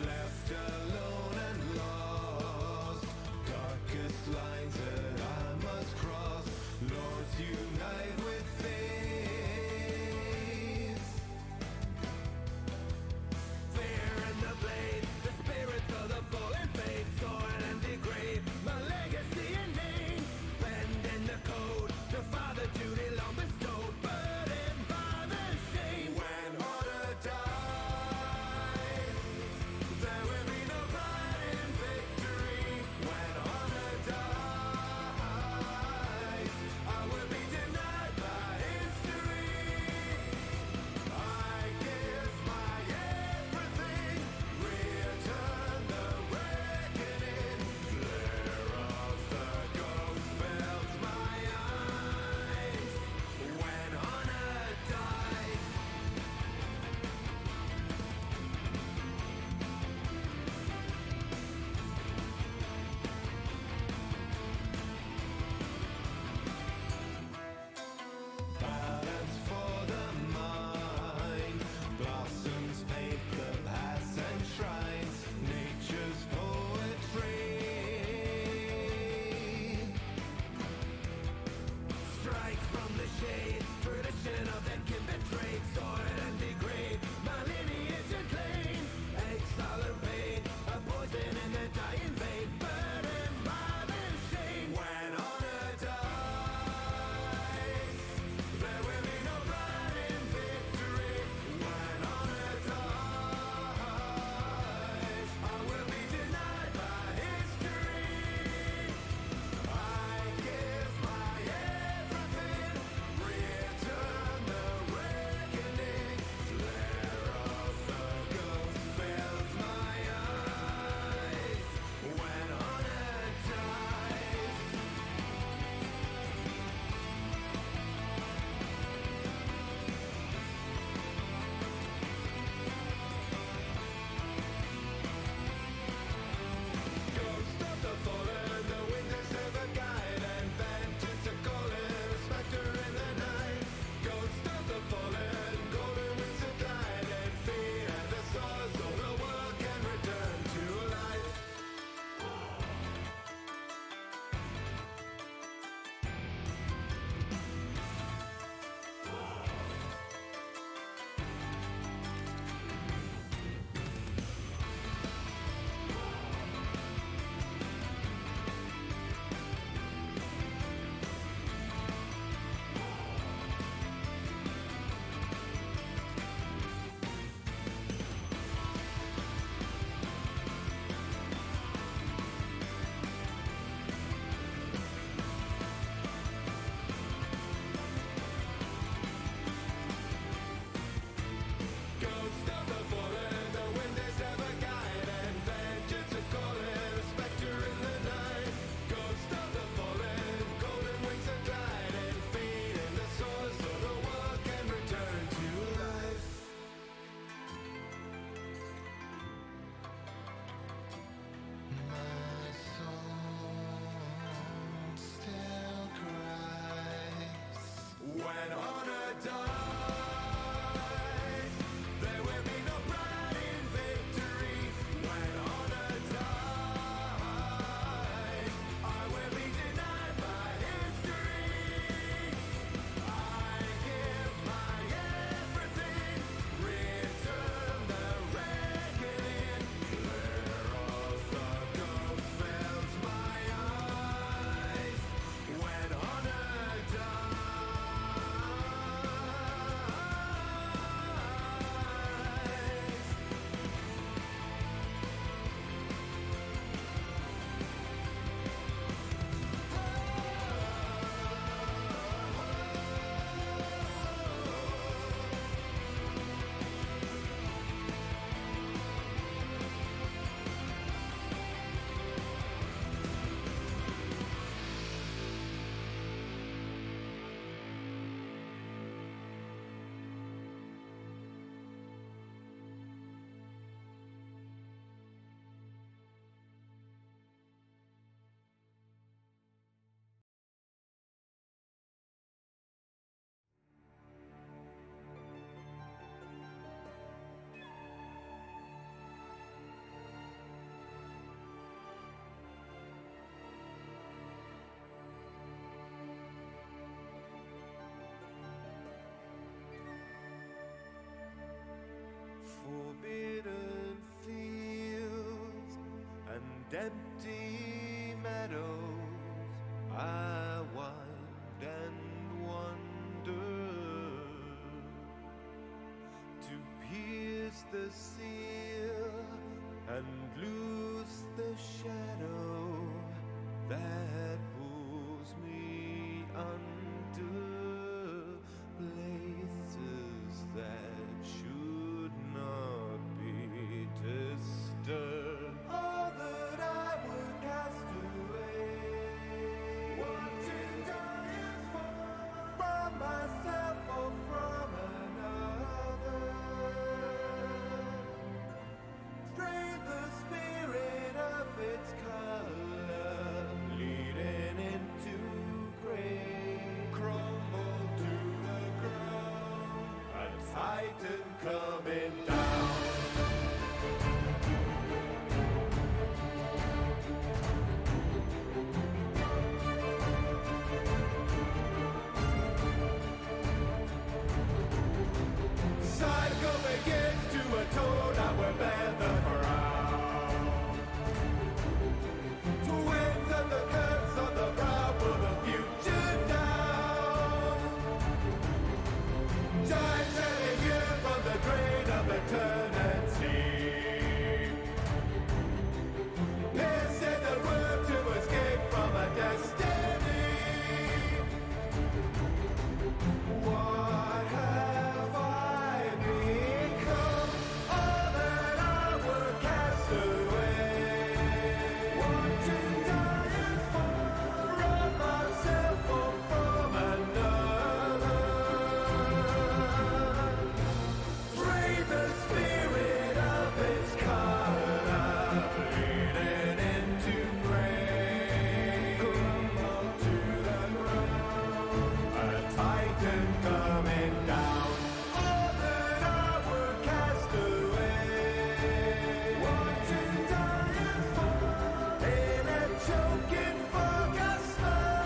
left alone and lost. Darkest lines that I must cross. Lords, unite with thieves. Fear in the blade, the spirits of the fallen faith, soil and degrade, my legacy and name. Bend in the code, defy the duty long bestowed, burdened by the shame. When order dies, there will be no empty meadows I wind and wander to pierce the seal and loose the shadow that pulls me under places that should not be disturbed. All that I would cast away, watching giants fall from myself or from another. Stray the spirit of its color, leading into gray, crumble to the ground, a titan coming down. Cycle begins to atone, I will bear the crown. Twins of the curse on the brow, pull the future down. Giants setting you from the drain of eternity. Piercing the room to escape from a destiny. What have I become? All that I would cast away. Watching giants fall from myself or from another. Free the spirit of its color, leading into gray. Crumble to the ground, a titan coming down. All that I would cast away, watching giants fall in a choking fog. I smother.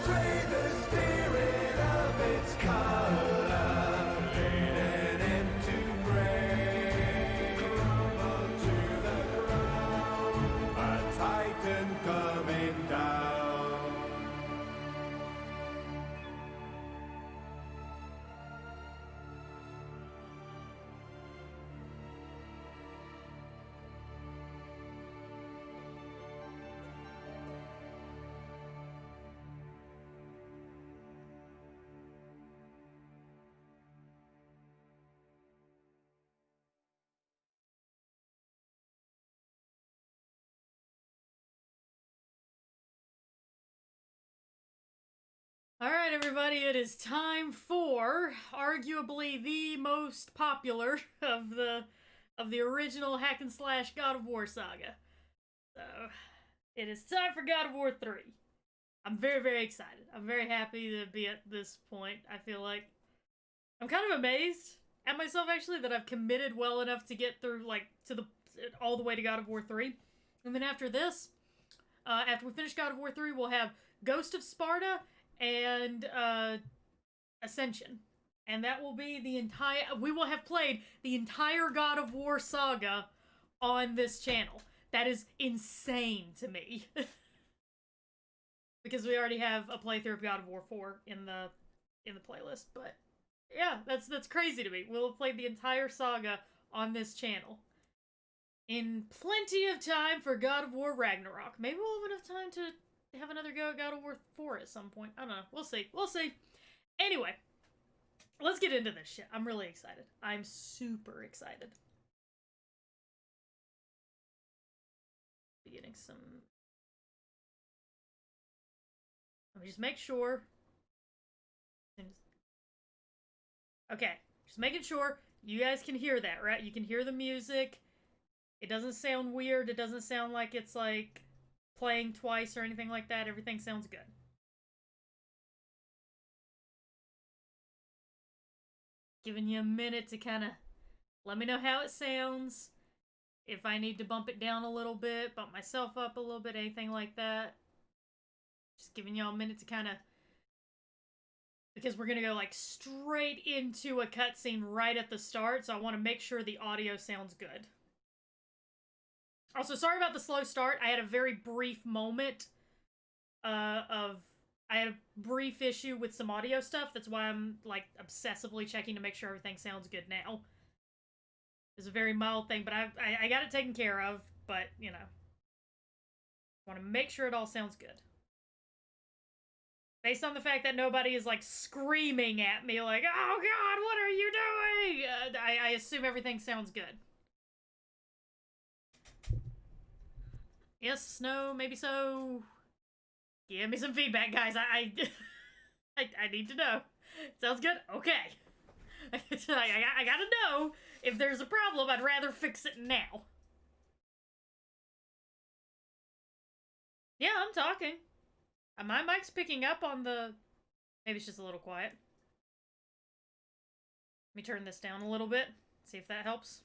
Free the spirit of its color, leading into gray. Crumble to the ground, a titan coming down. Alright, everybody, it is time for arguably the most popular of the original hack and slash God of War saga. So, it is time for God of War 3. I'm very, very excited. I'm very happy to be at this point. I feel like I'm kind of amazed at myself, actually, that I've committed well enough to get through, like, all the way to God of War 3. And then after this, after we finish God of War 3, we'll have Ghost of Sparta and Ascension. And that will be we will have played the entire God of War saga on this channel. That is insane to me. Because we already have a playthrough of God of War 4 in the playlist, but yeah, that's crazy to me. We'll have played the entire saga on this channel. In plenty of time for God of War Ragnarok. Maybe we'll have enough time to have another go at God of War 4 at some point. I don't know. We'll see. We'll see. Anyway, let's get into this shit. I'm really excited. I'm super excited. Be getting some... Let me just make sure. Okay, just making sure you guys can hear that, right? You can hear the music. It doesn't sound weird. It doesn't sound like it's like playing twice or anything like that. Everything sounds good. Giving you a minute to kind of let me know how it sounds. If I need to bump it down a little bit, bump myself up a little bit, anything like that. Just giving y'all a minute to kind of... Because we're going to go like straight into a cutscene right at the start, so I want to make sure the audio sounds good. Also, sorry about the slow start. I had a very brief moment of I had a brief issue with some audio stuff. That's why I'm like obsessively checking to make sure everything sounds good now. It's a very mild thing, but I got it taken care of. But you know, want to make sure it all sounds good. Based on the fact that nobody is like screaming at me, like, "Oh God, what are you doing?" I assume everything sounds good. Yes, no, maybe so. Give me some feedback, guys. I need to know. Sounds good? Okay. I gotta know if there's a problem. I'd rather fix it now. Yeah, I'm talking. My mic's picking up on the... Maybe it's just a little quiet. Let me turn this down a little bit. See if that helps.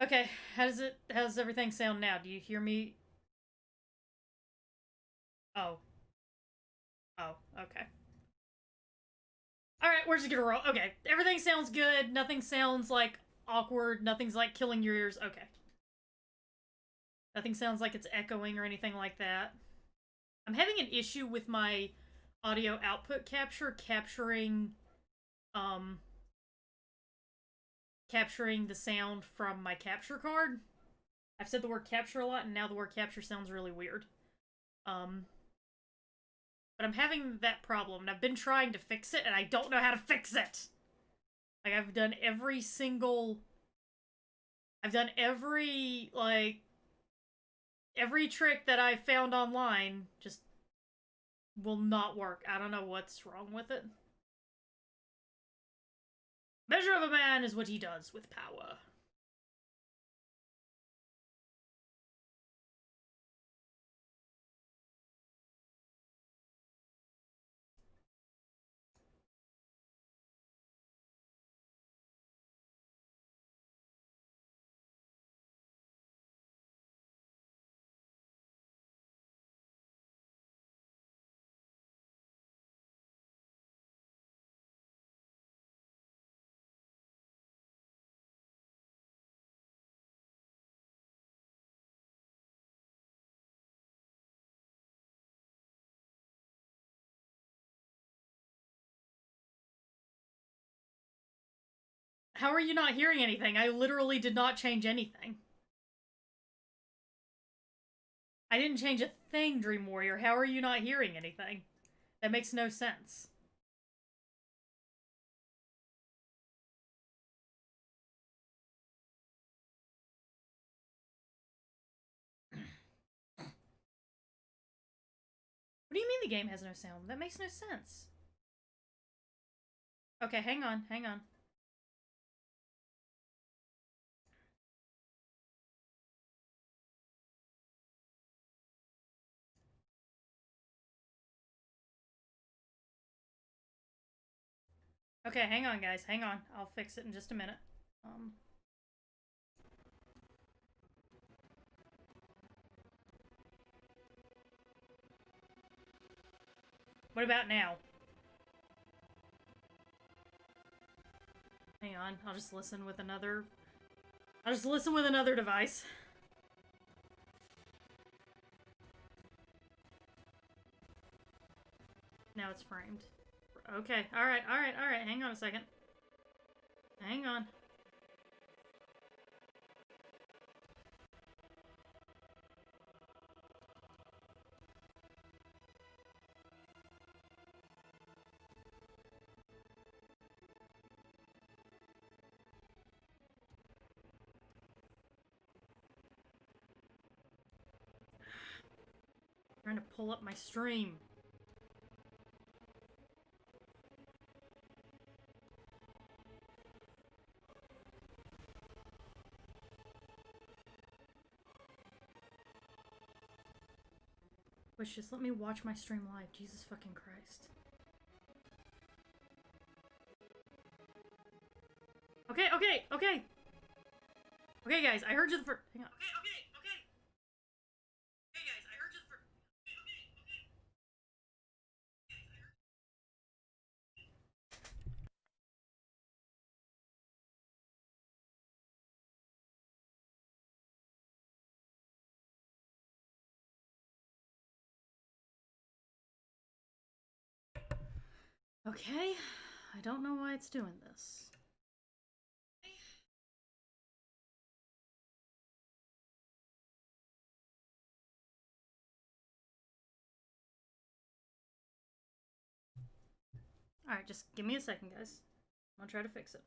Okay, how does everything sound now? Do you hear me? Oh. Oh, okay. Alright, we're just gonna roll. Okay, everything sounds good. Nothing sounds, like, awkward. Nothing's, like, killing your ears. Okay. Nothing sounds like it's echoing or anything like that. I'm having an issue with my audio output capturing capturing the sound from my capture card. I've said the word capture a lot, and now the word capture sounds really weird. But I'm having that problem, and I've been trying to fix it, and I don't know how to fix it. Like, I've done every trick that I found online, just will not work. I don't know what's wrong with it. Measure of a man is what he does with power. How are you not hearing anything? I literally did not change anything. I didn't change a thing, Dream Warrior. How are you not hearing anything? That makes no sense. What do you mean the game has no sound? That makes no sense. Okay, hang on, hang on. Okay, hang on, guys. Hang on. I'll fix it in just a minute. What about now? Hang on. I'll just listen with another... I'll just listen with another device. Now it's framed. Okay, alright, alright, alright. Hang on a second. Hang on. I'm trying to pull up my stream. Wish, just let me watch my stream live. Jesus fucking Christ. Okay, okay, okay. Okay, guys, I heard you the first. Hang on. Okay, okay, okay. Hey, guys, I heard you the first. Okay, okay, okay. Okay, I don't know why it's doing this. Alright, just give me a second, guys. I'm gonna try to fix it.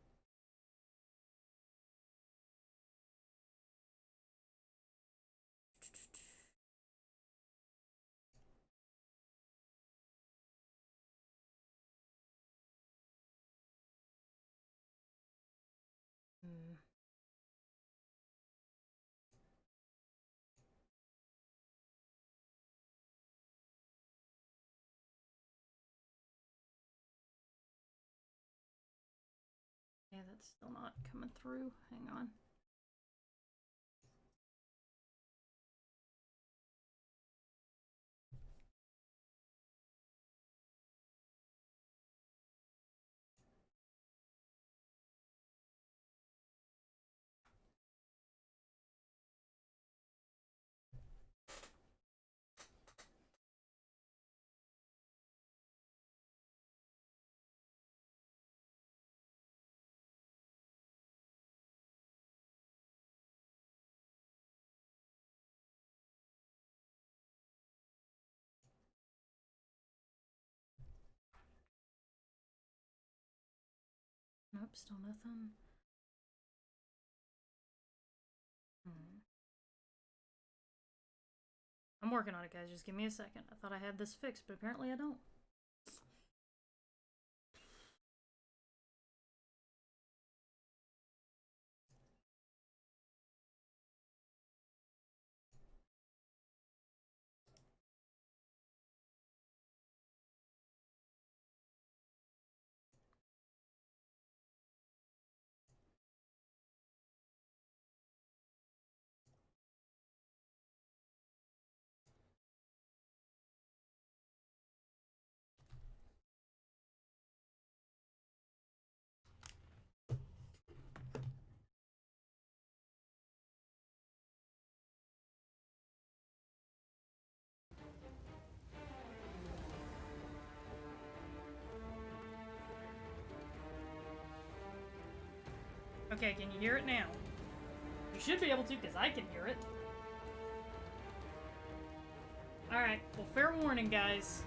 Hmm. Yeah, that's still not coming through. Hang on. Nope, still nothing. Hmm. I'm working on it, guys. Just give me a second. I thought I had this fixed, but apparently I don't. Okay, can you hear it now? You should be able to, because I can hear it. Alright, well, fair warning, guys.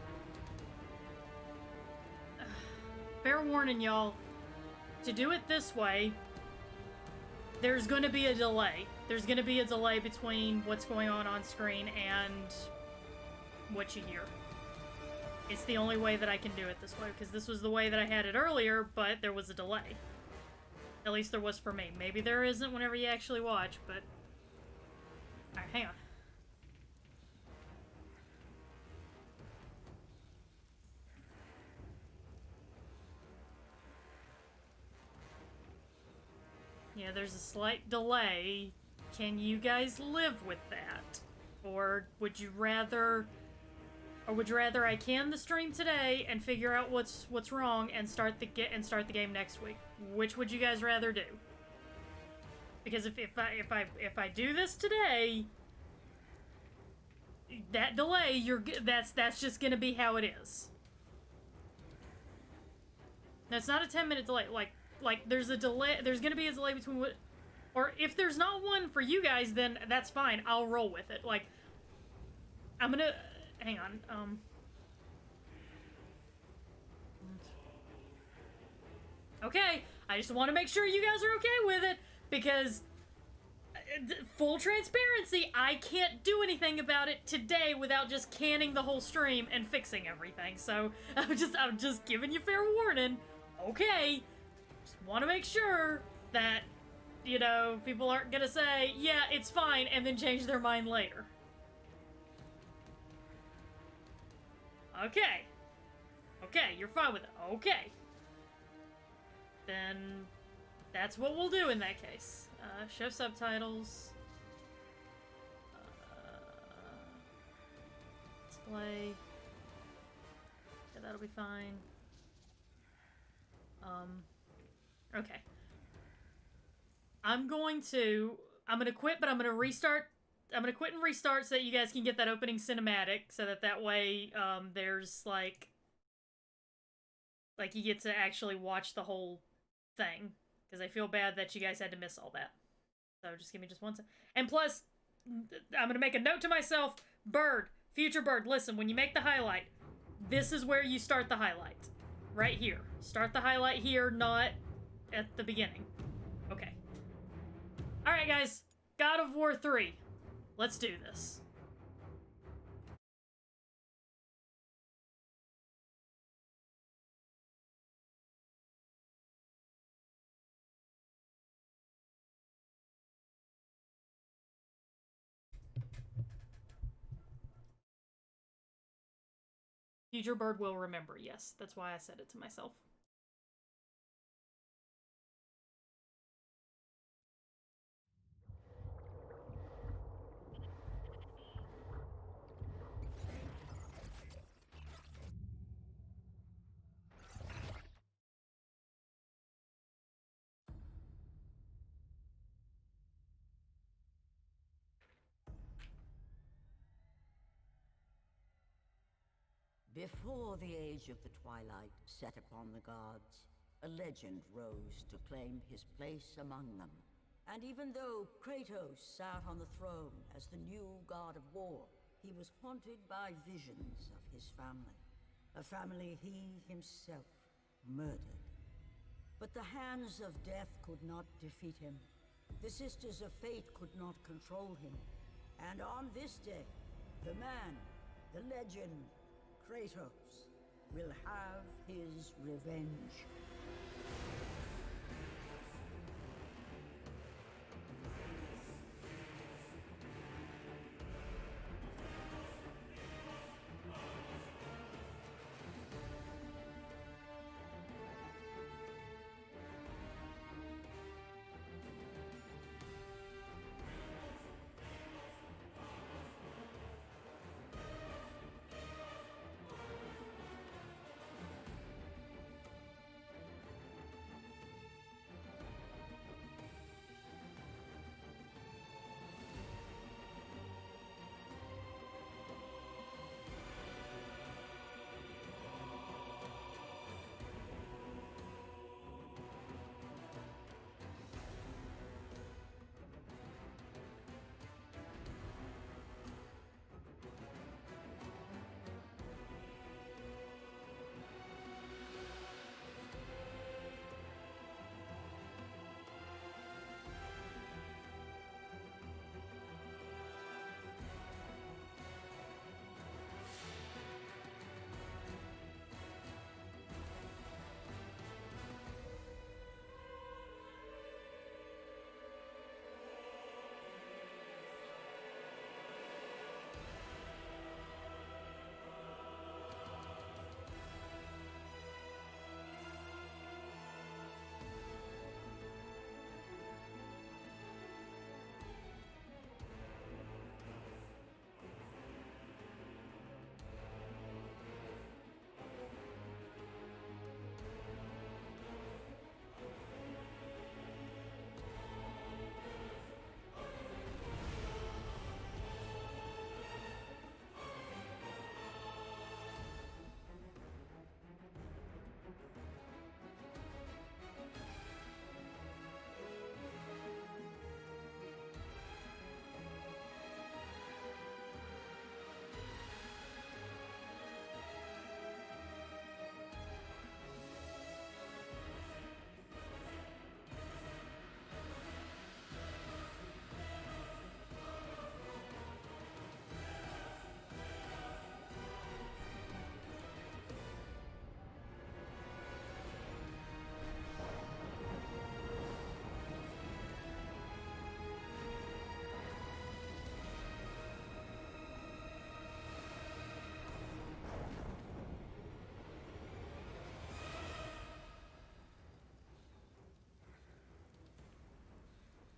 Fair warning, y'all. To do it this way, there's gonna be a delay. There's gonna be a delay between what's going on screen and what you hear. It's the only way that I can do it this way, because this was the way that I had it earlier, but there was a delay. At least there was for me. Maybe there isn't whenever you actually watch, but... Alright, hang on. Yeah, there's a slight delay. Can you guys live with that? Or would you rather... Or would you rather I can the stream today and figure out what's wrong and start the game next week? Which would you guys rather do? Because if I do this today, that delay that's just gonna be how it is. Now, it's not a 10-minute delay. Like there's a delay. There's gonna be a delay between what, or if there's not one for you guys, then that's fine. I'll roll with it. Like I'm gonna. Hang on, Okay, I just want to make sure you guys are okay with it, because, full transparency, I can't do anything about it today without just canning the whole stream and fixing everything, so I'm just giving you fair warning. Okay, just want to make sure that, you know, people aren't gonna say, yeah, it's fine, and then change their mind later. Okay. Okay, you're fine with it. Okay. Then that's what we'll do in that case. Show subtitles. Display. Yeah, that'll be fine. Okay. I'm gonna quit, but I'm gonna restart. I'm gonna quit and restart so that you guys can get that opening cinematic, so that way, there's, like, Like, you get to actually watch the whole thing. Because I feel bad that you guys had to miss all that. So just give me just one second. And plus, I'm going to make a note to myself. Bird, future Bird, listen, when you make the highlight, this is where you start the highlight. Right here. Start the highlight here, not at the beginning. Okay. Alright, guys. God of War 3. Let's do this. Future Bird will remember, yes. That's why I said it to myself. Before the age of the twilight set upon the gods, a legend rose to claim his place among them. And even though Kratos sat on the throne as the new god of war, he was haunted by visions of his family. A family he himself murdered. But the hands of death could not defeat him. The Sisters of Fate could not control him. And on this day, the man, the legend, Kratos, will have his revenge.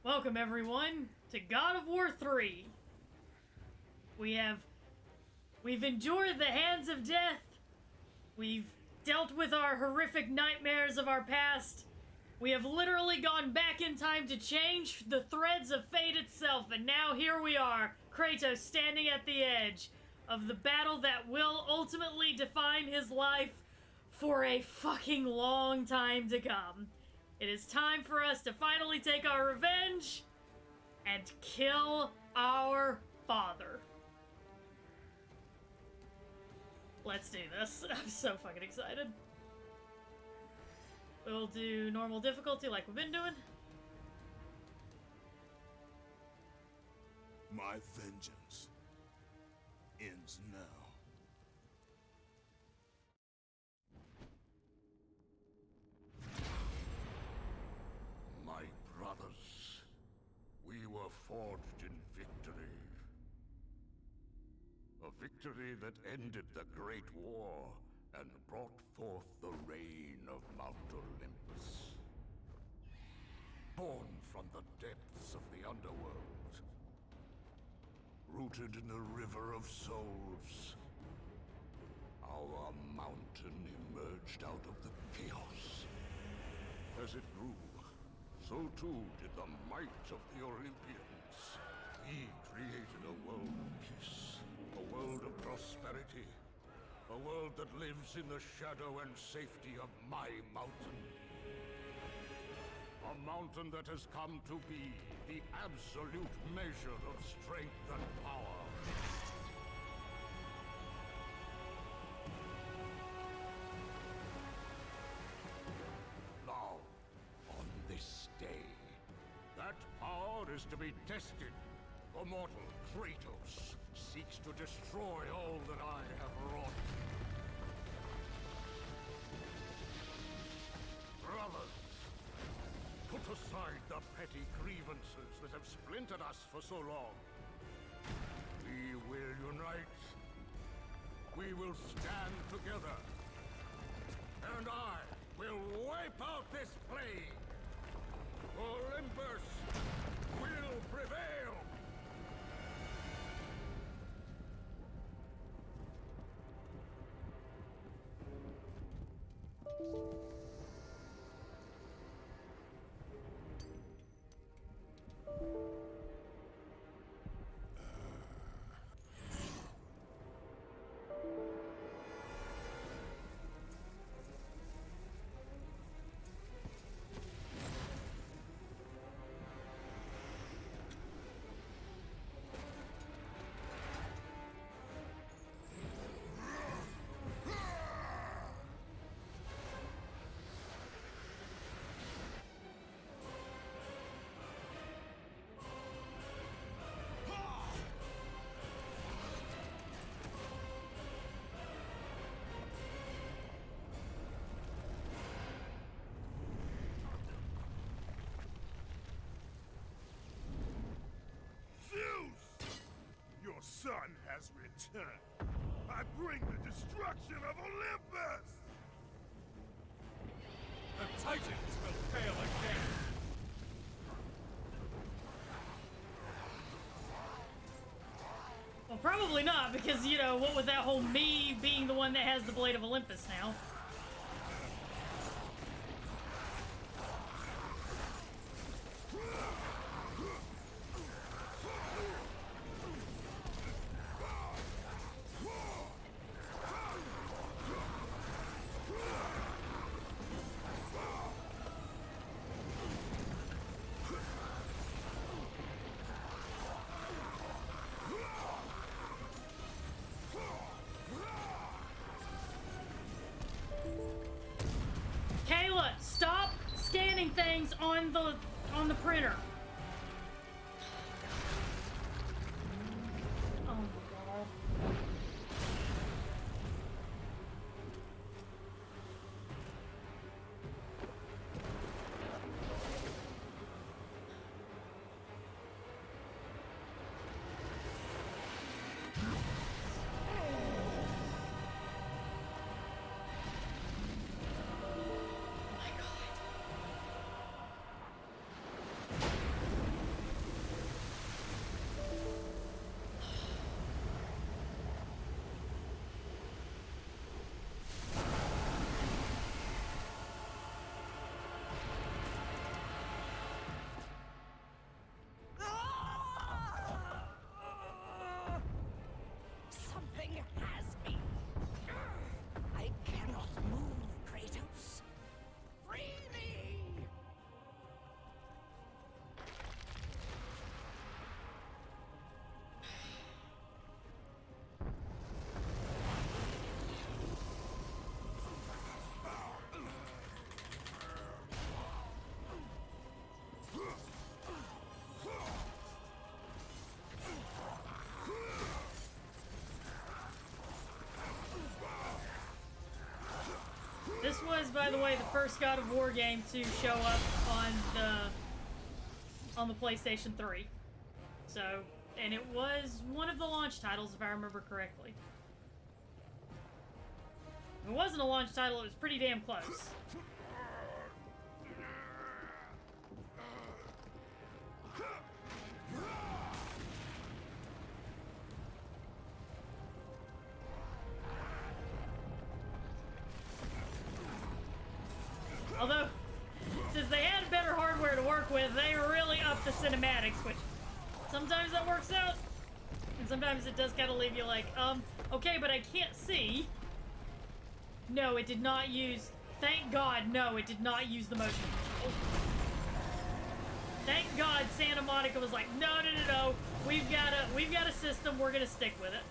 Welcome, everyone, to God of War 3. We've endured the hands of death. We've dealt with our horrific nightmares of our past. We have literally gone back in time to change the threads of fate itself, and now here we are, Kratos standing at the edge of the battle that will ultimately define his life for a fucking long time to come. It is time for us to finally take our revenge and kill our father. Let's do this. I'm so fucking excited. We'll do normal difficulty like we've been doing. My vengeance ends now. My brothers, we were forged in victory. A victory that ended the Great War and brought forth the reign of Mount Olympus. Born from the depths of the underworld, rooted in the River of Souls, our mountain emerged out of the chaos. As it grew, so too did the might of the Olympians. We created a world of peace, a world of prosperity, a world that lives in the shadow and safety of my mountain. A mountain that has come to be the absolute measure of strength and power. Now, on this day, that power is to be tested. The mortal Kratos seeks to destroy all that I have wrought. Brothers, put aside the petty grievances that have splintered us for so long. We will unite. We will stand together. And I will wipe out this plague. Olympus will prevail. Your son has returned. I bring the destruction of Olympus! The Titans will fail again! Well, probably not, because, you know, what with that whole me being the one that has the Blade of Olympus now. Kayla, stop scanning things on the printer. Oh my god. this was, by the way, the first God of War game to show up on the PlayStation 3. So, and it was one of the launch titles, if I remember correctly. If it wasn't a launch title, it was pretty damn close. Although, since they had better hardware to work with, they really upped the cinematics, which sometimes that works out, and sometimes it does kind of leave you like, okay, but I can't see. No, it did not use, thank God, no, it did not use the motion control. Thank God Santa Monica was like, no, we've got a system, we're gonna stick with it.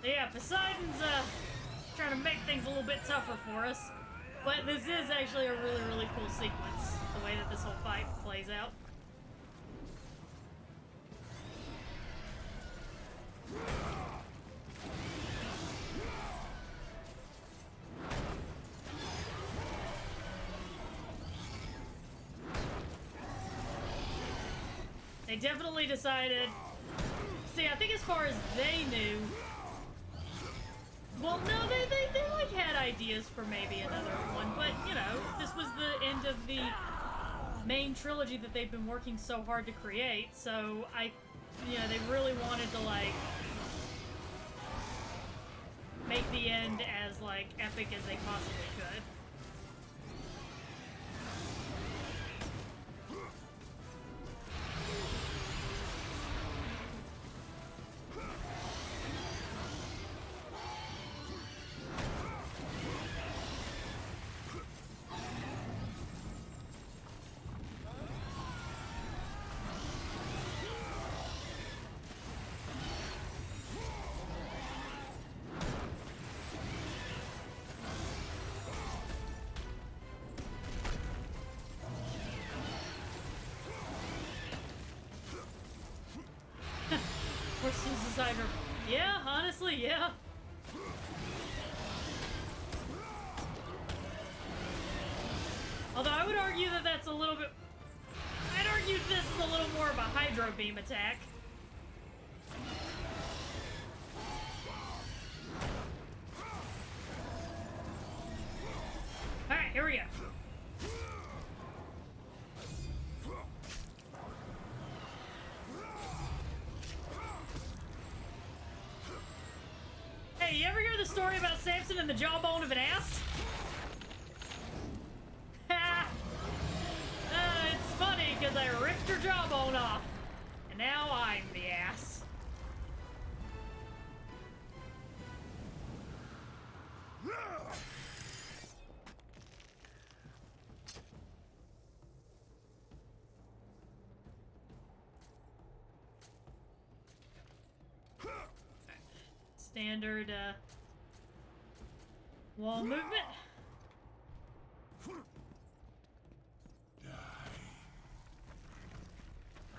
Yeah, Poseidon's trying to make things a little bit tougher for us, but this is actually a really, really cool sequence, the way that this whole fight plays out. They definitely decided, see, I think as far as they knew, well, no, they like had ideas for maybe another one, but, you know, this was the end of the main trilogy that they've been working so hard to create, so you know, they really wanted to, like, make the end as, like, epic as they possibly could. Yeah, honestly, yeah. Although I would argue that that's a little bit... I'd argue this is a little more of a Hydro Beam attack. Alright, here we go. Hey, you ever hear the story about Samson and the jawbone of an ass? Ha! It's funny because I ripped her jawbone off, and now I'm the ass. Standard wall movement.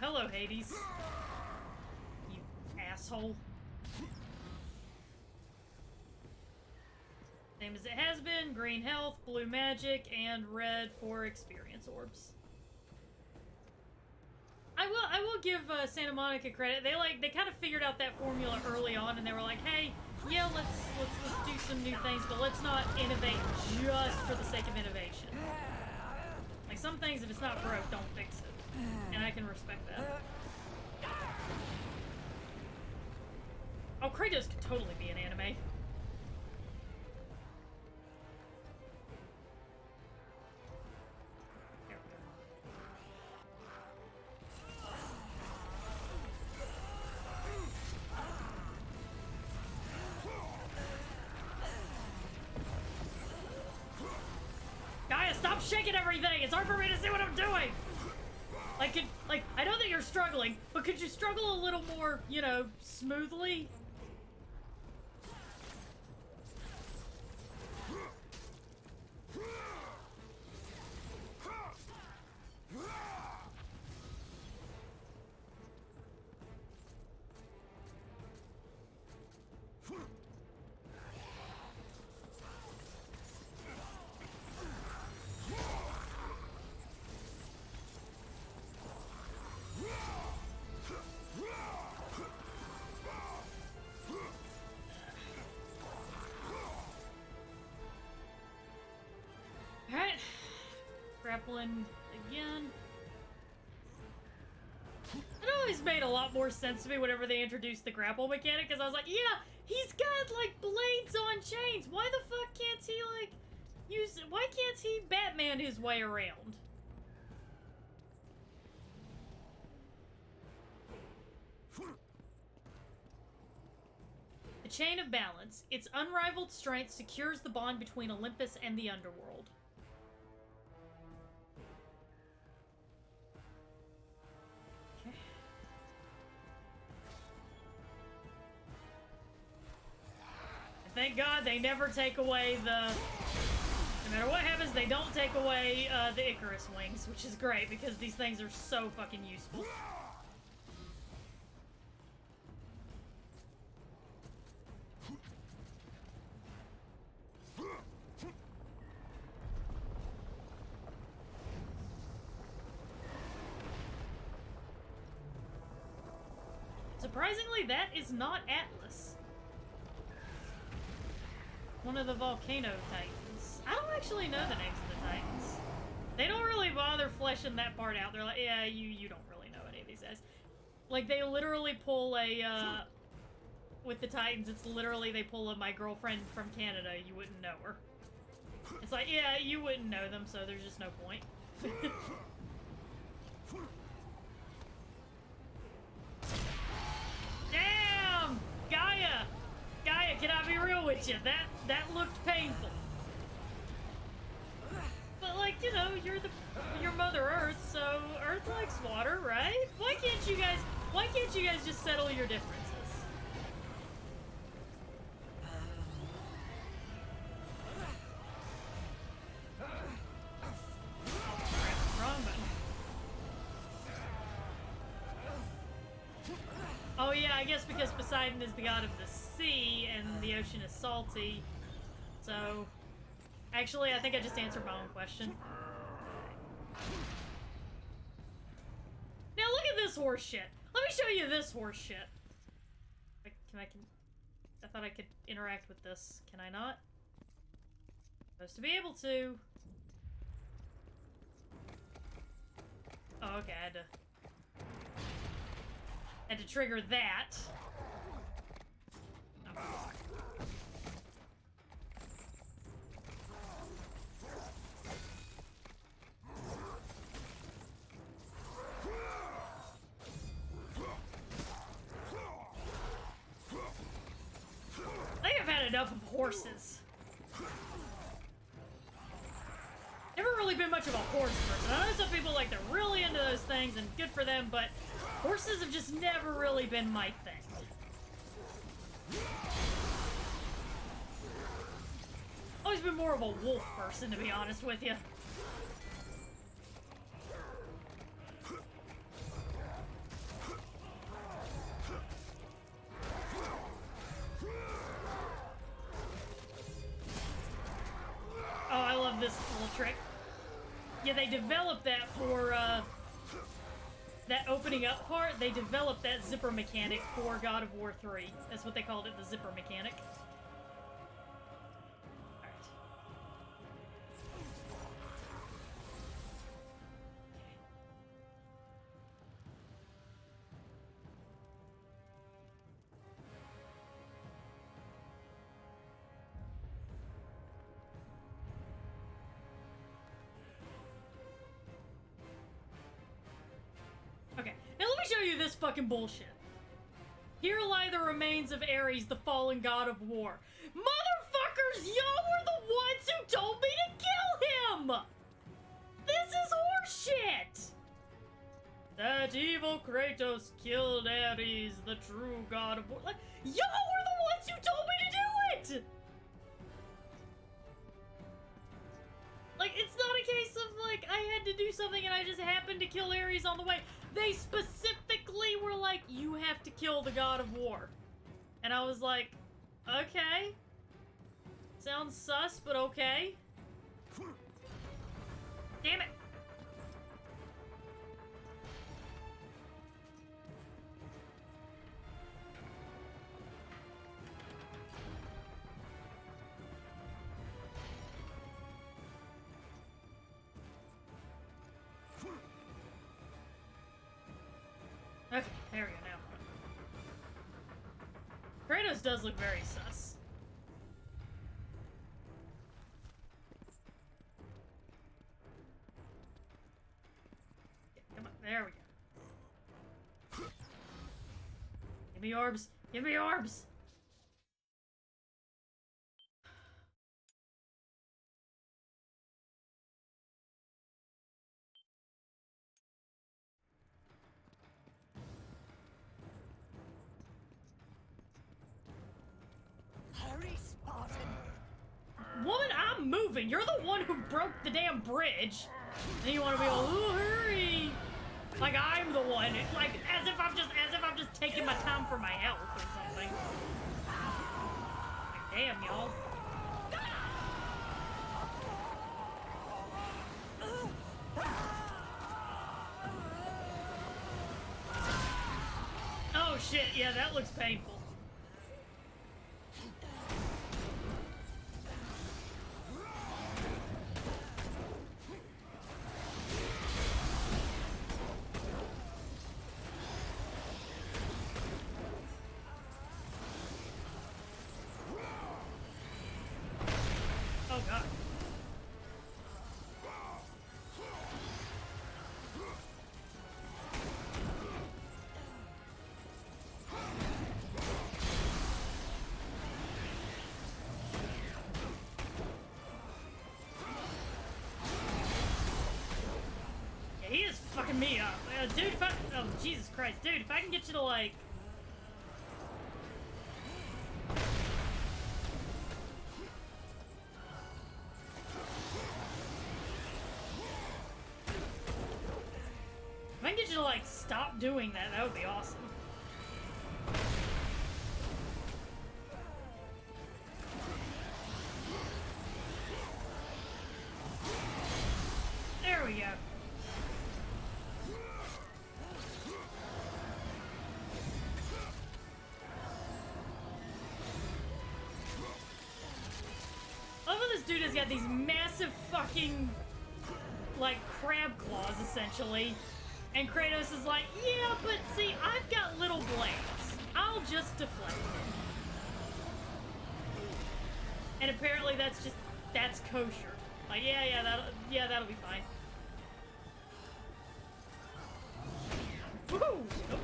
Hello, Hades. You asshole. Same as it has been. Green health, blue magic, and red for experience orbs. I will give Santa Monica credit. They kind of figured out that formula early on, and they were like, hey, yeah, let's do some new things, but let's not innovate just for the sake of innovation. Like, some things, if it's not broke, don't fix it. And I can respect that. Oh, Kratos could totally be an anime. Gaia, stop shaking everything! It's hard for me to see what I'm doing! Like, I know that you're struggling, but could you struggle a little more, you know, smoothly? Alright. Grappling again. It always made a lot more sense to me whenever they introduced the grapple mechanic, because I was like, yeah, he's got, like, blades on chains. Why the fuck can't he, like, why can't he Batman his way around? The Chain of Balance. Its unrivaled strength secures the bond between Olympus and the underworld. Okay. Thank God they never take away the... No matter what happens, they don't take away the Icarus wings, which is great because these things are so fucking useful. Surprisingly, that is not Atlas. One of the volcano titans. I don't actually know the names of the titans. They don't really bother fleshing that part out. They're like, yeah, you don't really know any of these guys. Like, they literally pull a, with the titans, it's literally they pull a my girlfriend from Canada, you wouldn't know her. It's like, yeah, you wouldn't know them, so there's just no point. Damn! Gaia! Gaia, can I be real with you? That looked painful. But, like, you know, you're Mother Earth, so Earth likes water, right? Why can't you guys just settle your differences? Wrong button. Oh yeah, I guess because Poseidon is the god of the sea and the ocean is salty. So, actually, I think I just answered my own question. Now look at this horse shit. Let me show you this horse shit. I thought I could interact with this. Can I not? Supposed to be able to. Oh, okay, I had to trigger that. Oh. I think I've had enough of horses. Never really been much of a horse person. I know some people like they're really into those things and good for them, but horses have just never really been my thing. Always been more of a wolf person, to be honest with you. Oh, I love this little trick. Yeah, they developed that for, that opening up part. They developed that zipper mechanic for God of War 3. That's what they called it, the zipper mechanic. Alright. Okay, now let me show you this fucking bullshit. Here lie the remains of Ares, the fallen god of war. Motherfuckers, y'all were the ones who told me to kill him! This is horseshit! no, Kratos killed Ares, the true god of war. Like, y'all were the ones who told me to do it! Like, it's not a case of, like, I had to do something and I just happened to kill Ares on the way. They specifically were like, you have to kill the god of war. And I was like, okay. Sounds sus, but okay. Damn it. Okay, there we go now. Kratos does look very sus. Come on, there we go. Give me orbs! Give me orbs! Hurry, Spartan! Woman, I'm moving! You're the one who broke the damn bridge! And you wanna be all, ooh, hurry! Like I'm the one, like as if I'm just taking my time for my health or something. Like, damn, y'all. Oh shit, yeah, that looks painful. Oh god. Yeah, he is fucking me up. Dude, if I... Oh, Jesus Christ. Dude, if I can get you to, like... If I can get you to, like, stop doing that, that would be awesome. There we go. I love how this dude has got these massive fucking, like, crab claws, essentially. And Kratos is like, yeah, but see, I've got little blades. I'll just deflect it. And apparently that's kosher. Like, yeah, that'll be fine. Woohoo! Nope.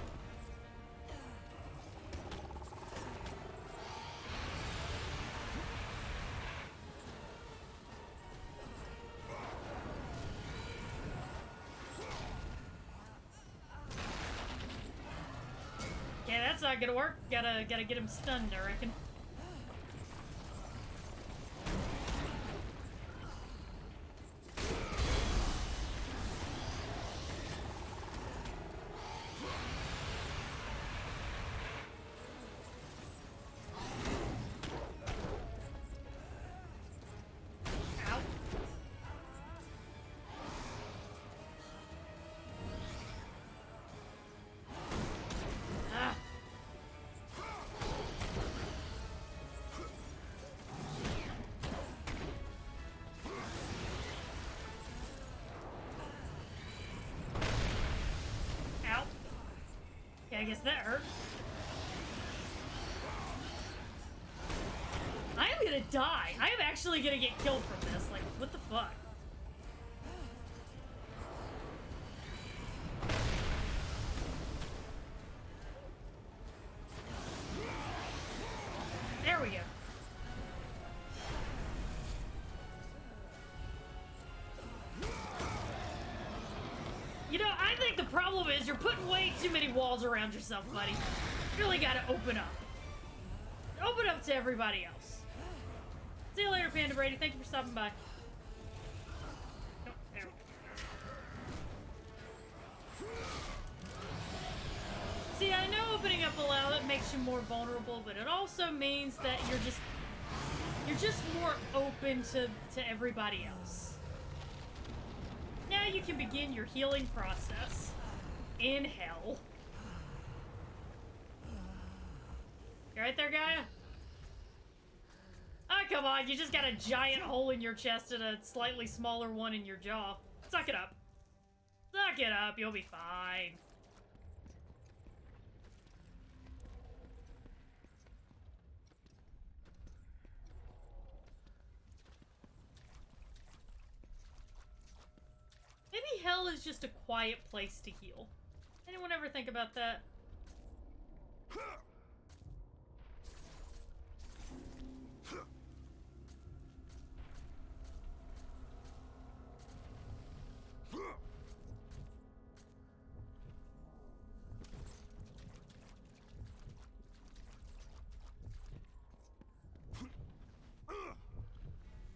Yeah, that's not gonna work. Gotta get him stunned, I reckon. Ow. Ah. Ow. Yeah, I guess that hurt. I am gonna die. I am actually gonna get killed from this. Like, what the fuck? There we go. You know, I think the problem is you're putting way too many walls around yourself, buddy. You really gotta open up. Open up to everybody else. See you later, Panda Brady. Thank you for stopping by. Oh, there we go. See, I know opening up a lot makes you more vulnerable, but it also means that you're just more open to everybody else. Now you can begin your healing process in hell. You right there, Gaia? Oh, come on, you just got a giant hole in your chest and a slightly smaller one in your jaw. Suck it up. Suck it up, you'll be fine. Maybe hell is just a quiet place to heal. Anyone ever think about that?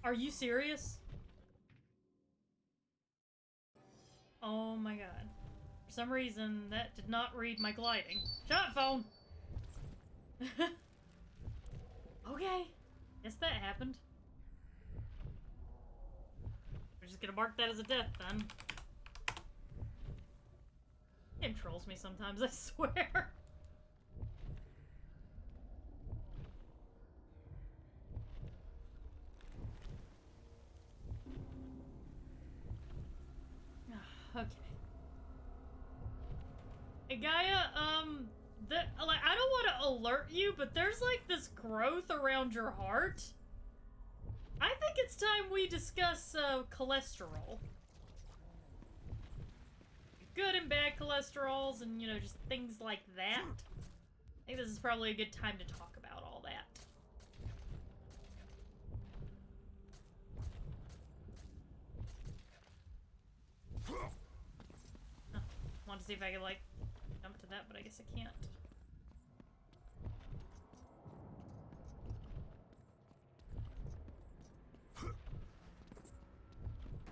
Are you serious? Oh my god. For some reason, that did not read my gliding. Shut up, phone! Okay. Guess that happened. We're just gonna mark that as a death, then. Game trolls me sometimes, I swear. Okay. Hey, Gaia, I don't want to alert you, but there's like this growth around your heart. I think it's time we discuss cholesterol. Good and bad cholesterols and, you know, just things like that. I think this is probably a good time to talk about all that. Want to see if I can, like, jump to that, but I guess I can't.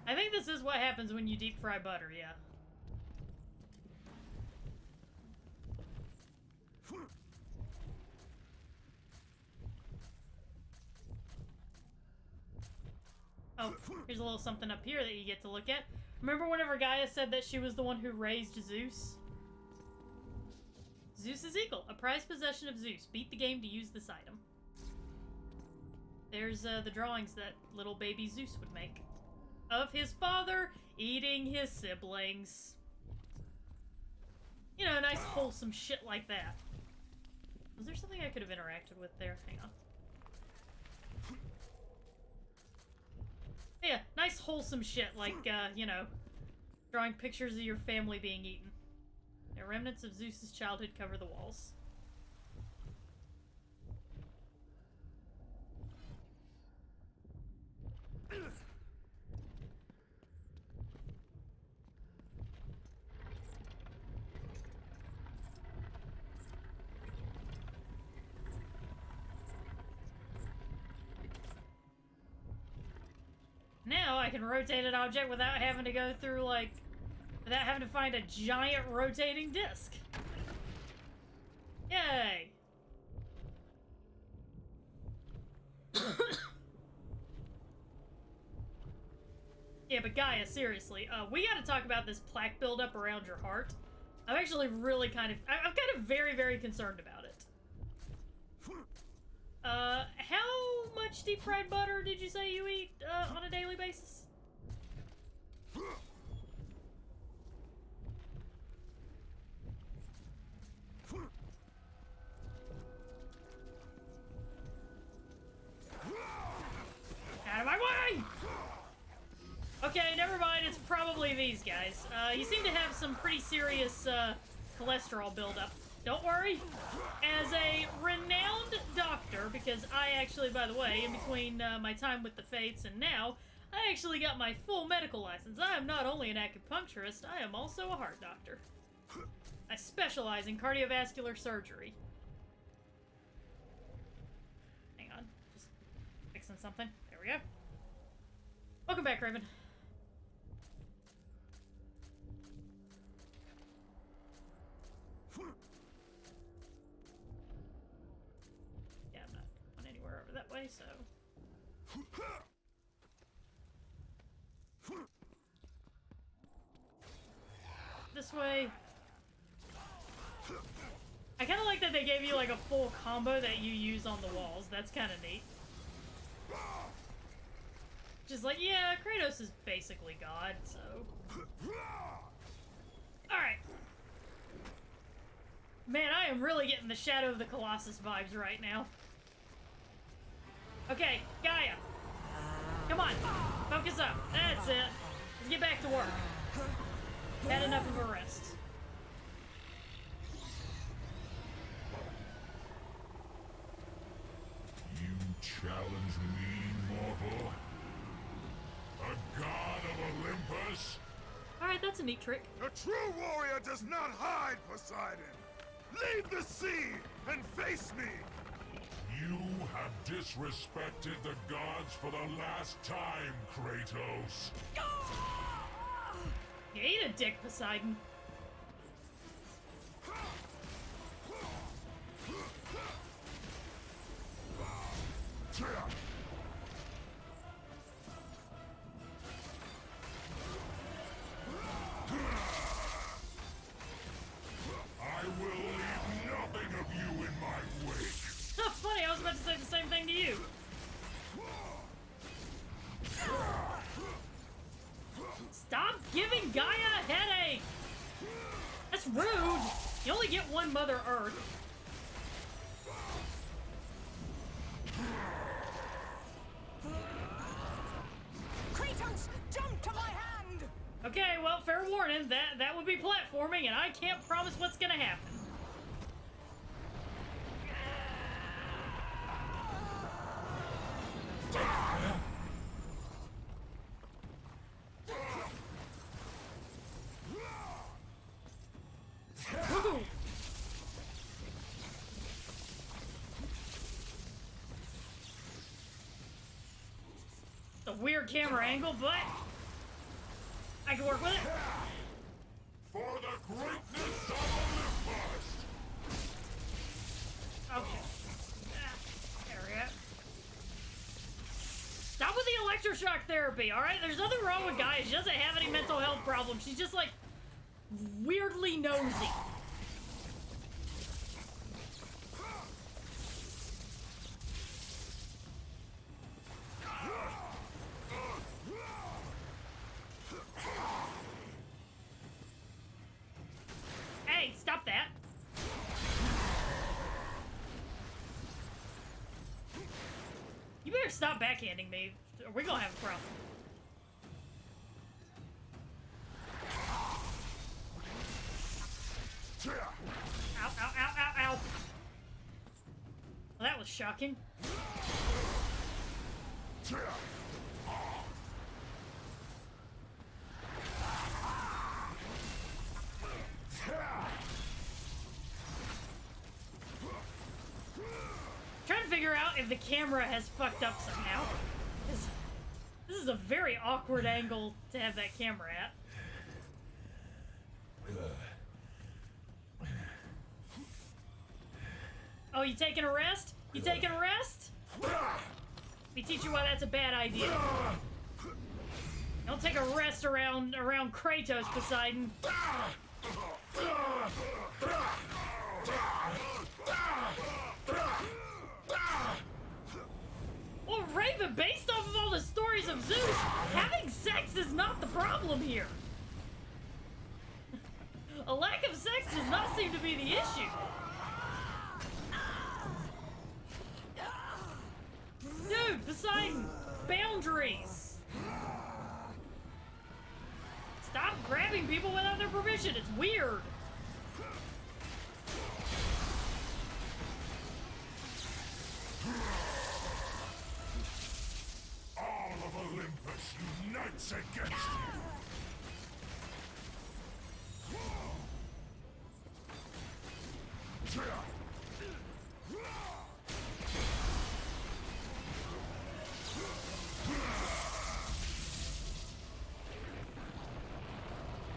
I think this is what happens when you deep fry butter, yeah. Oh, here's a little something up here that you get to look at. Remember whenever Gaia said that she was the one who raised Zeus? Zeus's eagle, a prized possession of Zeus. Beat the game to use this item. There's the drawings that little baby Zeus would make. Of his father eating his siblings. You know, nice wholesome shit like that. Was there something I could have interacted with there? Hang on. Yeah, nice wholesome shit like, you know, drawing pictures of your family being eaten. The remnants of Zeus's childhood cover the walls. Now I can rotate an object without having to go through, like, without having to find a giant rotating disc. Yay! Yeah, but Gaia, seriously, we gotta talk about this plaque buildup around your heart. I'm actually really I'm kind of very, very concerned about it. How much deep fried butter did you say you eat, on a daily basis? Out of my way! Okay, never mind, it's probably these guys. You seem to have some pretty serious, cholesterol buildup. Don't worry. As a renowned doctor, because I actually, by the way, in between my time with the Fates and now, I actually got my full medical license. I am not only an acupuncturist, I am also a heart doctor. I specialize in cardiovascular surgery. Hang on, just fixing something. There we go. Welcome back, Raven. Yeah, I'm not going anywhere over that way, so... This way. I kind of like that they gave you like a full combo that you use on the walls. That's kind of neat. Just like, yeah, Kratos is basically God, so... Alright. Man, I am really getting the Shadow of the Colossus vibes right now. Okay, Gaia. Come on, focus up. That's it. Let's get back to work. Had enough of a rest. You challenge me, mortal? A god of Olympus? Alright, that's a neat trick. A true warrior does not hide, Poseidon! Leave the sea and face me! You have disrespected the gods for the last time, Kratos. You eat a dick, Poseidon. I will leave nothing of you in my wake. Funny, I was about to say the same thing to you. Stop giving Gaia a headache! That's rude! You only get one Mother Earth. Kratos, jump to my hand! Okay, well, fair warning, that would be platforming, and I can't promise what's gonna happen. Woo! It's a weird camera angle, but I can work with it. For the greatness of Olympus! Okay. There we go. Stop with the electroshock therapy, alright? There's nothing wrong with Gaia. She doesn't have any mental health problems. She's just, like, weirdly nosy. Hey, stop that. You better stop backhanding me, or we're gonna have a problem. Ow, ow, ow, ow, ow. Well, that was shocking. Trying to figure out if the camera has fucked up somehow. This is a very awkward angle to have that camera at. Oh, you taking a rest? You taking a rest? Let me teach you why that's a bad idea. Don't take a rest around Kratos, Poseidon. Well, Raven, based off of all the stories of Zeus, having sex is not the problem here. A lack of sex does not seem to be the issue. Dude, Poseidon, boundaries. Stop grabbing people without their permission. It's weird. All of Olympus Olympus unites against you!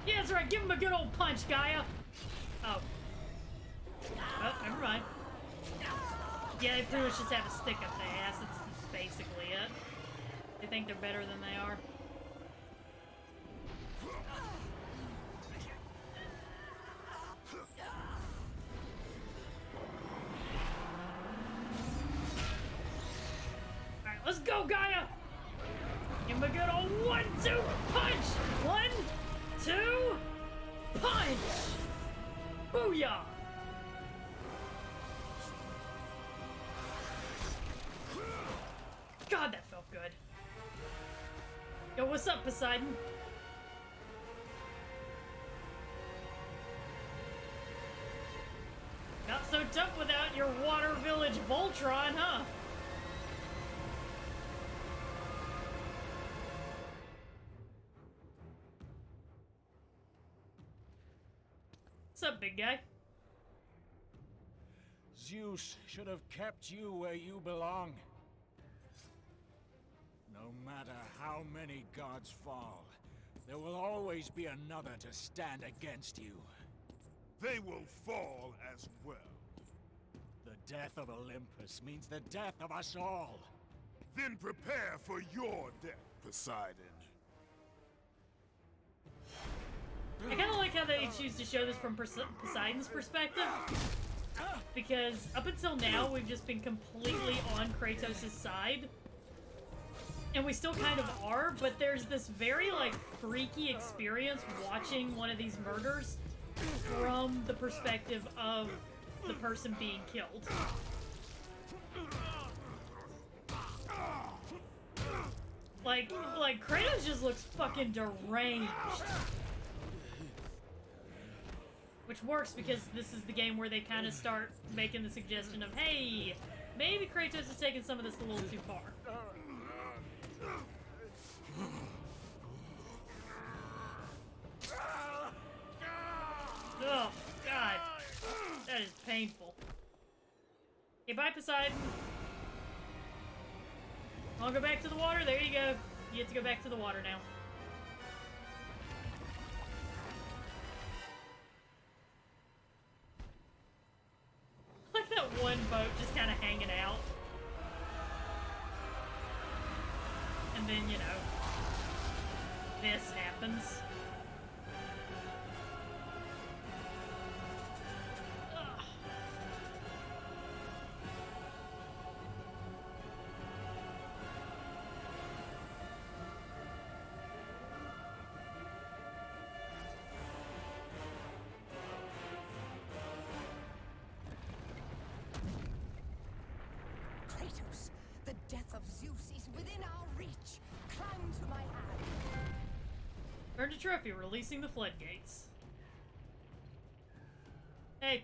Yeah, that's right. Give him a good old punch, Gaia. Oh. Oh, never mind. Yeah, they pretty much just have a stick up their ass. That's basically it. They think they're better than they are. Alright, let's go, Gaia! Give him a good old 1-2 punch! 1, 2, punch! Booyah! God, that felt good. Yo, what's up, Poseidon? Not so tough without your water village Voltron, huh? What's up, big guy? Zeus should have kept you where you belong. No matter how many gods fall, there will always be another to stand against you. They will fall as well. The death of Olympus means the death of us all. Then prepare for your death, Poseidon. I kind of like how they choose to show this from Poseidon's perspective. Because up until now, we've just been completely on Kratos' side. And we still kind of are, but there's this very, like, freaky experience watching one of these murders from the perspective of the person being killed. Like Kratos just looks fucking deranged. Which works because this is the game where they kind of start making the suggestion of, hey, maybe Kratos is taking some of this a little too far. Oh, God. That is painful. Okay, bye, Poseidon. I'll go back to the water. There you go. You get to go back to the water now. Like that one boat just kind of hanging out. And then, you know, this happens. Ugh. Kratos, the death of Zeus is within our reach. Climb to my hand. Earned a trophy, releasing the floodgates. Hey,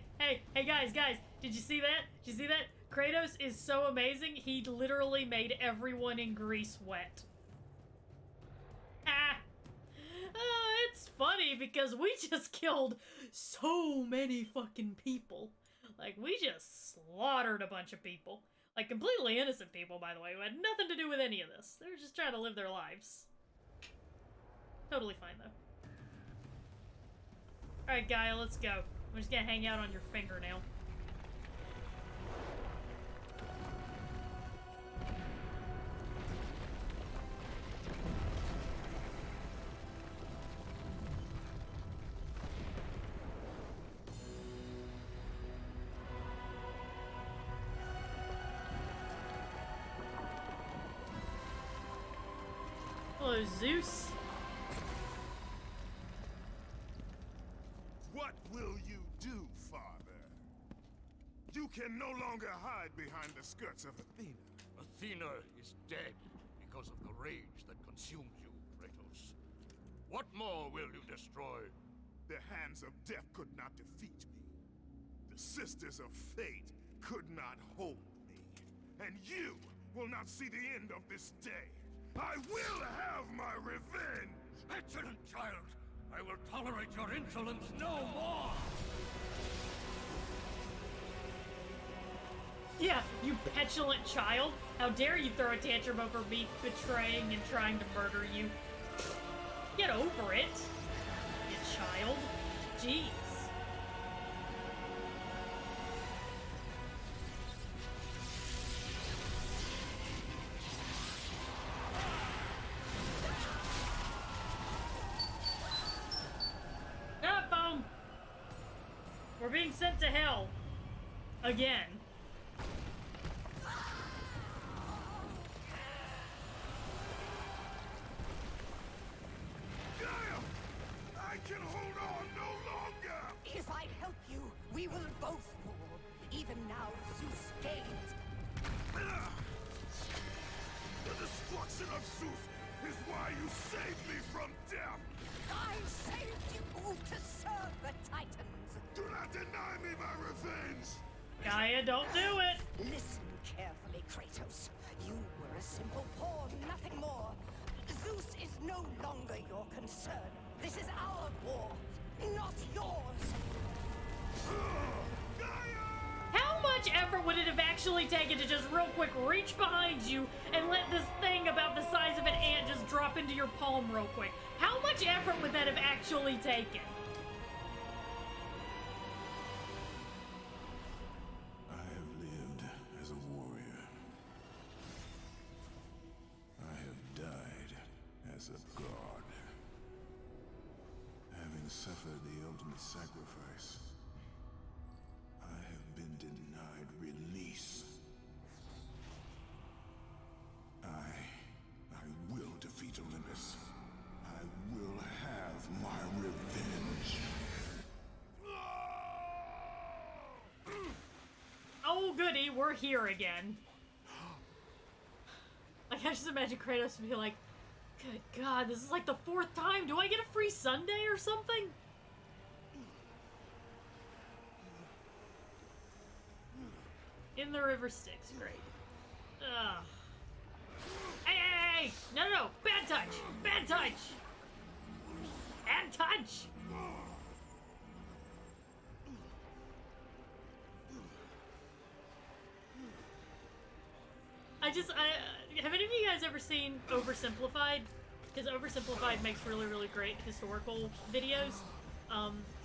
guys, did you see that? Did you see that? Kratos is so amazing, he literally made everyone in Greece wet. Ah! It's funny because we just killed so many fucking people. Like, we just slaughtered a bunch of people. Like, completely innocent people, by the way, who had nothing to do with any of this. They were just trying to live their lives. Totally fine, though. Alright, Gaia, let's go. I'm just gonna hang out on your finger now. Hello, Zeus. What will you do, Father? You can no longer hide behind the skirts of Athena. Athena is dead because of the rage that consumed you, Kratos. What more will you destroy? The hands of death could not defeat me. The sisters of fate could not hold me. And you will not see the end of this day. I will have my revenge! Excellent, child! I will tolerate your insolence no more! Yeah, you petulant child. How dare you throw a tantrum over me betraying and trying to murder you. Get over it, you child. Jeez. Ah, boom! We're being sent to hell. Again. I can hold on no longer! If I help you, we will both fall. Even now, Zeus gains. The destruction of Zeus is why you saved me from death! I saved you to serve the Titans. Do not deny me my revenge! Gaia, don't do it! Listen carefully, Kratos. You were a simple pawn, nothing more. Zeus is no longer your concern. This is our war, not yours. How much effort would it have actually taken to just real quick reach behind you and let this thing about the size of an ant just drop into your palm real quick? How much effort would that have actually taken? I have lived as a warrior. I have died as a god. Having suffered the ultimate sacrifice, I have been denied release. I will defeat Olympus. I will have my revenge. Oh goody, we're here again. Like, I just imagine Kratos to be like, good god, this is like the 4th time. Do I get a free Sunday or something? In the river Styx, great. Ugh. Hey! No! Bad touch! Bad touch! Bad touch! Have any of you guys ever seen Oversimplified? Because Oversimplified makes really, really great historical videos.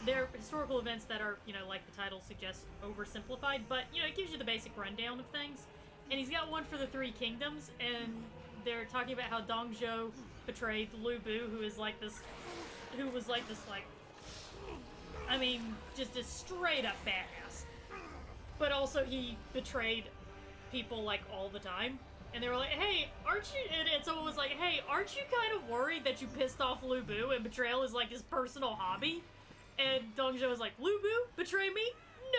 They're historical events that are, like the title suggests, oversimplified, but, it gives you the basic rundown of things. And he's got one for the Three Kingdoms, and they're talking about how Dongzhou betrayed Lu Bu, who was like this, just a straight up badass. But also he betrayed people, like, all the time. And they were like, hey, aren't you, and someone was like, hey, aren't you kind of worried that you pissed off Lu Bu and betrayal is like his personal hobby? And Dongzhou was like, Lu Bu? Betray me?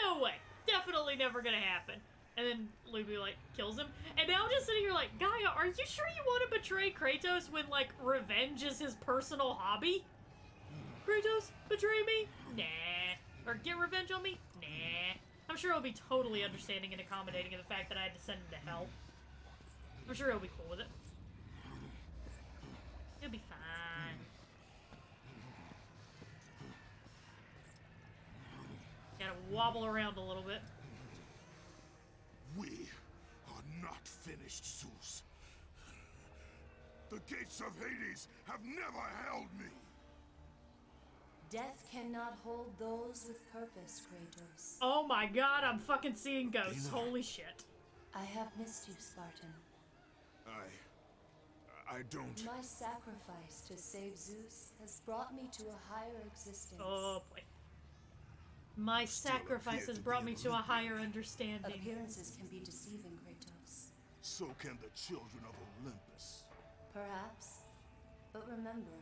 No way. Definitely never gonna happen. And then Lu Bu, like, kills him. And now I'm just sitting here like, Gaia, are you sure you want to betray Kratos when, like, revenge is his personal hobby? Kratos, betray me? Nah. Or get revenge on me? Nah. I'm sure he'll be totally understanding and accommodating of the fact that I had to send him to hell. I'm sure he'll be cool with it. He'll be fine. Gotta wobble around a little bit. We are not finished, Zeus. The gates of Hades have never held me. Death cannot hold those with purpose, Kratos. Oh my god, I'm fucking seeing ghosts. Holy shit. I have missed you, Spartan. I don't... My sacrifice to save Zeus has brought me to a higher existence. Oh boy. My sacrifice has brought me to a higher understanding. Appearances can be deceiving, Kratos. So can the children of Olympus. Perhaps. But remember,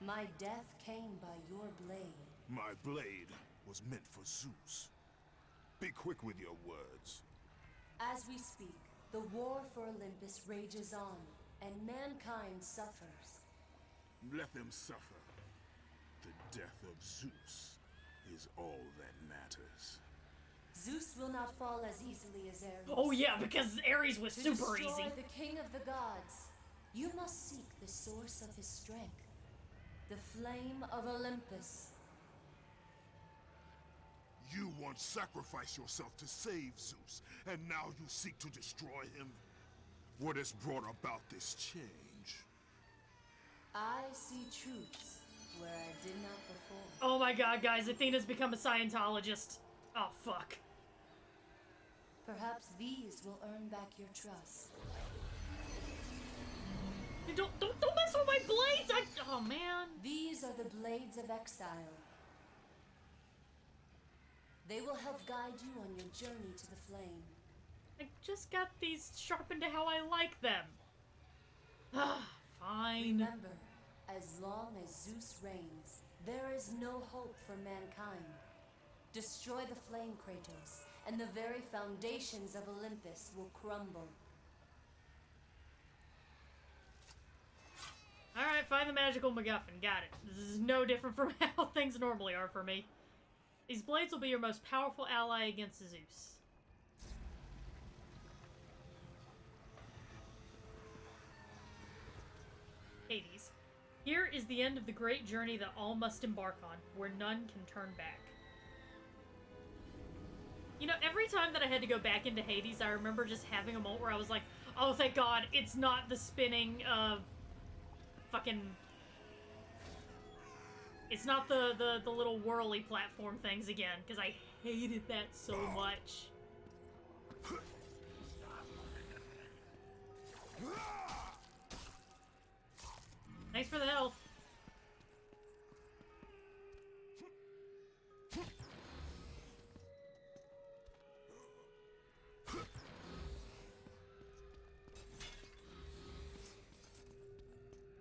my death came by your blade. My blade was meant for Zeus. Be quick with your words. As we speak, the war for Olympus rages on, and mankind suffers. Let them suffer. The death of Zeus is all that matters. Zeus will not fall as easily as Ares. Oh yeah, because Ares was super Destroy easy. the king of the gods. You must seek the source of his strength, the flame of Olympus. You once sacrificed yourself to save Zeus, and now you seek to destroy him? What has brought about this change? I see truths where I did not before. Oh my god, guys, Athena's become a Scientologist. Oh, fuck. Perhaps these will earn back your trust. Don't mess with my blades! Oh, man. These are the blades of exile. They will help guide you on your journey to the flame. I just got these sharpened to how I like them. Ah, fine. Remember, as long as Zeus reigns, there is no hope for mankind. Destroy the flame, Kratos, and the very foundations of Olympus will crumble. Alright, find the magical MacGuffin. Got it. This is no different from how things normally are for me. These blades will be your most powerful ally against Zeus. Hades. Here is the end of the great journey that all must embark on, where none can turn back. You know, every time that I had to go back into Hades, I remember just having a moment where I was like, oh, thank God, it's not the spinning, fucking... It's not the little whirly platform things again, because I hated that so much. Thanks for the health.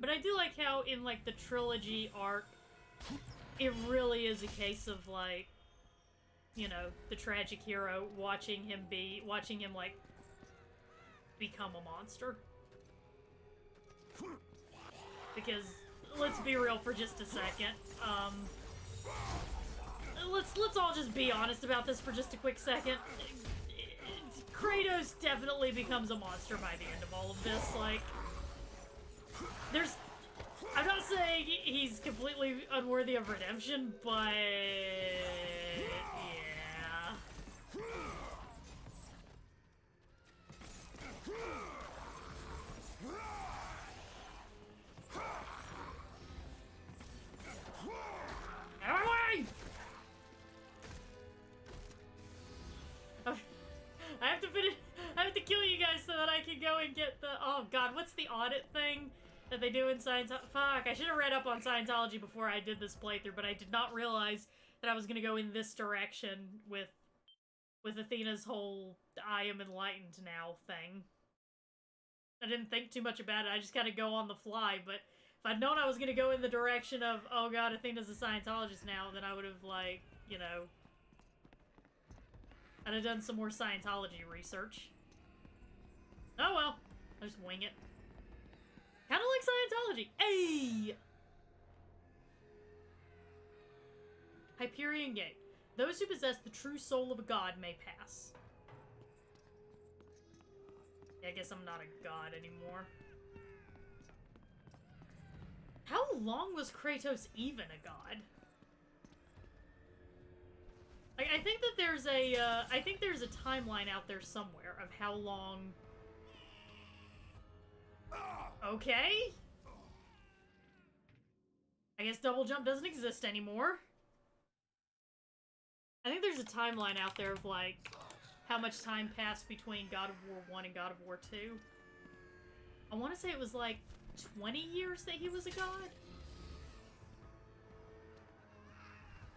But I do like how in, like, the trilogy arc, it really is a case of, like, you know, the tragic hero watching him, like, become a monster. Because, let's be real for just a second, let's all just be honest about this for just a quick second. Kratos definitely becomes a monster by the end of all of this, like, I'm not saying he's completely unworthy of redemption, but yeah. Out of my way! I have to kill you guys so that I can go and get the... Oh god, what's the audit thing that they do in Scientology? Fuck, I should have read up on Scientology before I did this playthrough, but I did not realize that I was gonna go in this direction with Athena's whole I am enlightened now thing. I didn't think too much about it, I just kind of go on the fly, but if I'd known I was gonna go in the direction of, oh god, Athena's a Scientologist now, then I would have, like, you know... I'd have done some more Scientology research. Oh well, I'll just wing it. Kinda like Scientology. Hey! Hyperion Gate. Those who possess the true soul of a god may pass. Yeah, I guess I'm not a god anymore. How long was Kratos even a god? I think that there's a, I think there's a timeline out there somewhere of how long... Okay? I guess double jump doesn't exist anymore. I think there's a timeline out there of, like, how much time passed between God of War 1 and God of War 2. I want to say it was, like, 20 years that he was a god?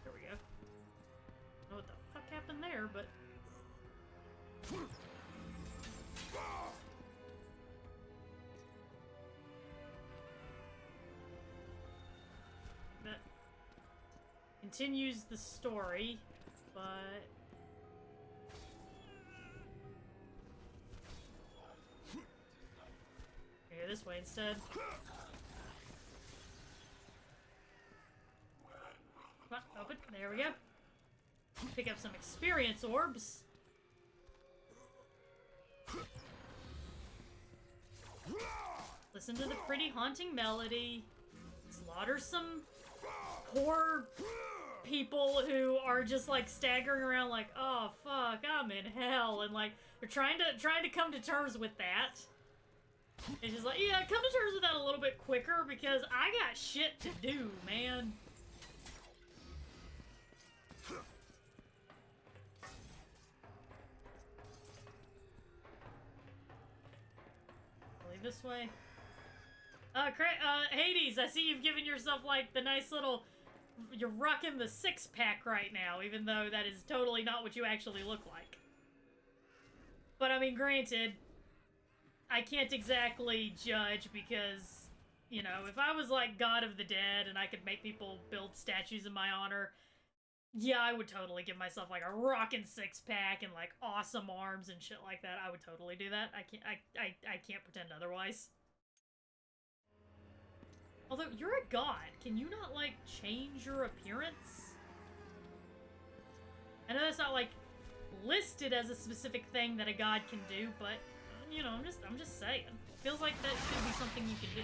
There we go. I don't know what the fuck happened there, but... That continues the story, but... Go this way instead. Come on, open. There we go. Pick up some experience orbs. Listen to the pretty haunting melody. Slaughter some poor people who are just like staggering around like, oh fuck, I'm in hell, and like they're trying to come to terms with that. It's just like, yeah, come to terms with that a little bit quicker because I got shit to do, man. Leave this way. Hades, I see you've given yourself like the nice little. You're rocking the 6-pack right now, even though that is totally not what you actually look like. But I mean, granted, I can't exactly judge because, you know, if I was like God of the Dead and I could make people build statues in my honor, yeah, I would totally give myself like a rockin' 6-pack and like awesome arms and shit like that. I would totally do that. I can't pretend otherwise. Although, you're a god. Can you not, like, change your appearance? I know that's not, like, listed as a specific thing that a god can do, but, you know, I'm just saying. Feels like that should be something you can do.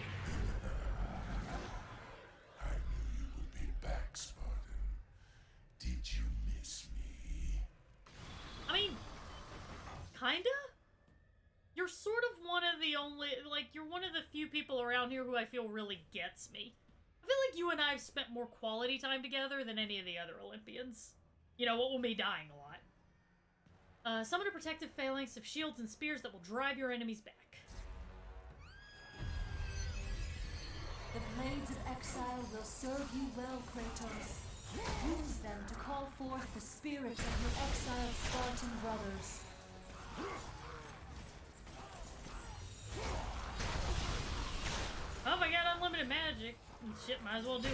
I knew you would be back, Spartan. Did you miss me? I mean, kinda? You're sort of one of the only, like, you're one of the few people around here who I feel really gets me. I feel like you and I have spent more quality time together than any of the other Olympians. You know, what will me dying a lot. Summon a protective phalanx of shields and spears that will drive your enemies back. The Blades of Exile will serve you well, Kratos. Use them to call forth the spirits of your exiled Spartan brothers. Oh, if I got unlimited magic, shit, might as well do it.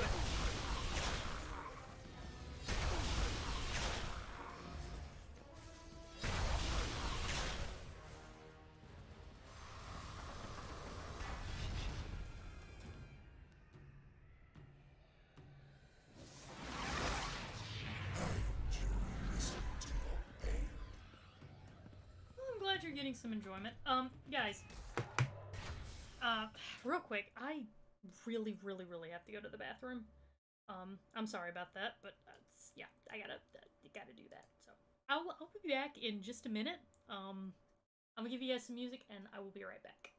Well, I'm glad you're getting some enjoyment. Guys. Real quick, I really have to go to the bathroom. I'm sorry about that, but yeah, I gotta do that. So I'll be back in just a minute. I'm gonna give you guys some music, and I will be right back.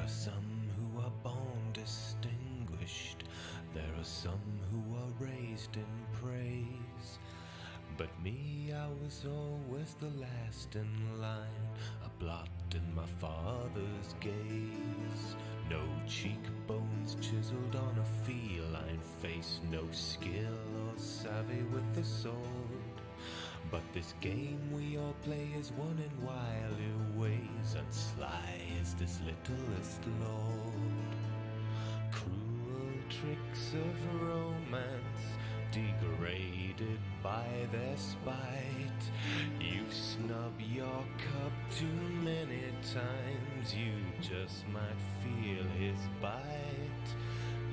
Some who are born distinguished, there are some who are raised in praise. But me, I was always the last in line, a blot in my father's gaze. No cheekbones chiseled on a feline face, no skill or savvy with the sword. But this game we all play is won in wily ways, and sly is this littlest lord. Cruel tricks of romance, degraded by their spite. You snub your cup too many times, you just might feel his bite.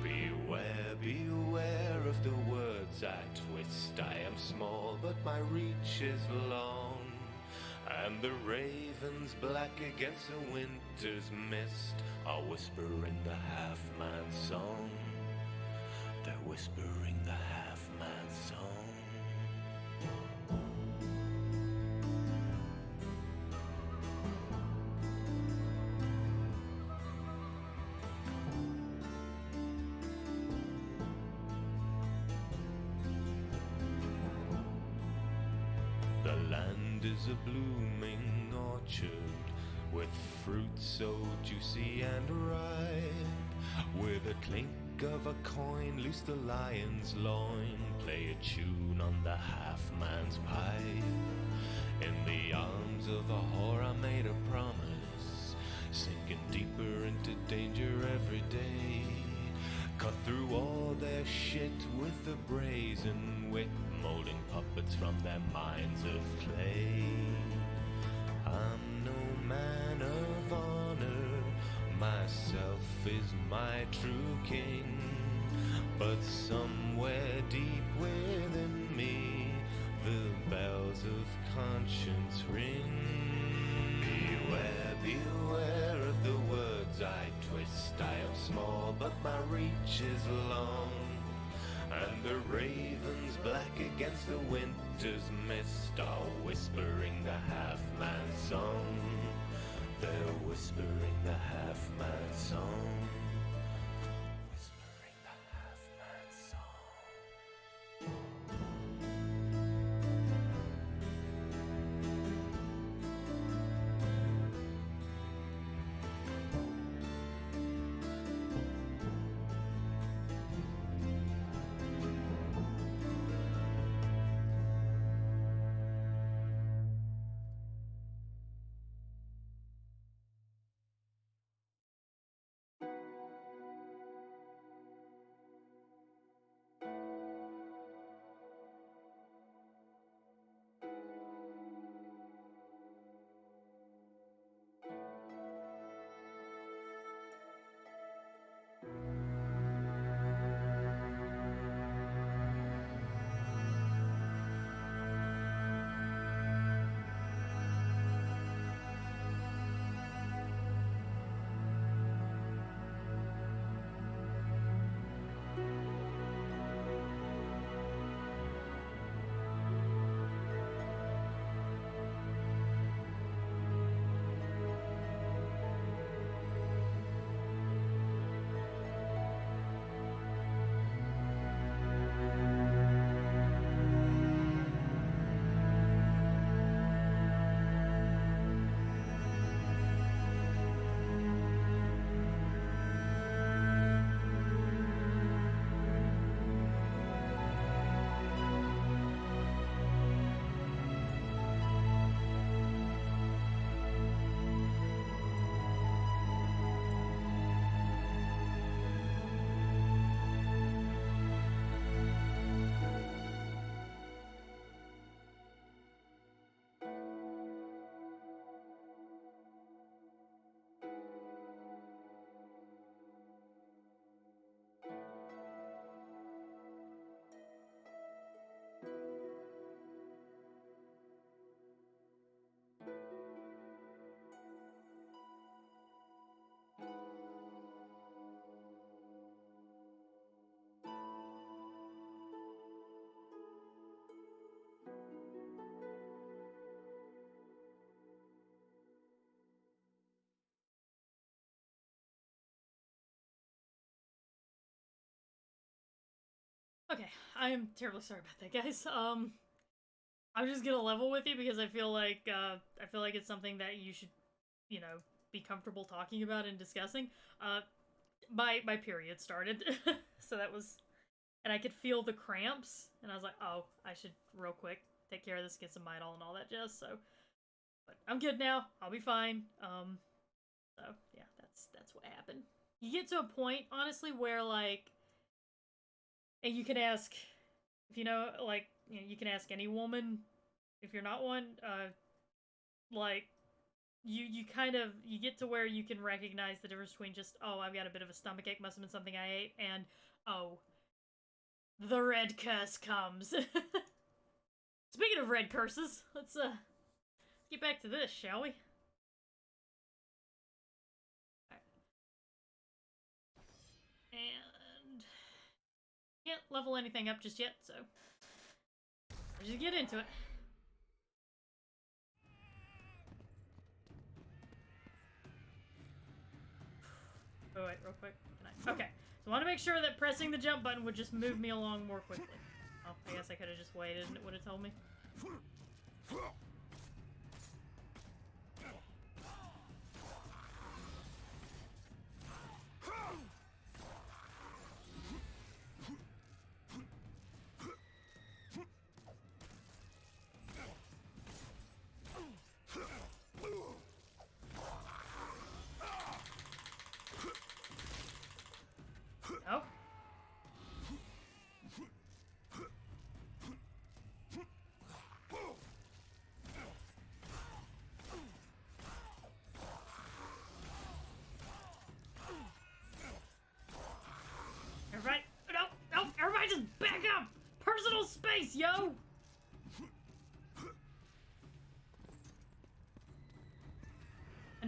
Beware, beware of the words I twist. I am small, but my reach is long, and the ravens black against the winter's mist are whispering the half-man song. They're whispering the half-man song. The land is a blooming orchard, with fruit so juicy and ripe. With a clink of a coin, loose the lion's loin, play a tune on the half-man's pipe. In the arms of a whore I made a promise, sinking deeper into danger every day. Cut through all their shit with a brazen wit, molding puppets from their minds of clay. I'm no man of honor, myself is my true king. But somewhere deep within me, the bells of conscience ring. Beware, beware of the words I twist. I am small, but my reach is long. And the ravens black against the winter's mist are whispering the half-man's song. They're whispering the half-man's song. Whispering the half-man's song. Okay, I am terribly sorry about that, guys. I'm just gonna level with you because I feel like it's something that you should, you know, be comfortable talking about and discussing. My period started, so that was, and I could feel the cramps, and I was like, oh, I should real quick take care of this, get some Midol and all that jazz. So, but I'm good now. I'll be fine. So yeah, that's what happened. You get to a point, honestly, where like, and you can ask, if you know, like, you know, you can ask any woman if you're not one, like, you kind of, you get to where you can recognize the difference between just, oh, I've got a bit of a stomachache, must have been something I ate, and, oh, the red curse comes. Speaking of red curses, let's get back to this, shall we? Right. And can't level anything up just yet, so let's just get into it. Oh, wait, real quick. Okay, so I want to make sure that pressing the jump button would just move me along more quickly. Oh, I guess I could have just waited and it would have told me. Oh.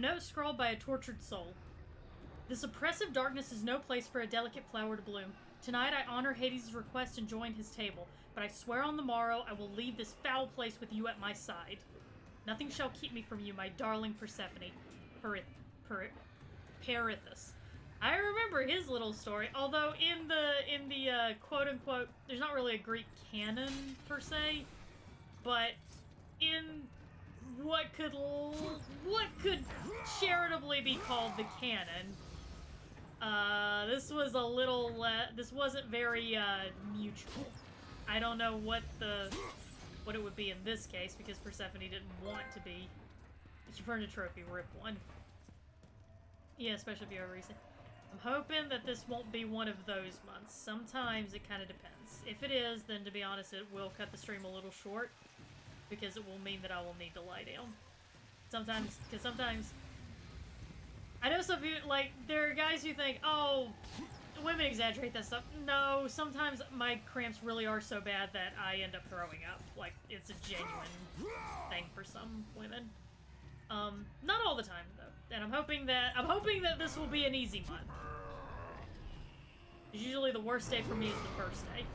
note scrawled by a tortured soul. This oppressive darkness is no place for a delicate flower to bloom. Tonight I honor Hades' request and join his table, but I swear on the morrow I will leave this foul place with you at my side. Nothing shall keep me from you, my darling Persephone. Perithous. I remember his little story, although in the quote-unquote, there's not really a Greek canon, per se, but in what could charitably be called the canon, this was a little, this wasn't very, mutual. I don't know what it would be in this case, because Persephone didn't want to be. You've earned a trophy, rip one. Yeah, especially if you ever recent. I'm hoping that this won't be one of those months. Sometimes it kind of depends. If it is, then to be honest, it will cut the stream a little short, because it will mean that I will need to lie down. Sometimes, because sometimes, I know some people, like, there are guys who think, oh, women exaggerate that stuff. No, sometimes my cramps really are so bad that I end up throwing up. Like, it's a genuine thing for some women. Not all the time, though. And I'm hoping that this will be an easy month. Usually the worst day for me is the first day.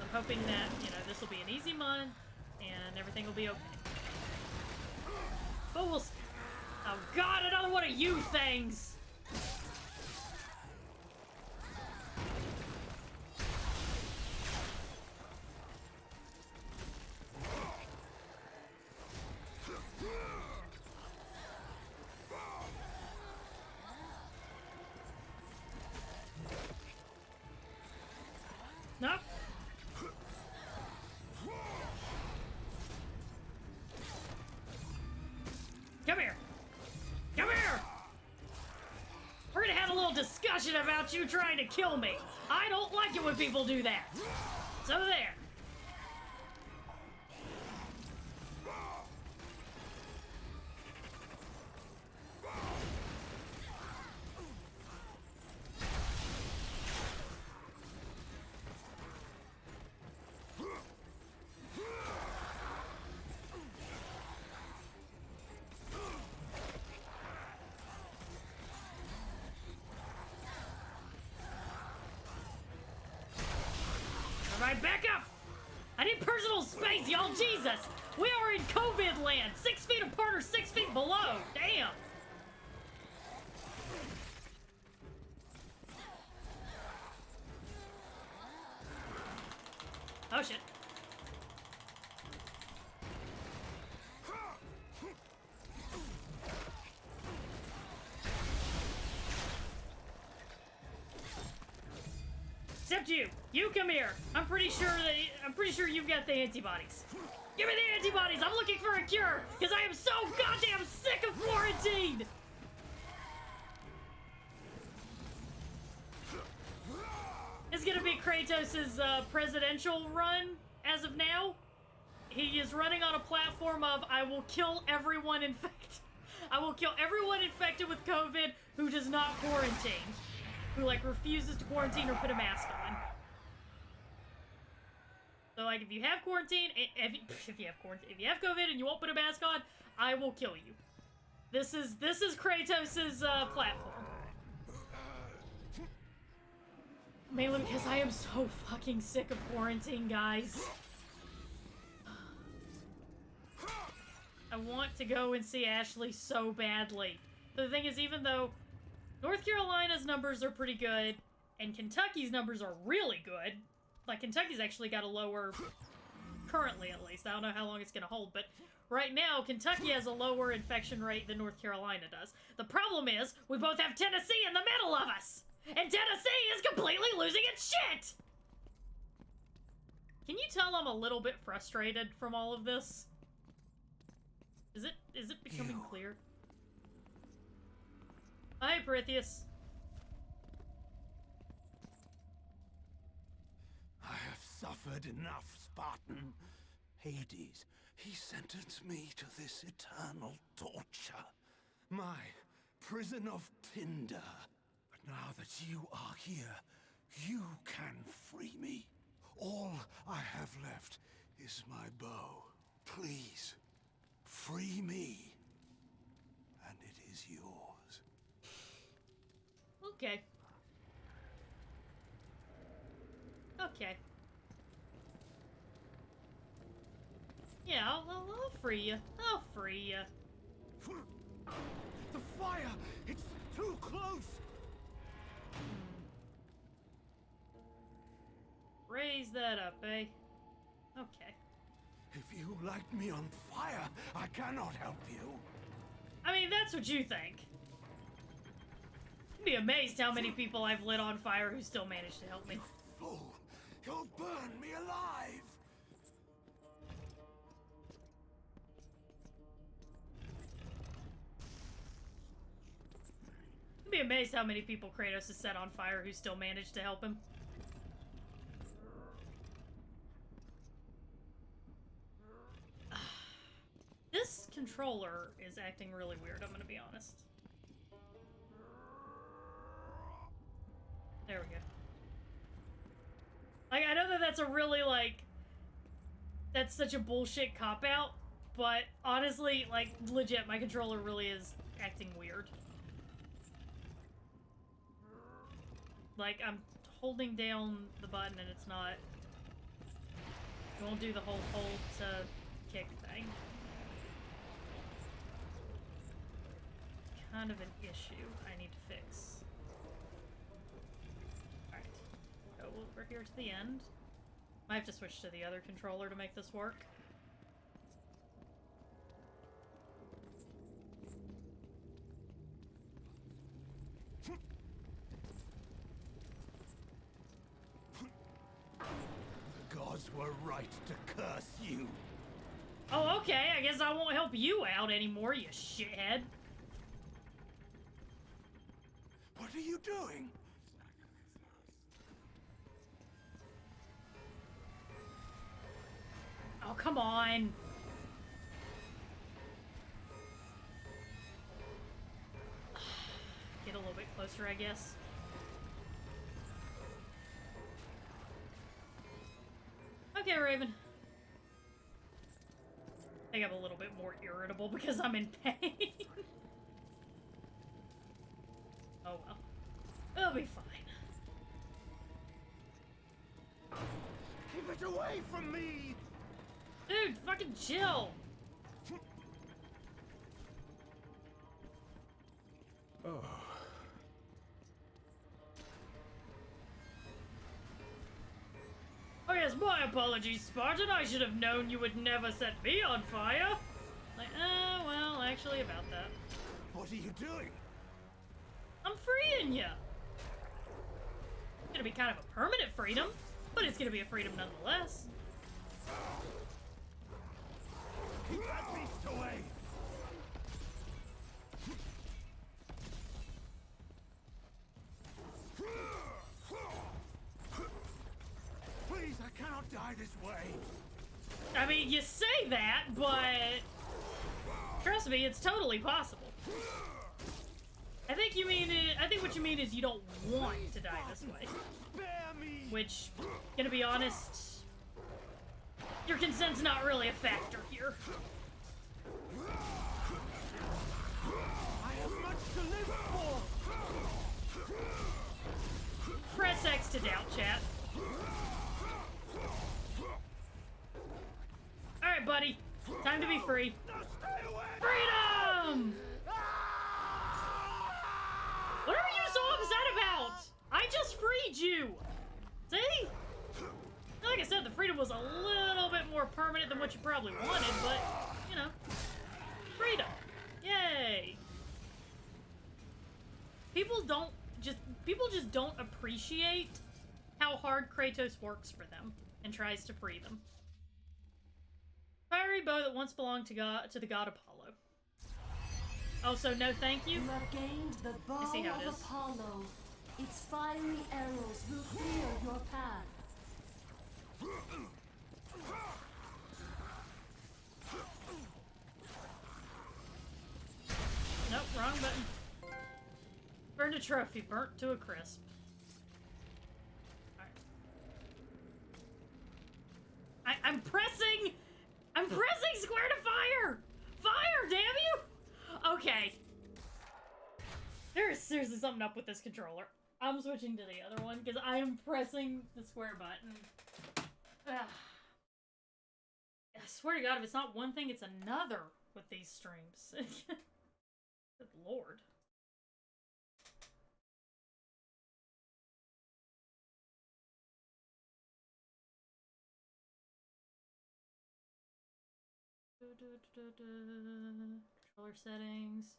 I'm hoping that, you know, this will be an easy month, and everything will be okay. But we'll see. Oh god, another one of you things! Nope. Come here. Come here! We're gonna have a little discussion about you trying to kill me. I don't like it when people do that. So there. Alright, back up! I need personal space, y'all! Jesus! We are in COVID land! 6 feet apart or 6 feet below! Damn! Oh shit. Except you. You come here. I'm pretty sure you've got the antibodies. Give me the antibodies. I'm looking for a cure because I am so goddamn sick of quarantine. It's gonna be Kratos' presidential run as of now. He is running on a platform of I will kill everyone infected. I will kill everyone infected with COVID who does not quarantine. Who, like, refuses to quarantine or put a mask on. So, like, if you have quarantine, if you have COVID and you won't put a mask on, I will kill you. This is Kratos' platform. Mainly because I am so fucking sick of quarantine, guys. I want to go and see Ashley so badly. The thing is, even though North Carolina's numbers are pretty good, and Kentucky's numbers are really good. Like, Kentucky's actually got a lower, currently at least, I don't know how long it's gonna hold, but right now, Kentucky has a lower infection rate than North Carolina does. The problem is, we both have Tennessee in the middle of us! And Tennessee is completely losing its shit! Can you tell I'm a little bit frustrated from all of this? Is it becoming clear? Hi, Perseus. I have suffered enough, Spartan. Hades, he sentenced me to this eternal torture. My prison of tinder. But now that you are here, you can free me. All I have left is my bow. Please, free me. And it is Okay. Okay. Yeah, I'll free you. I'll free you. The fire! It's too close! Raise that up, eh? Okay. If you light me on fire, I cannot help you. I mean, that's what you think. You'd be amazed how many people I've lit on fire who still managed to help me. You fool! You'll burn me alive! You'd be amazed how many people Kratos has set on fire who still managed to help him. This controller is acting really weird, I'm gonna be honest. There we go. Like, I know that that's a really, like, that's such a bullshit cop-out, but honestly, like, legit, my controller really is acting weird. Like, I'm holding down the button and it's not... It won't do the whole hold to kick thing. Kind of an issue I need to fix. Alright. Go over here to the end. I have to switch to the other controller to make this work. The gods were right to curse you. Oh, okay. I guess I won't help you out anymore, you shithead. What are you doing? Oh, come on. Get a little bit closer, I guess. Okay, Raven. I think I'm a little bit more irritable because I'm in pain. Oh well. It'll be fine. Keep it away from me! Dude, fucking chill! Oh. Oh yes, my apologies, Spartan. I should have known you would never set me on fire. Like, well, actually about that. What are you doing? I'm freeing you! It's gonna be kind of a permanent freedom, but it's gonna be a freedom nonetheless. Keep that beast away! Please, I cannot die this way! I mean, you say that, but trust me, it's totally possible. I think you mean it. I think what you mean is you don't want to die this way. Spare me! Which, gonna be honest, your consent's not really a factor here. I have much to live for! Press X to doubt, chat. Alright, buddy. Time to be free. Freedom! What are you so upset about? I just freed you! See? Like I said, the freedom was a little bit more permanent than what you probably wanted, but, you know. Freedom. Yay! People just don't appreciate how hard Kratos works for them and tries to free them. Fiery bow that once belonged to the god Apollo. Also, no thank you. You have gained the bow I see how it of is. Apollo. Its fiery arrows will clear your path. Nope, wrong button. Burned a trophy, burnt to a crisp. Alright. I'm pressing square to fire! Fire, damn you! Okay. There is seriously something up with this controller. I'm switching to the other one because I am pressing the square button. Ugh. I swear to God, if it's not one thing, it's another with these streams. Good lord. Controller settings.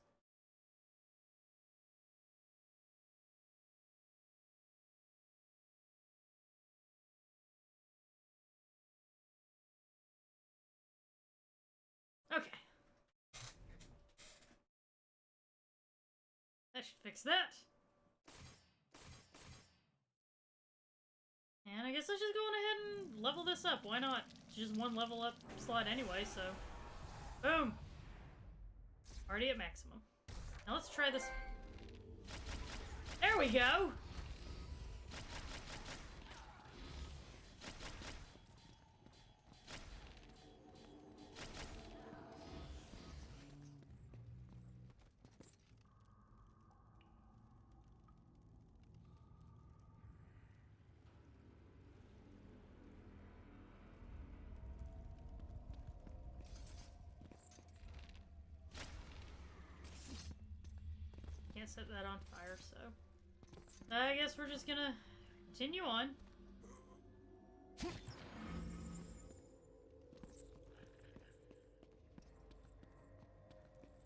Okay. That should fix that. And I guess I should go on ahead and level this up. Why not? It's just one level up slot anyway, so... Boom! Already at maximum. Now let's try this. There we go! Can't set that on fire, so... I guess we're just gonna continue on.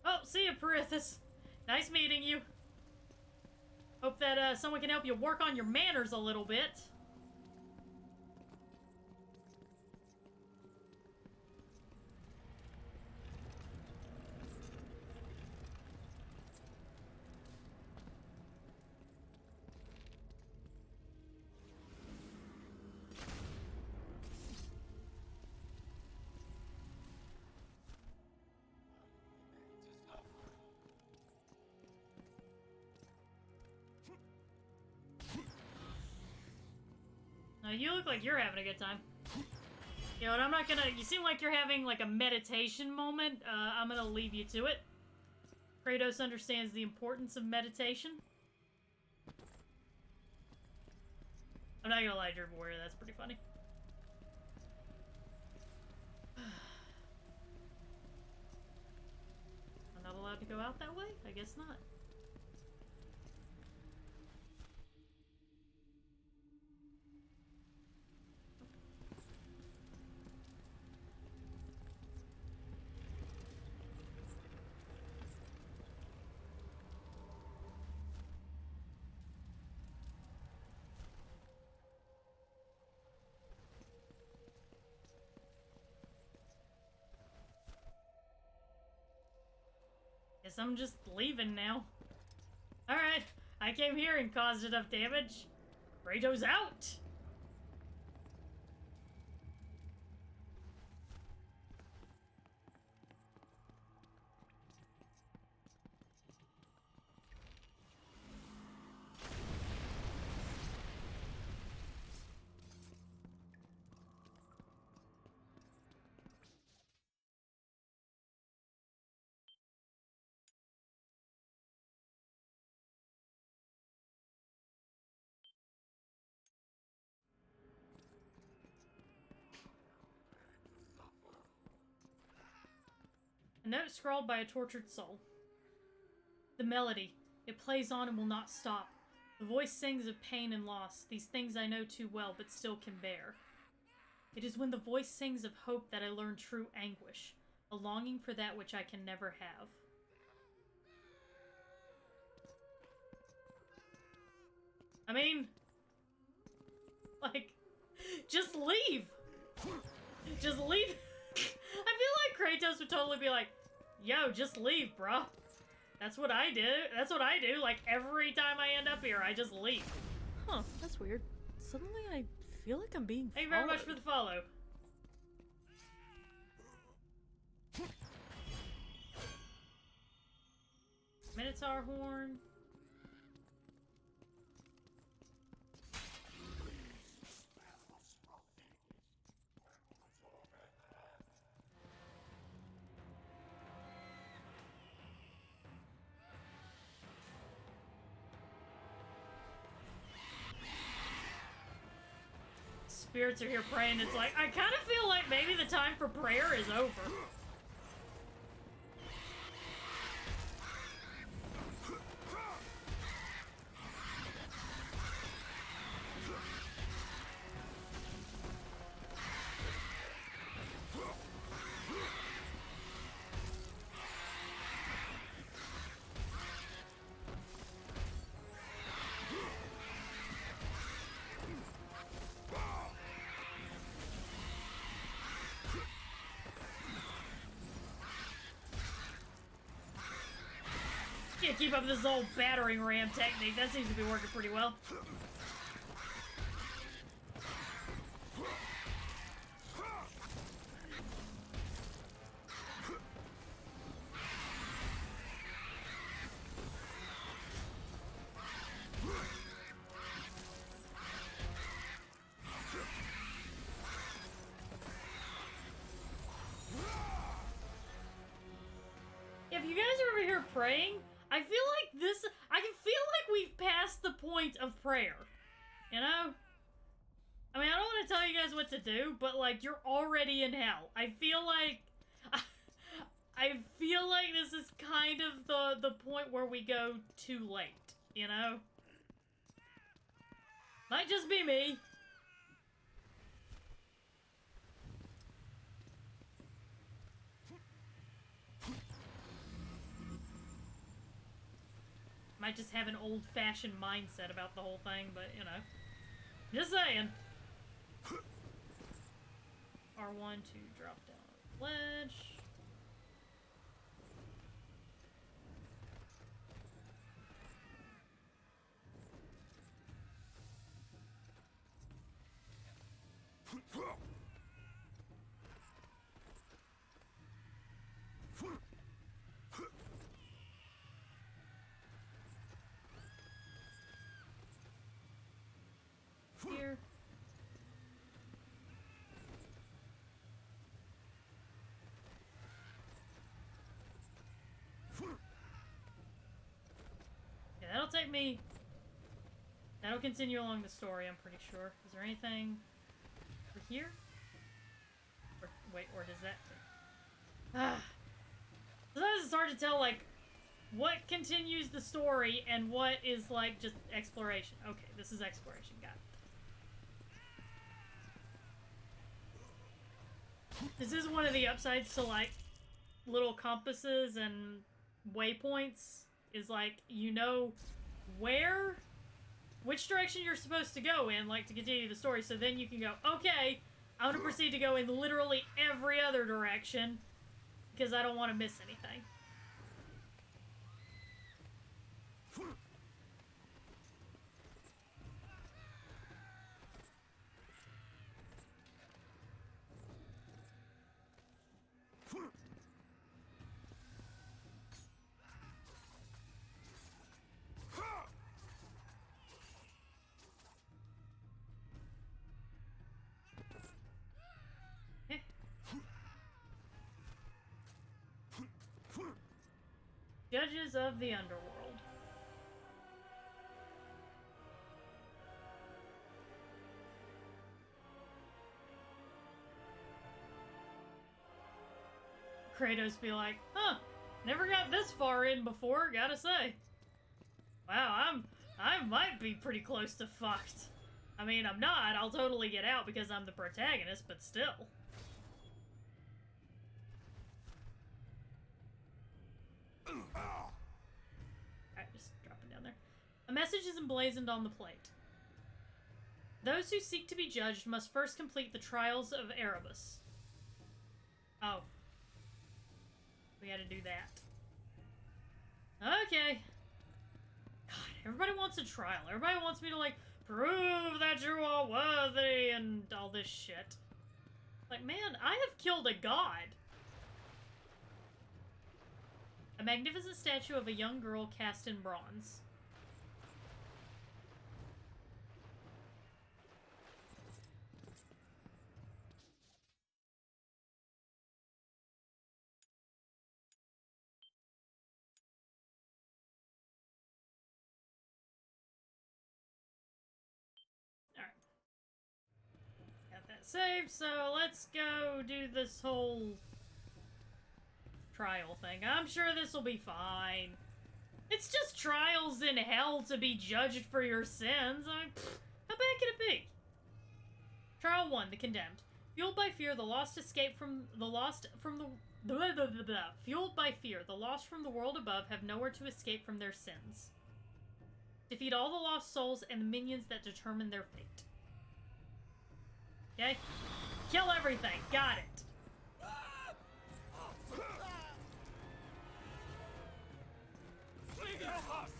Oh, see ya, Parithis. Nice meeting you. Hope that someone can help you work on your manners a little bit. You look like you're having a good time. You know, and I'm not gonna... You seem like you're having, like, a meditation moment. I'm gonna leave you to it. Kratos understands the importance of meditation. I'm not gonna lie, Dream Warrior, that's pretty funny. I'm not allowed to go out that way? I guess not. Guess I'm just leaving now. Alright, I came here and caused enough damage. Kratos out! A note scrawled by a tortured soul. The melody. It plays on and will not stop. The voice sings of pain and loss, these things I know too well but still can bear. It is when the voice sings of hope that I learn true anguish, a longing for that which I can never have. I mean, like, just leave! Just leave! I feel like Kratos would totally be like, yo, just leave, bruh. That's what I do. That's what I do. Like, every time I end up here, I just leave. Huh, that's weird. Suddenly I feel like I'm being followed. Thank you very much for the follow. Minotaur horn. spirits are here praying. It's like, I kind of feel like maybe the time for prayer is over. Can't keep up with this old battering ram technique. That seems to be working pretty well. If you guys are over here praying, I feel like this, I can feel like we've passed the point of prayer, you know? I mean, I don't want to tell you guys what to do, but like, you're already in hell. I feel like this is kind of the point where we go too late, you know? Might just be me. Might just have an old-fashioned mindset about the whole thing, but, you know. Just saying. R1 to drop down a ledge. Here. Yeah, that'll take me. That'll continue along the story, I'm pretty sure. Is there anything over here? Or, wait, or does that... Ah. Sometimes it's hard to tell, like, what continues the story and what is, like, just exploration. Okay, this is exploration, got it. This is one of the upsides to, like, little compasses and waypoints, is, like, you know which direction you're supposed to go in, like, to continue the story, so then you can go, okay, I'm gonna proceed to go in literally every other direction, because I don't want to miss anything. Judges of the Underworld. Kratos be like, huh, never got this far in before, gotta say. Wow, I might be pretty close to fucked. I mean, I'm not, I'll totally get out because I'm the protagonist, but still. Alright, just dropping down there. A message is emblazoned on the plate. Those who seek to be judged must first complete the trials of Erebus. Oh. We gotta do that. Okay. God, everybody wants a trial. Everybody wants me to, like, prove that you are worthy and all this shit. Like, man, I have killed a god. A magnificent statue of a young girl cast in bronze. Alright. saved, so let's go do this whole trial thing. I'm sure this will be fine. It's just trials in hell to be judged for your sins. I mean, how bad can it be? Trial 1, the condemned. Fueled by fear, the lost escape from the lost from the Fueled by fear, the lost from the world above have nowhere to escape from their sins. Defeat all the lost souls and the minions that determine their fate. Okay? Kill everything. Got it.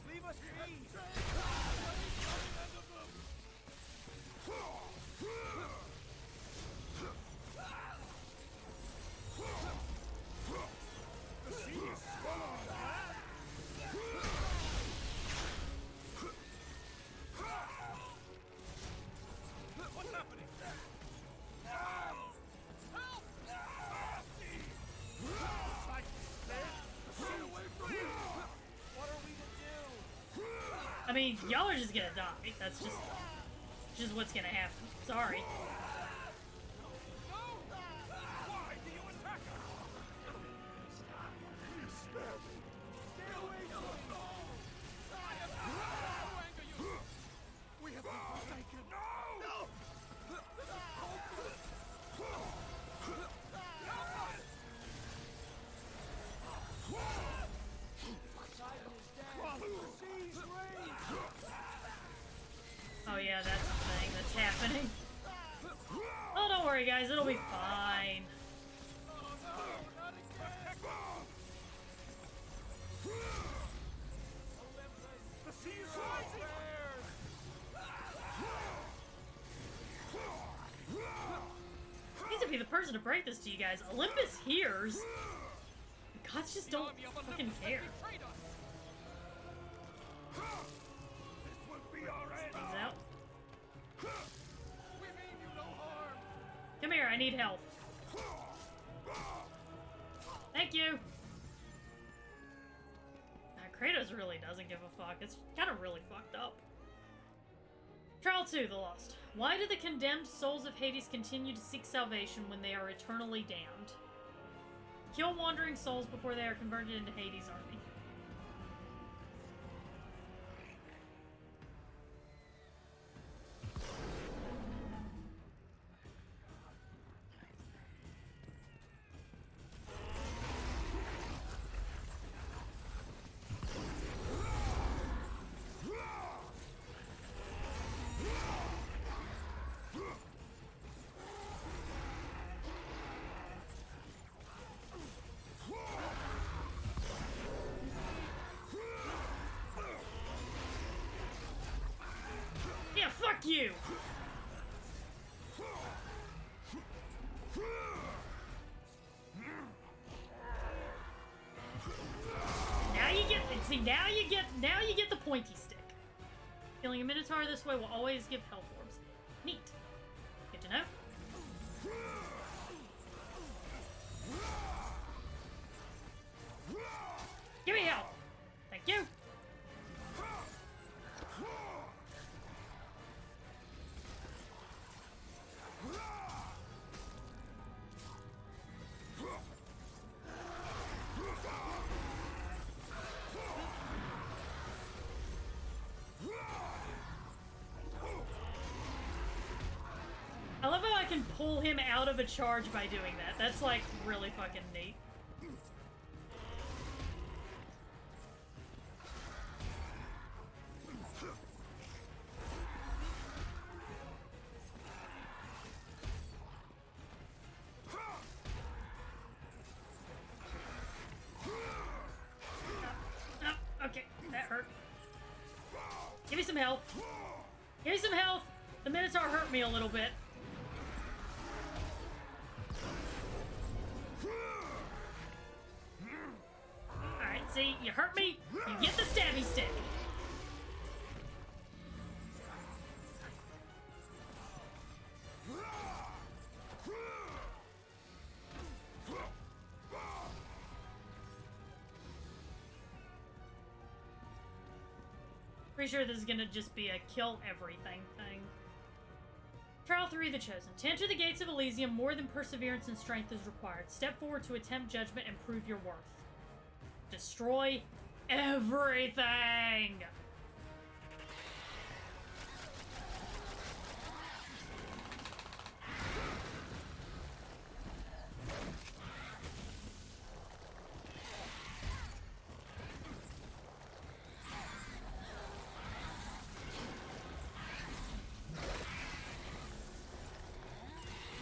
Leave us be! What's happening? I mean, y'all are just gonna die. That's just what's gonna happen. Sorry. Why do you attack us? Spare me! Stay away from me! I have no anger you! We have been forsaken! No! Oh yeah, that's the thing that's happening. Oh, don't worry guys, it'll be fine. The sea is rising! Needs to be the person to break this to you guys. Olympus hears. The gods just don't fucking care. He's out. We mean you no harm! Come here, I need help. Thank you. Kratos really doesn't give a fuck. It's kind of really fucked up. Trial 2, the Lost. Why do the condemned souls of Hades continue to seek salvation when they are eternally damned? Kill wandering souls before they are converted into Hades' army. Yeah, fuck you! Now you get the pointy stick. Killing a Minotaur this way will always give health orbs. Neat. Good to know. Give me help! Thank you! I love how I can pull him out of a charge by doing that. That's like really fucking neat. Oh, okay, that hurt. Give me some health. Give me some health. The Minotaur hurt me a little bit. Alright, see, you hurt me, you get the stabby stick. Pretty sure this is gonna just be a kill everything thing. Trial 3, The Chosen. To enter the gates of Elysium, more than perseverance and strength is required. Step forward to attempt judgment and prove your worth. Destroy everything!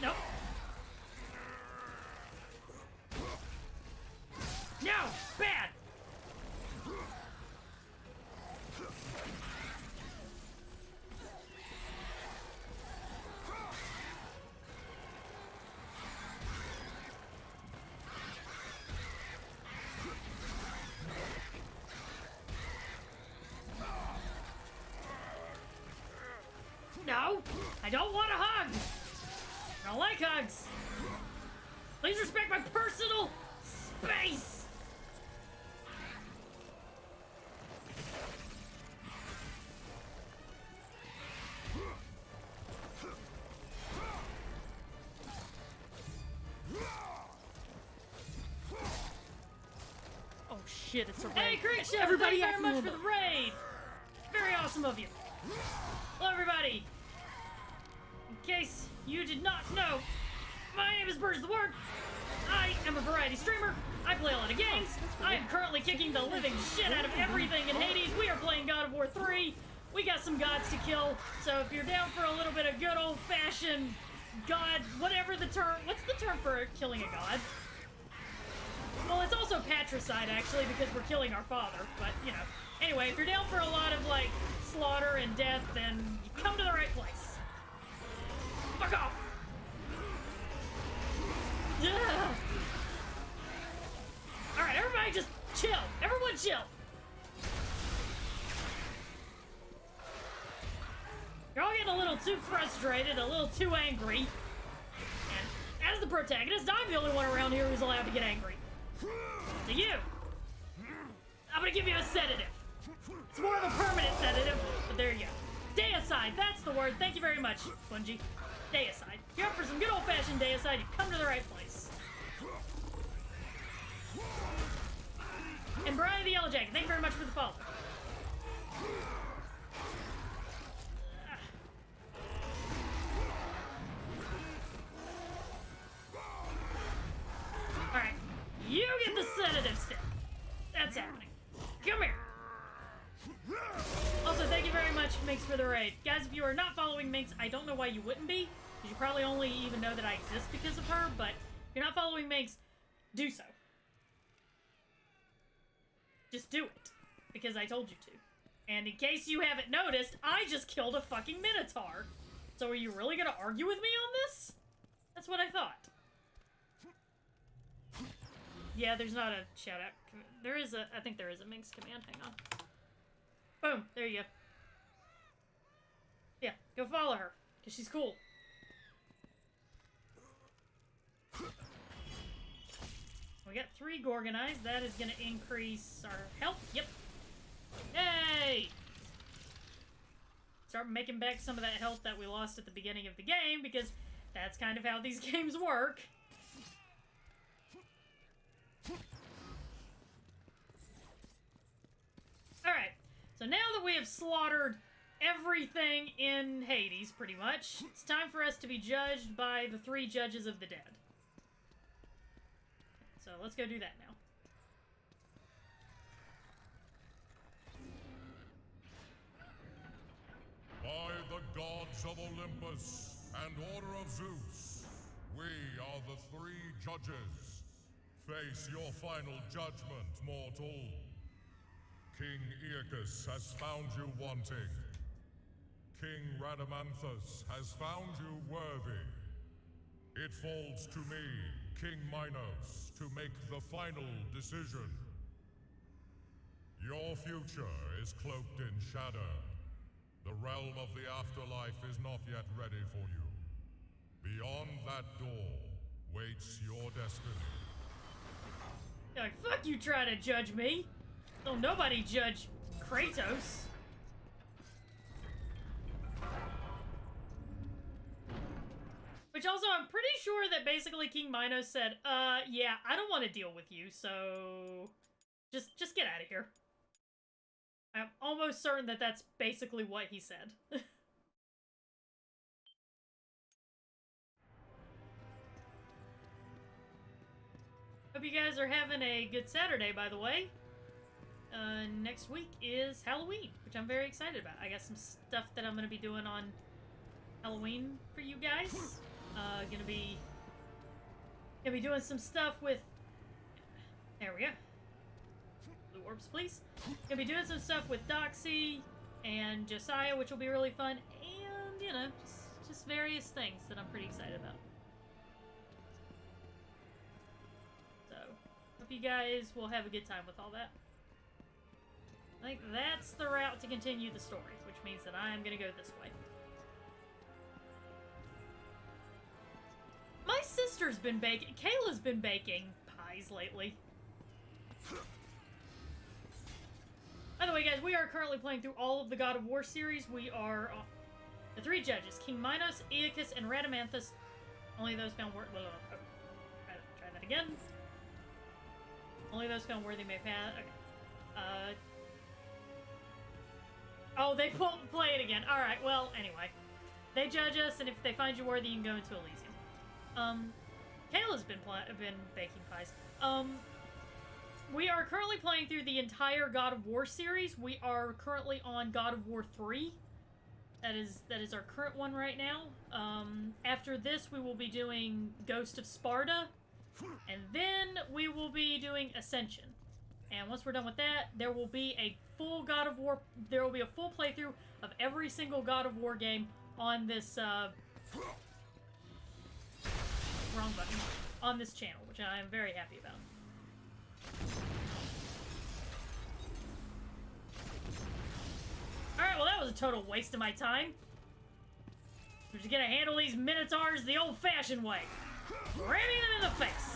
Nope. No! Bad! No! I don't want a hug! I don't like hugs! Please respect my personal space! Oh shit, it's a raid. Hey, great show! Everybody Thank you very much act for the raid! Very awesome of you. Hello, everybody! In case you did not know, my name is Burge the Word. I am a variety streamer. I play a lot of games. I am currently kicking the living shit out of everything in Hades. We are playing God of War 3. We got some gods to kill, so if you're down for a little bit of good old-fashioned god, whatever the term, what's the term for killing a god? Well, it's also patricide, actually, because we're killing our father, but, you know. Anyway, if you're down for a lot of, like, slaughter and death, then you come to the right place. Fuck off! Yeah. Alright, everybody just chill. Everyone chill. You're all getting a little too frustrated, a little too angry. And as the protagonist, I'm the only one around here who's allowed to get angry. To you, I'm gonna give you a sedative. It's more of a permanent sedative, but there you go. Deicide, that's the word. Thank you very much, Bungie. Deicide. If you're up for some good old-fashioned deicide, you've come to the right place. And Brian the Yellow Jacket, thank you very much for the follow. Alright, you get the sedative stick. That's happening. Come here. Also, thank you very much, Minx, for the raid. Guys, if you are not following Minx, I don't know why you wouldn't be, because you probably only even know that I exist because of her, but if you're not following Minx, do so. Just do it, because I told you to. And in case you haven't noticed, I just killed a fucking Minotaur. So are you really gonna argue with me on this? That's what I thought. Yeah, there's not a shout-out. There is a, I think there is a Minx command, hang on. Boom, there you go. Yeah, go follow her, because she's cool. We got 3 Gorgonized. That is going to increase our health. Yep. Yay! Start making back some of that health that we lost at the beginning of the game, because that's kind of how these games work. Alright, so now that we have slaughtered everything in Hades, pretty much, it's time for us to be judged by the 3 judges of the dead. So let's go do that now. By the gods of Olympus and Order of Zeus, we are the 3 judges. Face your final judgment, mortal. King Aeacus has found you wanting. King Rhadamanthus has found you worthy. It falls to me, King Minos, to make the final decision. Your future is cloaked in shadow. The realm of the afterlife is not yet ready for you. Beyond that door waits your destiny. You're like, fuck you try to judge me. Don't nobody judge Kratos. Which also, I'm pretty sure that basically King Minos said, yeah, I don't want to deal with you, so just get out of here. I'm almost certain that that's basically what he said. Hope you guys are having a good Saturday, by the way. Next week is Halloween, which I'm very excited about. I got some stuff that I'm going to be doing on Halloween for you guys. Gonna be doing some stuff with... There we go. Blue orbs, please. Gonna be doing some stuff with Doxy and Josiah, which will be really fun. And, you know, just various things that I'm pretty excited about. So, hope you guys will have a good time with all that. I think that's the route to continue the story, which means that I am gonna go this way. My sister's been baking... Kayla's been baking pies lately. By the way, guys, we are currently playing through all of the God of War series. We are the 3 judges: King Minos, Aeacus, and Rhadamanthus. Only those found worthy... Try that again. Only those found worthy may pass... Okay. Oh, they won't play it again. Alright, well, anyway. They judge us, and if they find you worthy, you can go into Elysium. Kayla's been baking pies. We are currently playing through the entire God of War series. We are currently on God of War 3. That is our current one right now. After this, we will be doing Ghost of Sparta, and then we will be doing Ascension. And once we're done with that, there will be a full God of War. There will be a full playthrough of every single God of War game on this. Wrong button. On this channel, which I am very happy about. Alright, well that was a total waste of my time. We're just gonna handle these Minotaurs the old-fashioned way. Ramming them in the face.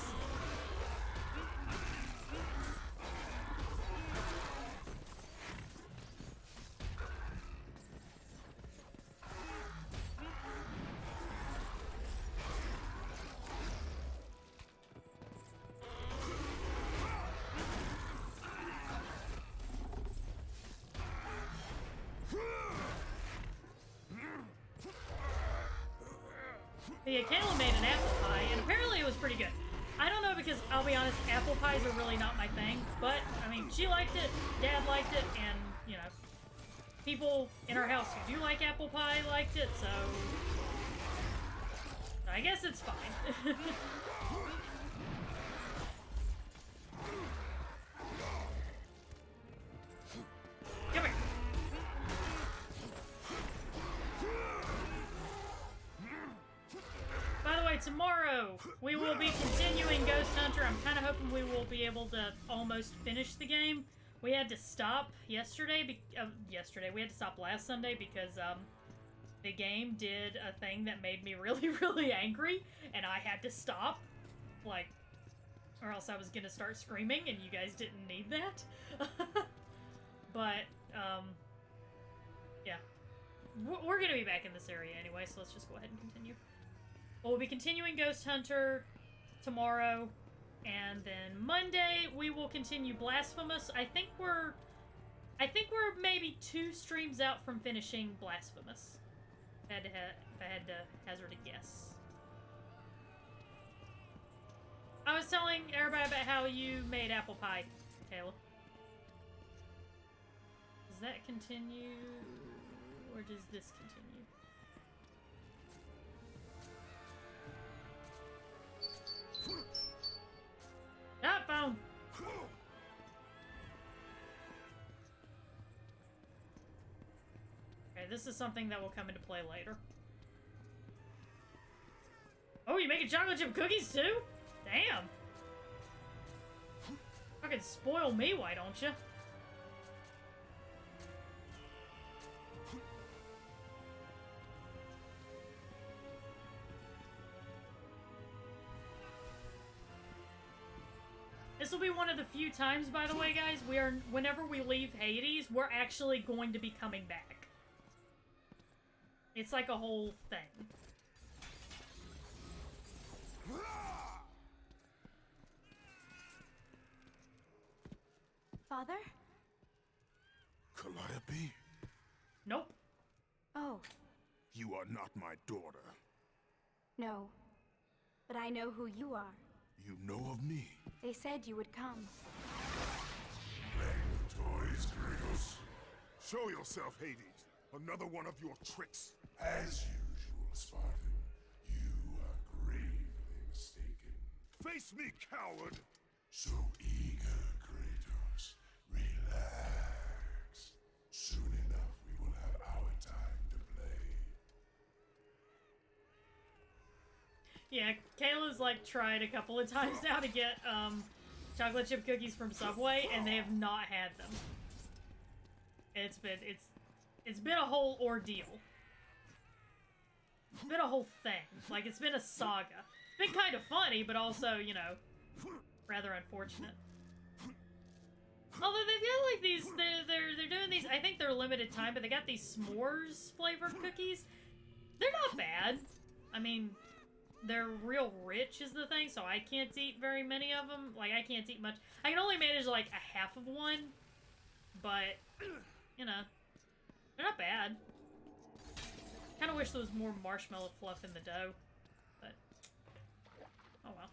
Yeah, Kayla made an apple pie, and apparently it was pretty good. I don't know, because I'll be honest, apple pies are really not my thing, but, I mean, she liked it, Dad liked it, and, you know, people in our house who do like apple pie liked it, so I guess it's fine. Come here. By the way, tomorrow we will be continuing Ghost Hunter. I'm kind of hoping we will be able to almost finish the game. We had to stop yesterday. We had to stop last Sunday because the game did a thing that made me really, really angry, and I had to stop, like, or else I was gonna start screaming, and you guys didn't need that. But yeah, we're gonna be back in this area anyway, so let's just go ahead and continue. We'll be continuing Ghost Hunter tomorrow, and then Monday we will continue Blasphemous. I think we're maybe 2 streams out from finishing Blasphemous. If I had to hazard a guess. I was telling everybody about how you made apple pie, Taylor. Does that continue, or does this continue? Not phone. Okay, this is something that will come into play later. Oh, you making chocolate chip cookies too? Damn. Fucking spoil me, why don't you? This will be one of the few times, by the way, guys, whenever we leave Hades, we're actually going to be coming back. It's like a whole thing. Father? Calliope, Nope. Oh, you are not my daughter. no. But I know who you are. You know of me. They said you would come. Playing with toys, Kratos. Show yourself, Hades. Another one of your tricks. As usual, Spartan. You are gravely mistaken. Face me, coward! So eager, Kratos. Relax. Soon enough, we will have our time to play. Yeah, Kayla's like tried a couple of times now to get chocolate chip cookies from Subway, and they have not had them. It's been a whole ordeal. It's been a whole thing. Like, it's been a saga. It's been kind of funny, but also, you know, rather unfortunate. Although they've got like these, they're doing these. I think they're limited time, but they got these s'mores flavored cookies. They're not bad. I mean, they're real rich is the thing, so I can't eat very many of them. Like, I can't eat much. I can only manage like a half of one, but you know, they're not bad. Kind of wish there was more marshmallow fluff in the dough, but oh well.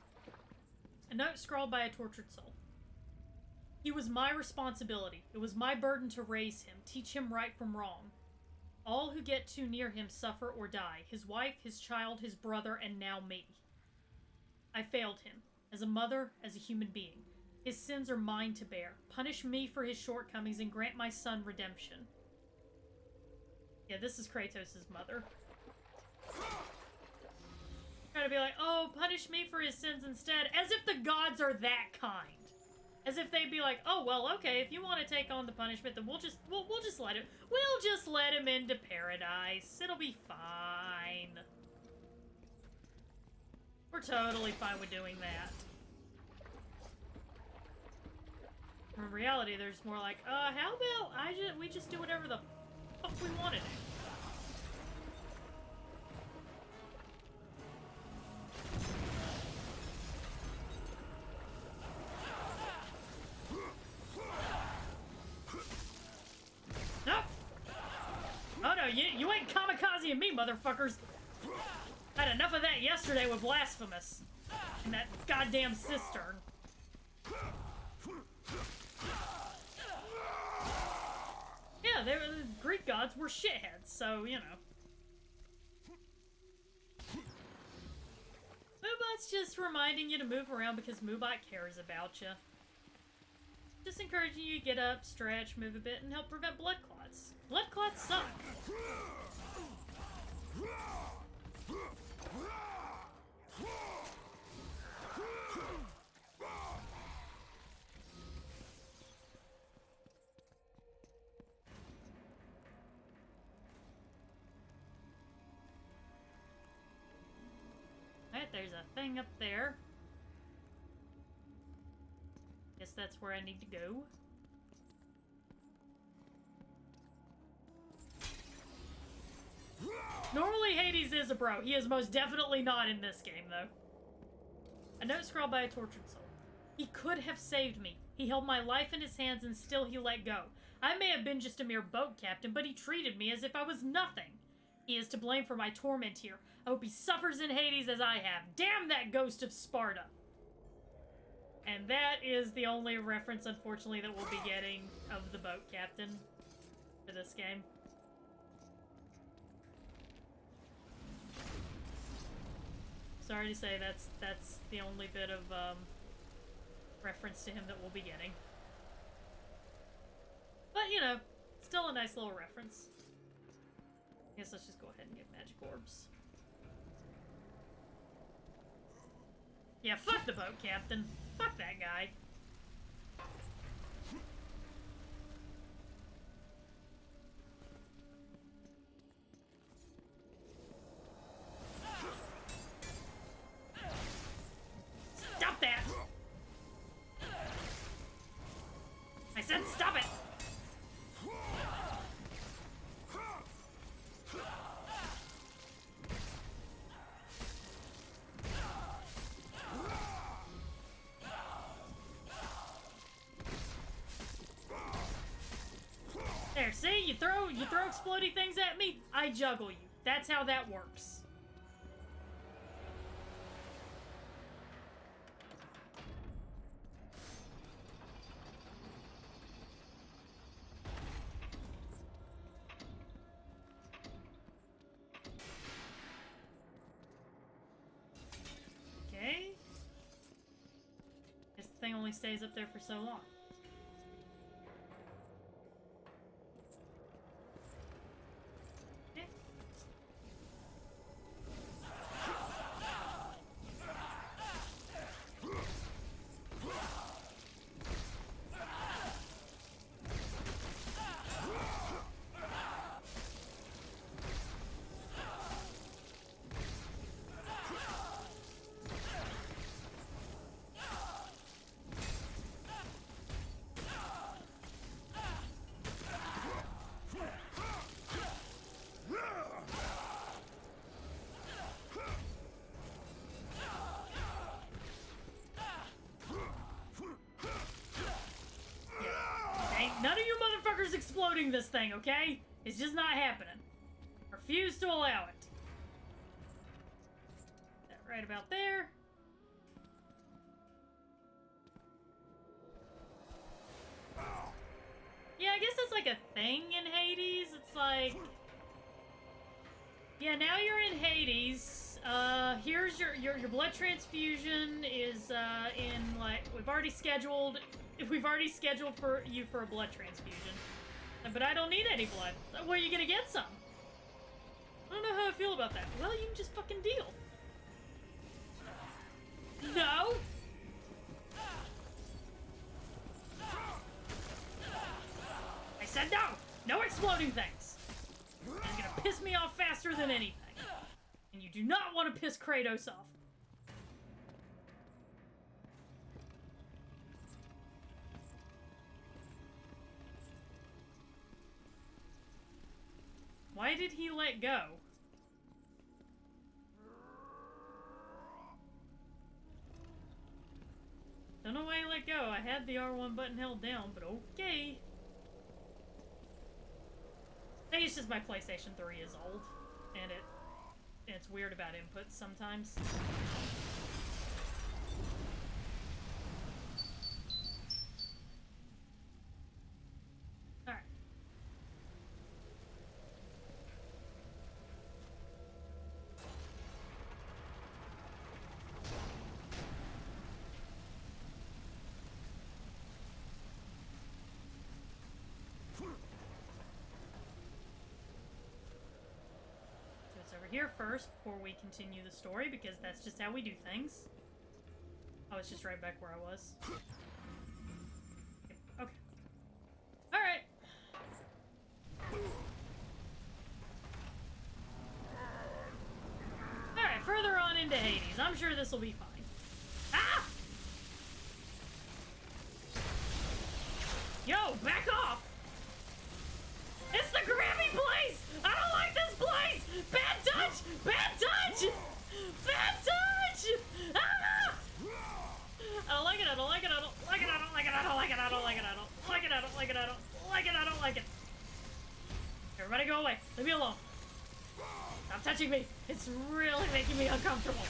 A note scrawled by a tortured soul. He was my responsibility. It was my burden to raise him, teach him right from wrong. All who get too near him suffer or die. His wife, his child, his brother, and now me. I failed him. As a mother, as a human being. His sins are mine to bear. Punish me for his shortcomings and grant my son redemption. Yeah, this is Kratos' mother. Trying to be like, oh, punish me for his sins instead. As if the gods are that kind. As if they'd be like, oh, well, okay, if you want to take on the punishment, then we'll just let him into paradise. It'll be fine. We're totally fine with doing that. In reality, there's more like, how about we just do whatever the fuck we want to do. Oh no, you ain't kamikaze-ing me, motherfuckers! I had enough of that yesterday with Blasphemous. And that goddamn cistern. Yeah, the Greek gods were shitheads, so, you know. Moobot's just reminding you to move around because Moobot cares about you. Just encouraging you to get up, stretch, move a bit, and help prevent blood clots. Blood clots suck. Alright, there's a thing up there. Guess that's where I need to go. Normally Hades is a bro. He is most definitely not in this game, though. A note scrawled by a tortured soul. He could have saved me. He held my life in his hands and still he let go. I may have been just a mere boat captain, but he treated me as if I was nothing. He is to blame for my torment here. I hope he suffers in Hades as I have. Damn that ghost of Sparta! And that is the only reference, unfortunately, that we'll be getting of the boat captain for this game. Sorry to say, that's the only bit of reference to him that we'll be getting. But, you know, still a nice little reference. I guess let's just go ahead and get magic orbs. Yeah, fuck the boat captain. Fuck that guy. Stop that! I said stop it! see, you throw exploding things at me, I juggle you. That's how that works. Okay. Guess the thing only stays up there for so long. None of you motherfuckers exploding this thing, okay? It's just not happening. Refuse to allow it. That right about there. Yeah, I guess that's like a thing in Hades. It's like... Yeah, now you're in Hades. Here's your blood transfusion is in, like, we've already scheduled for you for a blood transfusion. But I don't need any blood. Where are you gonna get some? I don't know how I feel about that. Well, you can just fucking deal. No! I said no! No exploding things! It's gonna piss me off faster than anything. And you do not want to piss Kratos off. Why did he let go? Don't know why he let go. I had the R1 button held down, but okay. I think it's just my PlayStation 3 is old, and it's weird about inputs sometimes. Alright. Here first before we continue the story, because that's just how we do things. Oh, it's just right back where I was. Okay. Alright. Alright, further on into Hades. I'm sure this will be fine. Ah! Yo, back off! It's the Grammy place! I don't like this place! Bad touch! Bad touch! Bad touch! Ah! I don't like it, I don't like it, I don't like it, I don't like it, I don't like it, I don't like it, I don't like it, I don't like it, I don't like it, I don't like it. Everybody go away. Leave me alone. Stop touching me. It's really making me uncomfortable.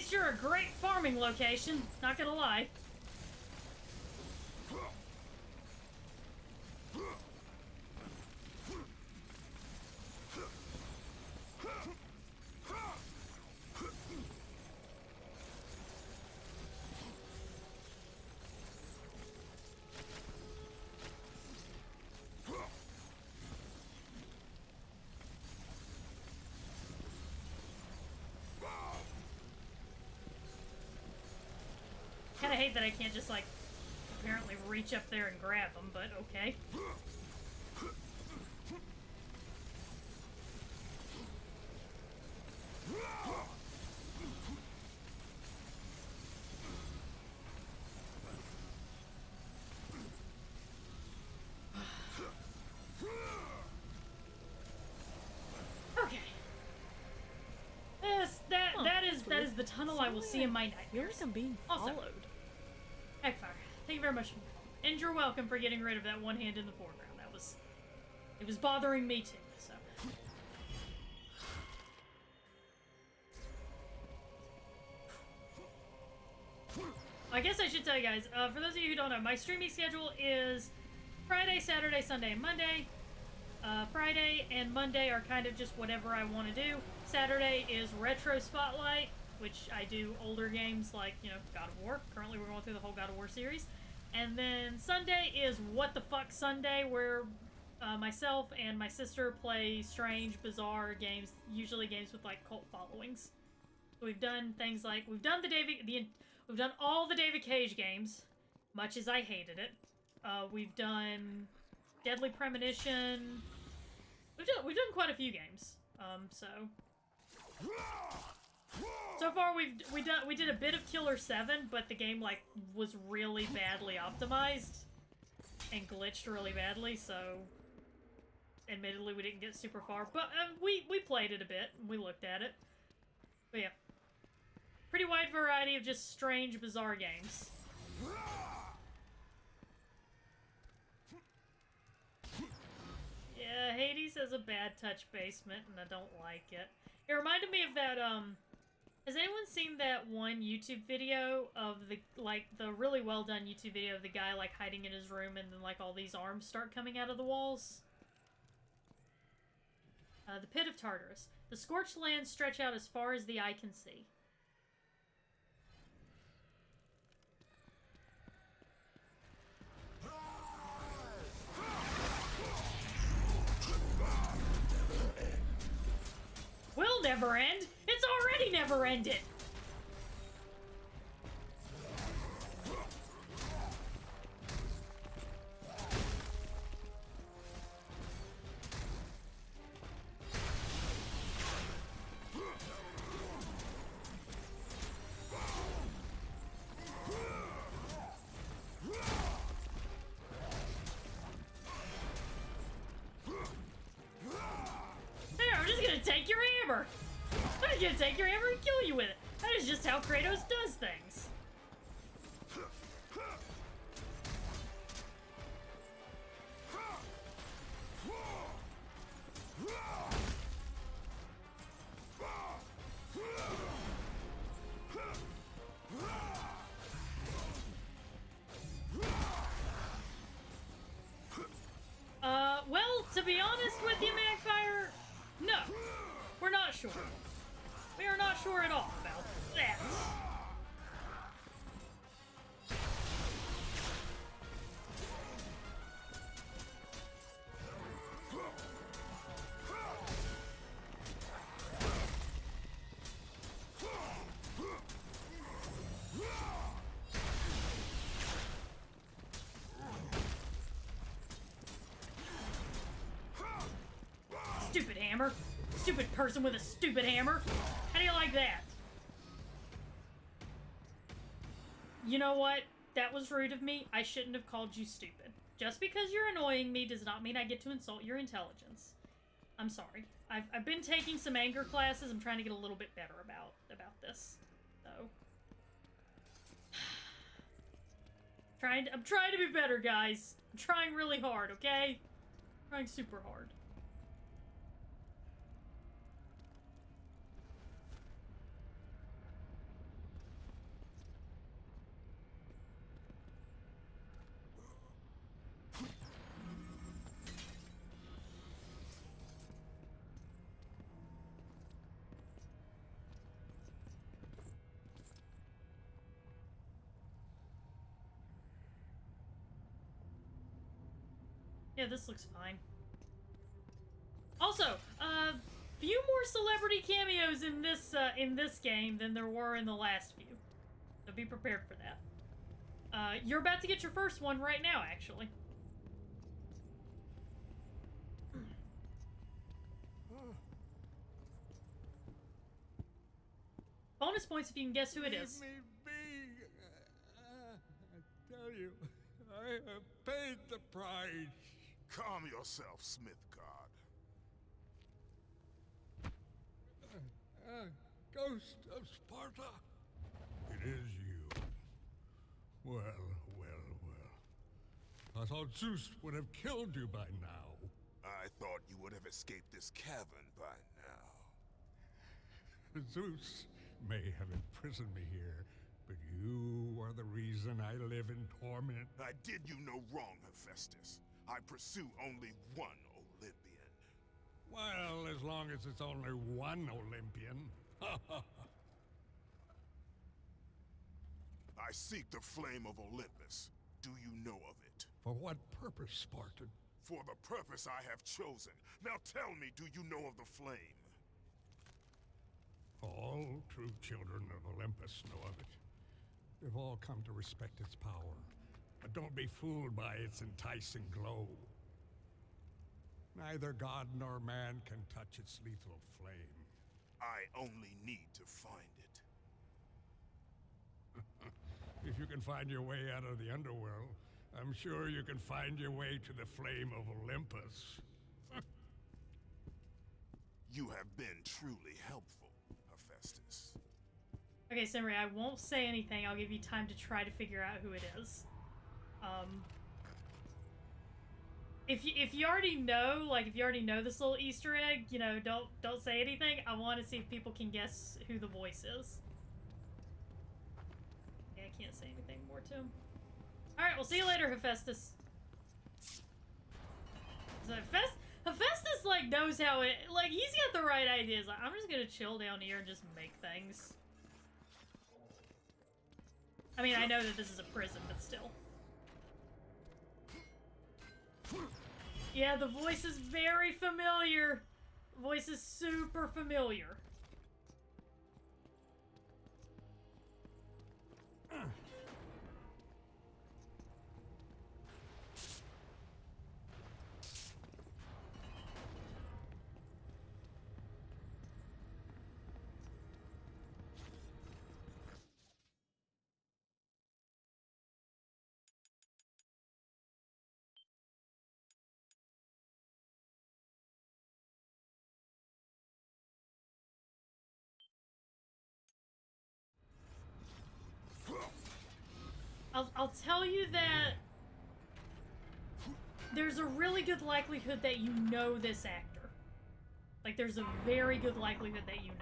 You're a great farming location, not gonna lie. I hate that I can't just, like, apparently reach up there and grab them, but okay. Okay. Yes, that is the tunnel I will see in my nightmares. I feel like I'm being Also, followed. Heckfire, thank you very much. And you're welcome for getting rid of that one hand in the foreground. It was bothering me too, so. I guess I should tell you guys, for those of you who don't know, my streaming schedule is Friday, Saturday, Sunday, and Monday. Friday and Monday are kind of just whatever I want to do. Saturday is Retro Spotlight, which I do older games like, you know, God of War. Currently we're going through the whole God of War series. And then Sunday is What the Fuck Sunday, where myself and my sister play strange, bizarre games, usually games with like cult followings. So we've done things like, we've done all the David Cage games, much as I hated it. We've done Deadly Premonition. We've done quite a few games. So far we did a bit of Killer 7, but the game like was really badly optimized and glitched really badly, so admittedly we didn't get super far, but we played it a bit and we looked at it. But yeah, pretty wide variety of just strange, bizarre games. Yeah, Hades has a bad touch basement, and I don't like it. It reminded me of that, has anyone seen that one YouTube video of the really well done YouTube video of the guy, like, hiding in his room and then, like, all these arms start coming out of the walls? The Pit of Tartarus. The scorched lands stretch out as far as the eye can see. Will never end? It's already never ended! There, I'm just gonna take your hammer! I'm just gonna take your hammer and kill you with it! That is just how Kratos does things! Well, to be honest with you, Magfire, no. We're not sure. We are not sure at all about that. Stupid hammer. Stupid person with a stupid hammer. How do you like that? You know what? That was rude of me. I shouldn't have called you stupid. Just because you're annoying me does not mean I get to insult your intelligence. I'm sorry. I've been taking some anger classes. I'm trying to get a little bit better about this. So I'm trying to be better, guys. I'm trying really hard, okay? I'm trying super hard. Yeah, this looks fine. Also, few more celebrity cameos in this game than there were in the last few. So be prepared for that. You're about to get your first one right now, actually. Bonus points if you can guess who it is. Leave me be. I tell you, I have paid the price. Calm yourself, Smith God. Ghost of Sparta. It is you. Well. I thought Zeus would have killed you by now. I thought you would have escaped this cavern by now. Zeus may have imprisoned me here, but you are the reason I live in torment. I did you no wrong, Hephaestus. I pursue only one Olympian. Well, as long as it's only one Olympian. I seek the flame of Olympus. Do you know of it? For what purpose, Spartan? For the purpose I have chosen. Now tell me, do you know of the flame? All true children of Olympus know of it. They've all come to respect its power. But don't be fooled by its enticing glow. Neither god nor man can touch its lethal flame. I only need to find it. If you can find your way out of the underworld, I'm sure you can find your way to the flame of Olympus. You have been truly helpful, Hephaestus. Okay, Simri, I won't say anything. I'll give you time to try to figure out who it is. If you already know, like, if you already know this little Easter egg, you know, don't say anything. I want to see if people can guess who the voice is. Yeah, I can't say anything more to him. Alright, we'll see you later, Hephaestus. So Hephaestus, like, knows how it... Like, he's got the right ideas. Like, I'm just gonna chill down here and just make things. I mean, I know that this is a prison, but still. Yeah, the voice is very familiar. The voice is super familiar. I'll tell you that there's a really good likelihood that you know this actor. Like, there's a very good likelihood that you know.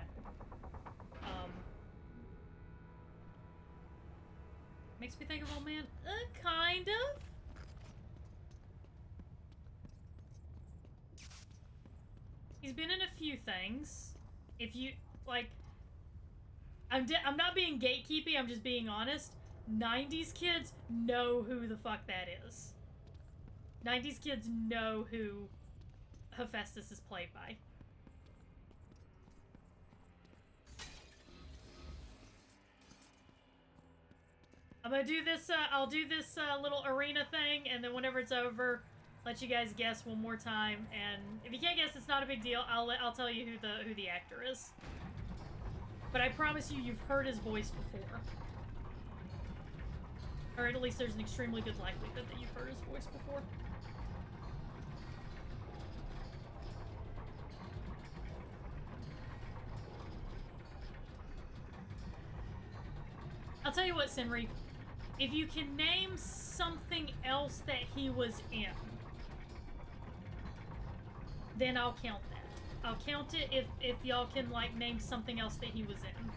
Makes me think of old man. Kind of. He's been in a few things. If you, like... I'm not being gatekeepy, I'm just being honest. 90s kids know who the fuck that is. 90s kids know who Hephaestus is played by. I'm gonna do this, I'll do this little arena thing, and then whenever it's over, let you guys guess one more time. And if you can't guess, it's not a big deal. I'll tell you who the actor is. But I promise you, you've heard his voice before. Or at least there's an extremely good likelihood that you've heard his voice before. I'll tell you what, Senri. If you can name something else that he was in, then I'll count that. I'll count it if y'all can, like, name something else that he was in.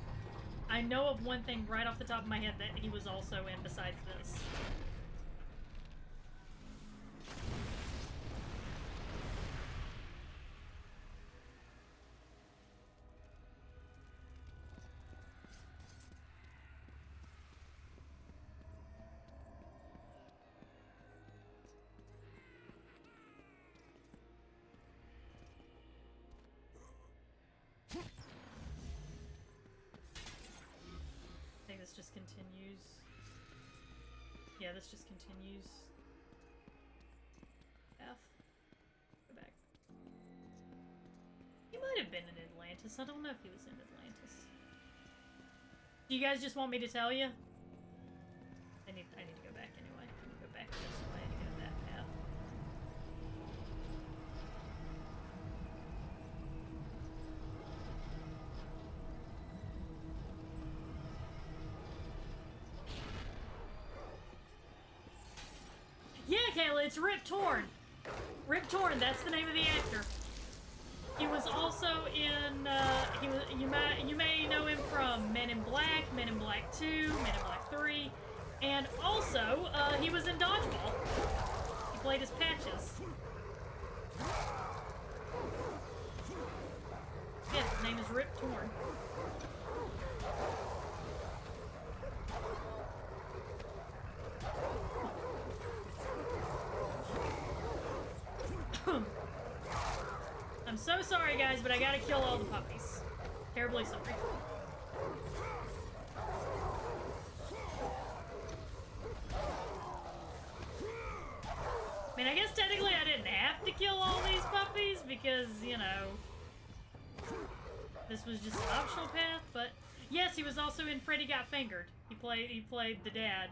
I know of one thing right off the top of my head that he was also in besides this. I think this just continues. Yeah, this just continues. F. Go back. He might have been in Atlantis. I don't know if he was in Atlantis. Do you guys just want me to tell you? I need to go back anyway. I'm gonna go back this way and go that path. Yeah, Kayla, it's Rip Torn. Rip Torn, that's the name of the actor. He was also in, you may know him from Men in Black, Men in Black 2, Men in Black 3, and also, he was in Dodgeball. He played as Patches. Yeah, his name is Rip Torn. I'm so sorry, guys, but I gotta kill all the puppies. Terribly sorry. I mean, I guess technically I didn't have to kill all these puppies because, you know, this was just an optional path, but yes, he was also in Freddy Got Fingered. He played the dad.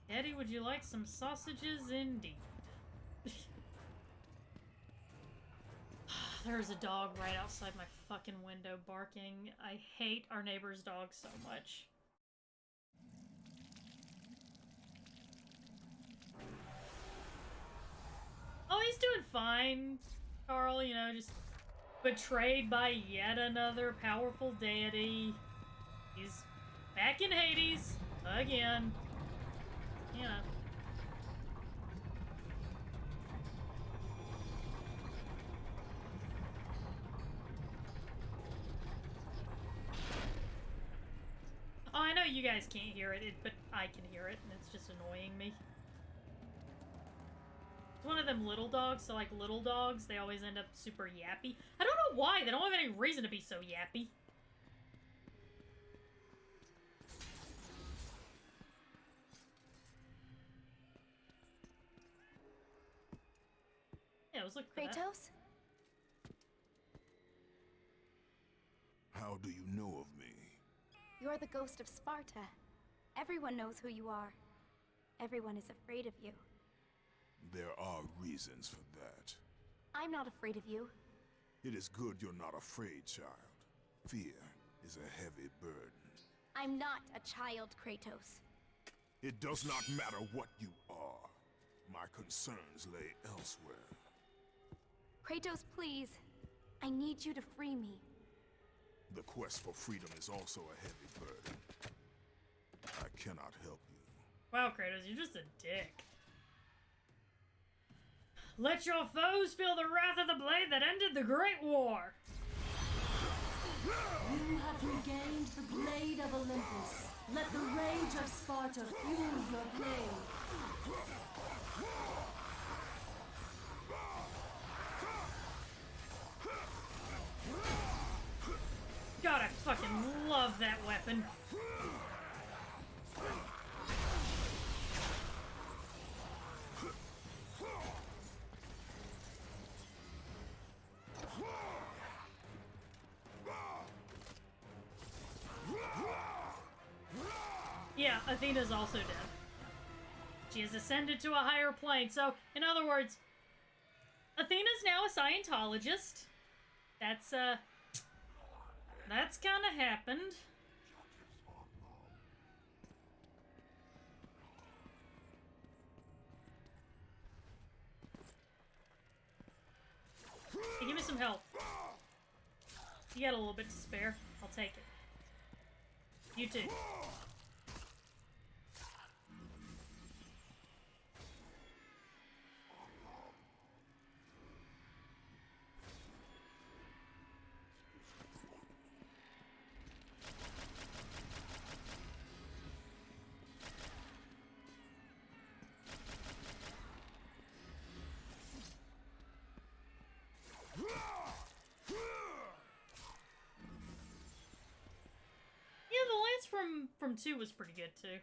Daddy, would you like some sausages? Indeed. There's a dog right outside my fucking window barking. I hate our neighbor's dog so much. Oh, he's doing fine, Carl, you know, just betrayed by yet another powerful deity. He's back in Hades again. You know. Oh, I know you guys can't hear it, but I can hear it, and it's just annoying me. It's one of them little dogs, so like little dogs, they always end up super yappy. I don't know why, they don't have any reason to be so yappy. Yeah, I was looking for that. Kratos? How do you know of me? You're the ghost of Sparta. Everyone knows who you are. Everyone is afraid of you. There are reasons for that. I'm not afraid of you. It is good you're not afraid, child. Fear is a heavy burden. I'm not a child, Kratos. It does not matter what you are. My concerns lay elsewhere. Kratos, please. I need you to free me. The quest for freedom is also a heavy burden. I cannot help you. Wow, Kratos, you're just a dick. Let your foes feel the wrath of the blade that ended the Great War! You have regained the blade of Olympus. Let the rage of Sparta fuel your blade. God, I fucking love that weapon. Yeah, Athena's also dead. She has ascended to a higher plane, so, in other words, Athena's now a Scientologist. That's kind of happened. Hey, give me some health. You got a little bit to spare. I'll take it. You too. from 2 was pretty good too.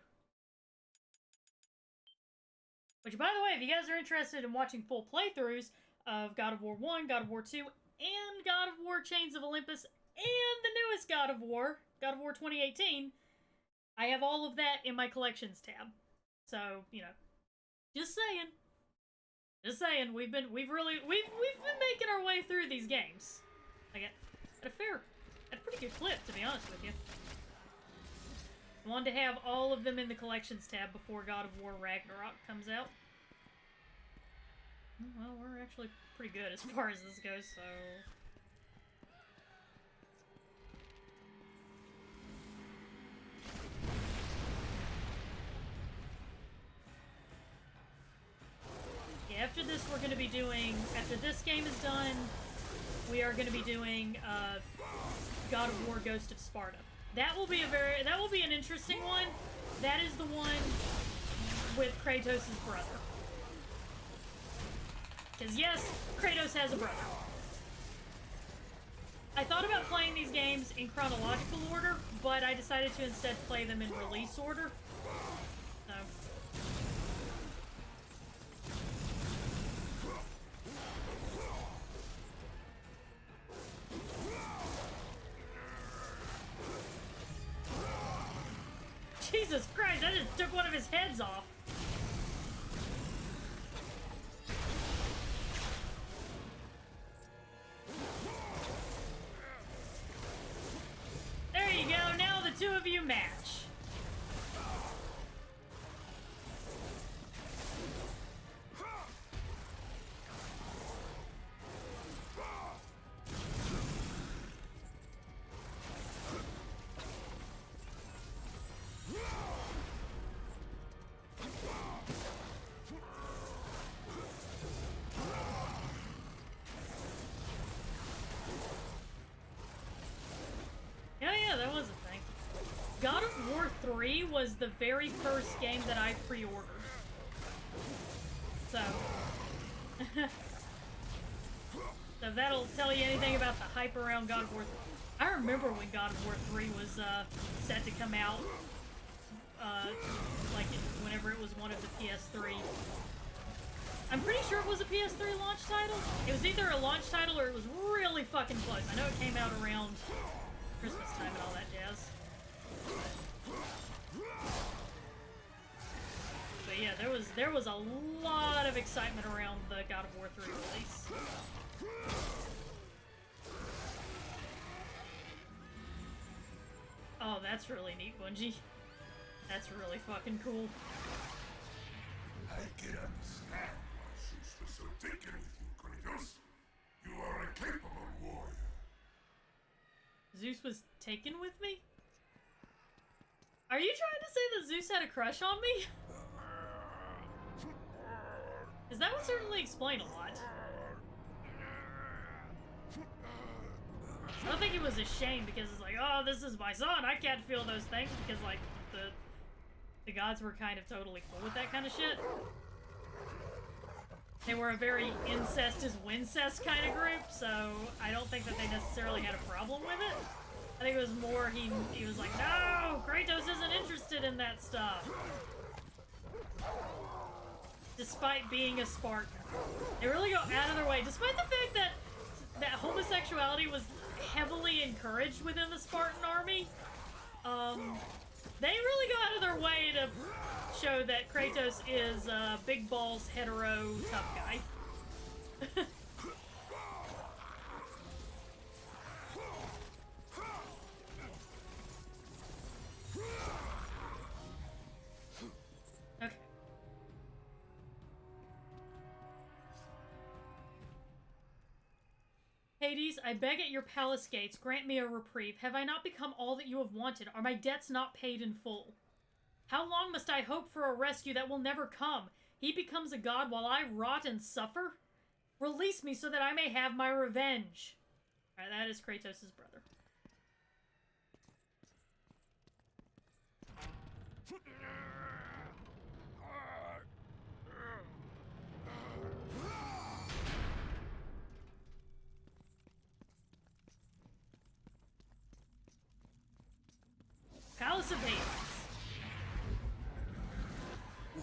Which, by the way, if you guys are interested in watching full playthroughs of God of War 1, God of War 2, and God of War Chains of Olympus, and the newest God of War 2018, I have all of that in my collections tab. So, you know, just saying. Just saying, we've been making our way through these games. Like at a pretty good clip, to be honest with you. I wanted to have all of them in the collections tab before God of War Ragnarok comes out. Well, we're actually pretty good as far as this goes, so... Yeah, after this we're going to be doing... After this game is done, we are going to be doing God of War Ghost of Sparta. That will be an interesting one. That is the one with Kratos' brother. Because yes, Kratos has a brother. I thought about playing these games in chronological order, but I decided to instead play them in release order. So. Jesus Christ, I just took one of his heads off. There you go, now the two of you match. That was a thing. God of War 3 was the very first game that I pre-ordered. So... so if that'll tell you anything about the hype around God of War 3. I remember when God of War 3 was set to come out. Like, whenever it was one of the PS3. I'm pretty sure it was a PS3 launch title. It was either a launch title or it was really fucking close. I know it came out around Christmas time and all that jazz. But yeah, there was a lot of excitement around the God of War 3 release. Oh, that's really neat, Bungie. That's really fucking cool. I can understand why Zeus was so taken with you, Kratos. You are a capable warrior. Zeus was taken with me? Are you trying to say that Zeus had a crush on me? Because that would certainly explain a lot. I don't think he was ashamed because it's like, oh, this is my son, I can't feel those things, because like the gods were kind of totally cool with that kind of shit. They were a very incest is wincest kind of group, so I don't think that they necessarily had a problem with it. I think it was more he was like, no, Kratos isn't interested in that stuff. Despite being a Spartan. They really go out of their way, despite the fact that homosexuality was heavily encouraged within the Spartan army. They really go out of their way to show that Kratos is a big balls, hetero, tough guy. Okay. Hades, I beg at your palace gates, grant me a reprieve. Have I not become all that you have wanted? Are my debts not paid in full? How long must I hope for a rescue that will never come? He becomes a god while I rot and suffer? Release me so that I may have my revenge. Alright, that is Kratos' brother. Palace house of Hades.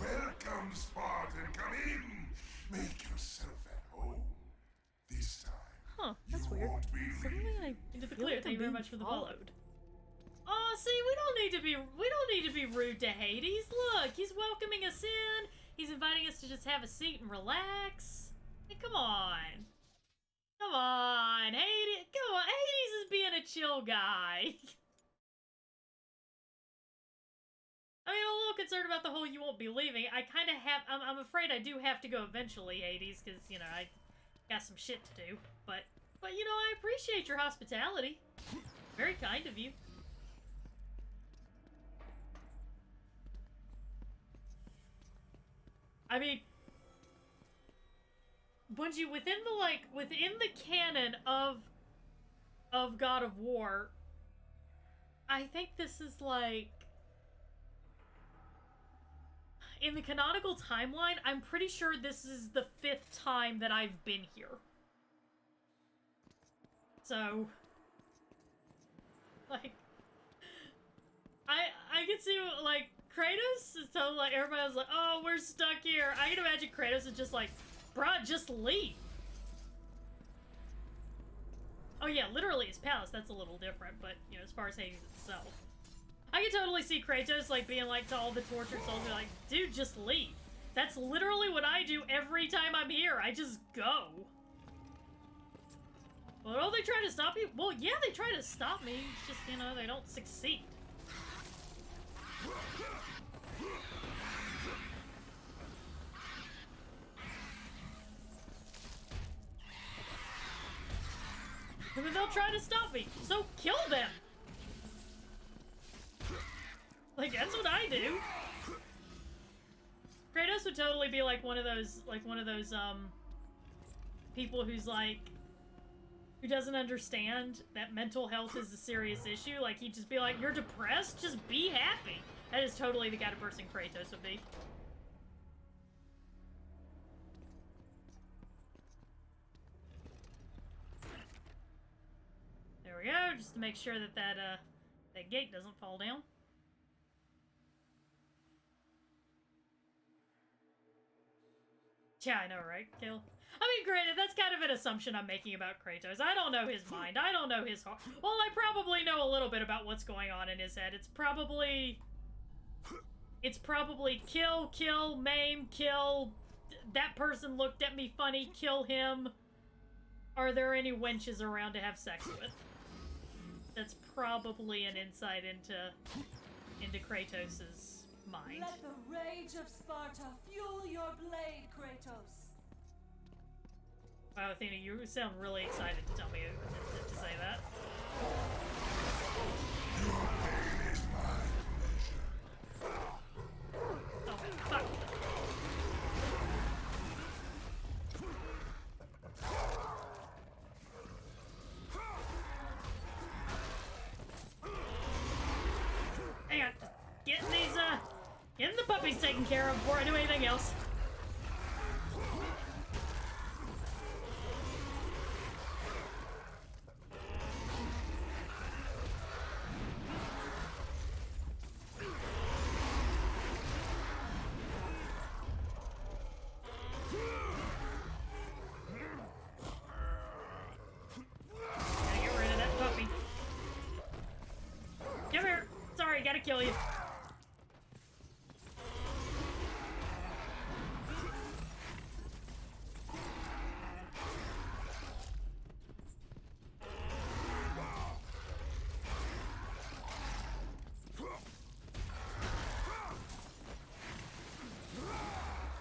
Welcome, Spartan. Come in. Make yourself at home. This time, Huh, that's you weird. won't be Suddenly leaving. I feel like thank you very much for the followed. Oh, see, we don't need to be rude to Hades. Look, he's welcoming us in. He's inviting us to just have a seat and relax. Hey, come on. Come on, Hades. Come on, Hades is being a chill guy. I mean, I'm a little concerned about the whole you won't be leaving. I kind of have, I'm afraid I do have to go eventually, Hades, because, you know, I got some shit to do. But, you know, I appreciate your hospitality. Very kind of you. I mean, Bungie, within the canon of God of War, I think this is like, in the canonical timeline, I'm pretty sure this is the 5th time that I've been here. So, like, I can see, like, Kratos is totally like, everybody was like, oh, we're stuck here. I can imagine Kratos is just like, bruh, just leave. Oh yeah, literally his palace, that's a little different, but, you know, as far as Hades itself. I can totally see Kratos, like, being like to all the tortured souls, be like, dude, just leave. That's literally what I do every time I'm here. I just go. Well, don't they try to stop you? Well, yeah, they try to stop me. It's just, you know, they don't succeed. But they'll try to stop me, so kill them! Like, that's what I do. Kratos would totally be like one of those, people who's like, who doesn't understand that mental health is a serious issue. Like, he'd just be like, you're depressed? Just be happy. That is totally the kind of person Kratos would be. There we go, just to make sure that that gate doesn't fall down. Yeah, I know, right, Kill? I mean, granted, that's kind of an assumption I'm making about Kratos. I don't know his mind. I don't know his heart. Well, I probably know a little bit about what's going on in his head. It's probably kill, kill, maim, kill. That person looked at me funny, kill him. Are there any wenches around to have sex with? That's probably an insight into Kratos' mind. Let the rage of Sparta fuel your blade, Kratos. Wow, Athena, you sound really excited to tell me to say that. Your pain is my pleasure. Oh, fuck. Hang on, just getting the puppies taken care of before I do anything else. Gotta get rid of that puppy. Come here. Sorry, gotta kill you.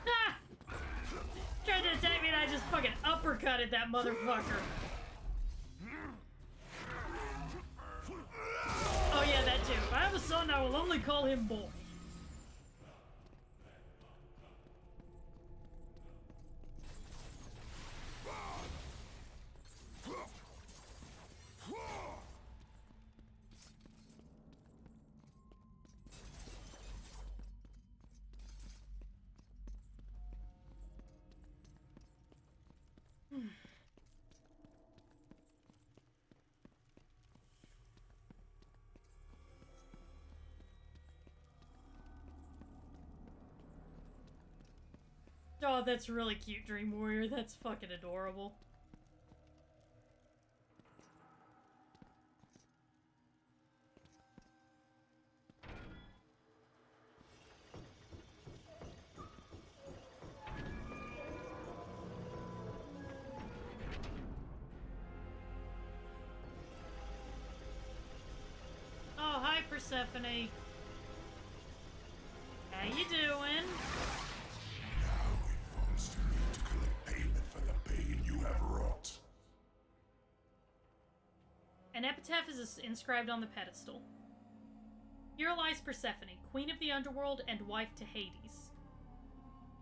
Ah! Tried to attack me and I just fucking uppercutted that motherfucker. Oh yeah, that too. If I have a son, I will only call him boy. Oh, that's really cute, Dream Warrior. That's fucking adorable. Oh, hi, Persephone. How you doing? Now it falls to me to collect payment for the pain you have wrought. An epitaph is inscribed on the pedestal. Here lies Persephone, queen of the underworld and wife to Hades.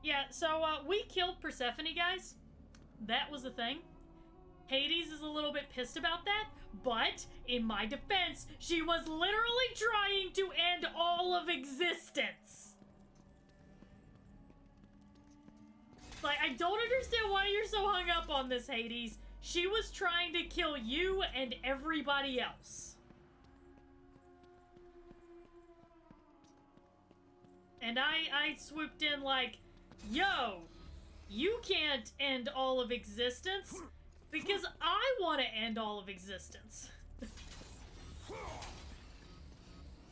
Yeah, so, we killed Persephone, guys. That was the thing. Hades is a little bit pissed about that, but, in my defense, she was literally trying to end all of existence. Like, I don't understand why you're so hung up on this, Hades. She was trying to kill you and everybody else. And I swooped in like, yo, you can't end all of existence because I want to end all of existence.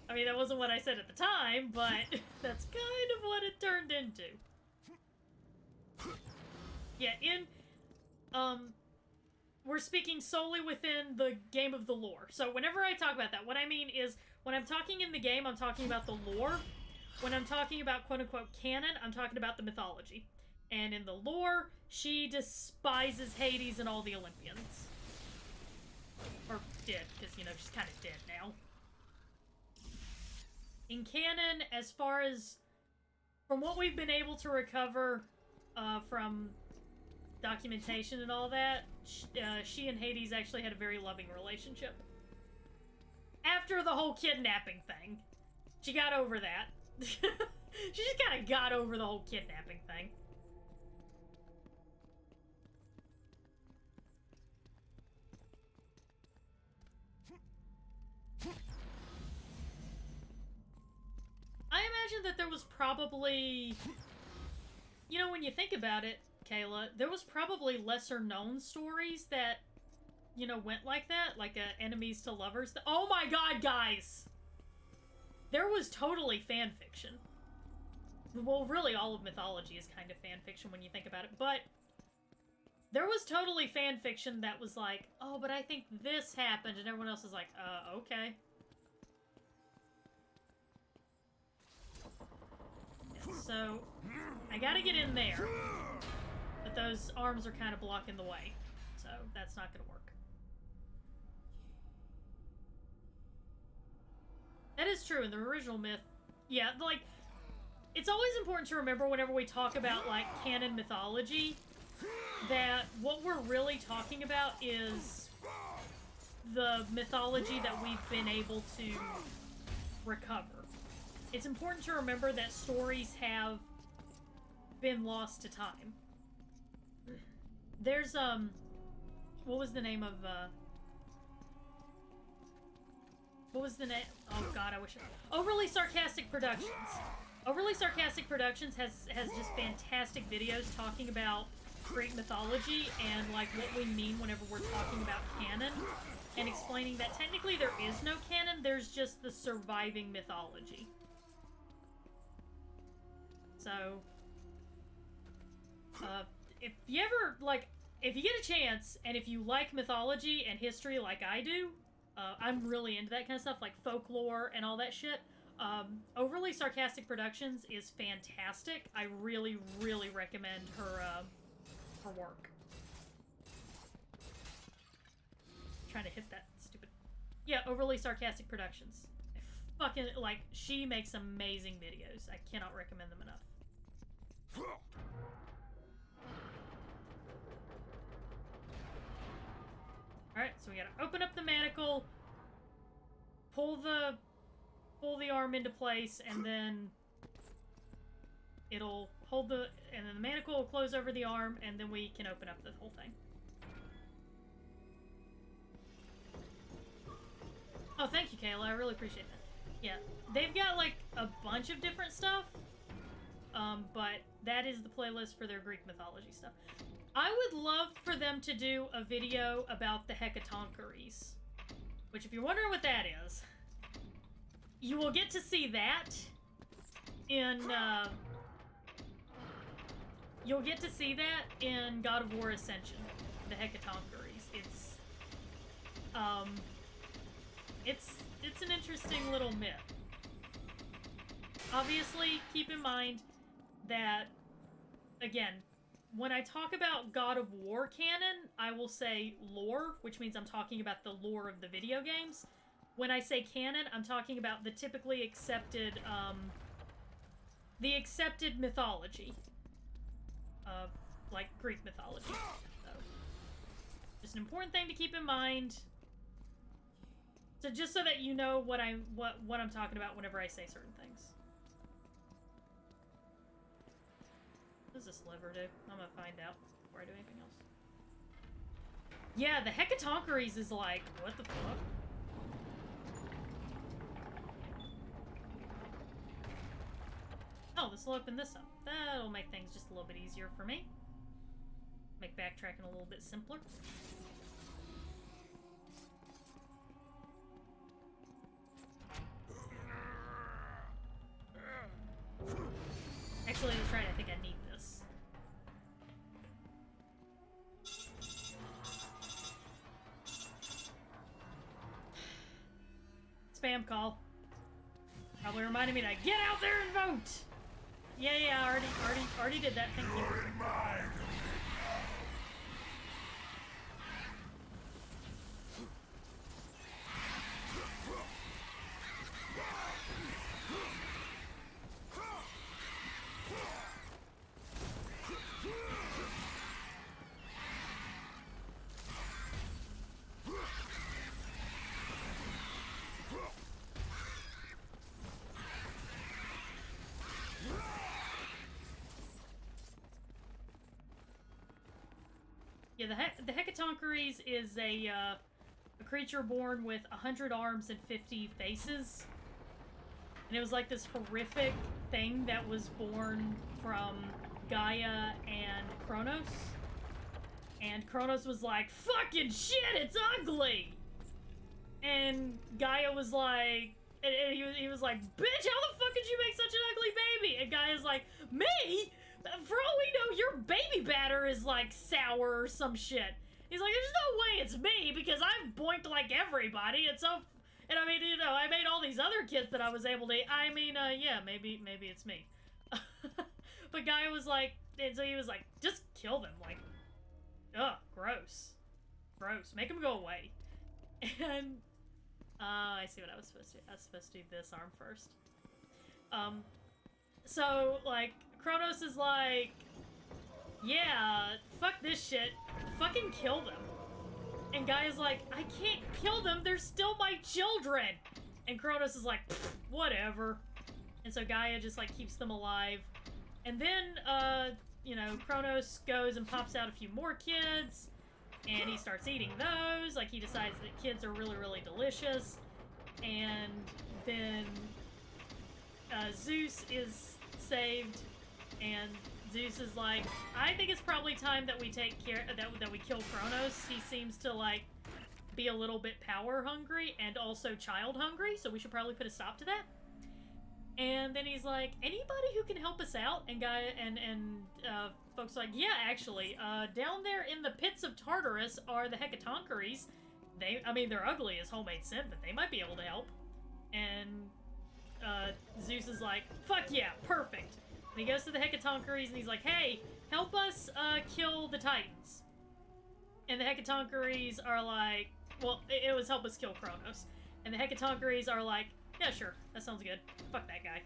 I mean, that wasn't what I said at the time, but that's kind of what it turned into. Yeah, we're speaking solely within the game of the lore. So whenever I talk about that, what I mean is, when I'm talking in the game, I'm talking about the lore. When I'm talking about quote-unquote canon, I'm talking about the mythology. And in the lore, she despises Hades and all the Olympians. Or did, because, you know, she's kind of dead now. In canon, as far as... from what we've been able to recover from documentation and all that, she and Hades actually had a very loving relationship. After the whole kidnapping thing. She got over that. She just kind of got over the whole kidnapping thing. I imagine that there was probably... You know, when you think about it, Kayla, there was probably lesser known stories that, you know, went like that. Like, enemies to lovers. Oh my god, guys! There was totally fan fiction. Well, really, all of mythology is kind of fan fiction when you think about it, but there was totally fan fiction that was like, oh, but I think this happened, and everyone else is like, okay. Yeah, so, I gotta get in there, but those arms are kind of blocking the way, so that's not gonna work. That is true, in the original myth. Yeah, like, it's always important to remember whenever we talk about, like, canon mythology, that what we're really talking about is the mythology that we've been able to recover. It's important to remember that stories have been lost to time. There's, what was the name of, what was the name? Oh god, I wish Overly Sarcastic Productions. Overly Sarcastic Productions has just fantastic videos talking about Greek mythology and like what we mean whenever we're talking about canon, and explaining that technically there is no canon, there's just the surviving mythology. So, if you ever, like, if you get a chance, and if you like mythology and history like I do, I'm really into that kind of stuff, like folklore and all that shit. Overly Sarcastic Productions is fantastic. I really, really recommend her work. Trying to hit that stupid... Yeah, Overly Sarcastic Productions. I fucking, like, she makes amazing videos. I cannot recommend them enough. Alright, so we gotta open up the manacle, pull the arm into place, and then it'll hold the... and then the manacle will close over the arm, and then we can open up the whole thing. Oh, thank you, Kayla. I really appreciate that. Yeah, they've got, like, a bunch of different stuff, but that is the playlist for their Greek mythology stuff. I would love for them to do a video about the Hecatoncheires, which, if you're wondering what that is, you will get to see that in, you'll get to see that in God of War Ascension, the Hecatoncheires. It's an interesting little myth. Obviously, keep in mind that, again, when I talk about God of War canon, I will say lore, which means I'm talking about the lore of the video games. When I say canon, I'm talking about the typically accepted, the accepted mythology. Like Greek mythology. So, just an important thing to keep in mind. So just so that you know what I'm talking about whenever I say certain things. What does this lever do? I'm gonna find out before I do anything else. Yeah, the Hecatoncheires is like, what the fuck? Oh, this will open this up. That'll make things just a little bit easier for me. Make backtracking a little bit simpler. Actually, that's right, I think I need this. Spam call. Probably reminded me to get out there and vote! Yeah, I already did that, thank you. Yeah, the Hecatoncheires is a creature born with 100 arms and 50 faces. And it was like this horrific thing that was born from Gaia and Kronos. And Kronos was like, fucking shit, it's ugly! And Gaia was like, and he was like, bitch, how the fuck did you make such an ugly baby? And Gaia's like, me? For all we know, your baby batter is like sour or some shit. He's like, there's no way it's me because I've boinked like everybody. And so, and I mean, you know, I made all these other kids that I was able to, I mean, yeah, maybe it's me. But Gaia was like, and so he was like, just kill them. Like, ugh, gross. Gross. Make them go away. And, I see what I was supposed to do. I was supposed to do this arm first. So, like, Kronos is like, yeah, fuck this shit. Fucking kill them. And Gaia's like, I can't kill them. They're still my children. And Kronos is like, whatever. And so Gaia just, like, keeps them alive. And then, you know, Kronos goes and pops out a few more kids. And he starts eating those. Like, he decides that kids are really, really delicious. And then Zeus is saved. And Zeus is like, I think it's probably time that we take care, that we kill Kronos. He seems to, like, be a little bit power hungry and also child hungry, so we should probably put a stop to that. And then he's like, anybody who can help us out? And Gaia and folks are like, yeah, actually, down there in the pits of Tartarus are the Hecatoncheires. I mean, they're ugly as homemade sin, but they might be able to help. And Zeus is like, fuck yeah, perfect. And he goes to the Hecatoncheires and he's like, hey, help us kill the Titans. And the Hecatoncheires are like, well, it was help us kill Kronos. And the Hecatoncheires are like, yeah, sure, that sounds good. Fuck that guy.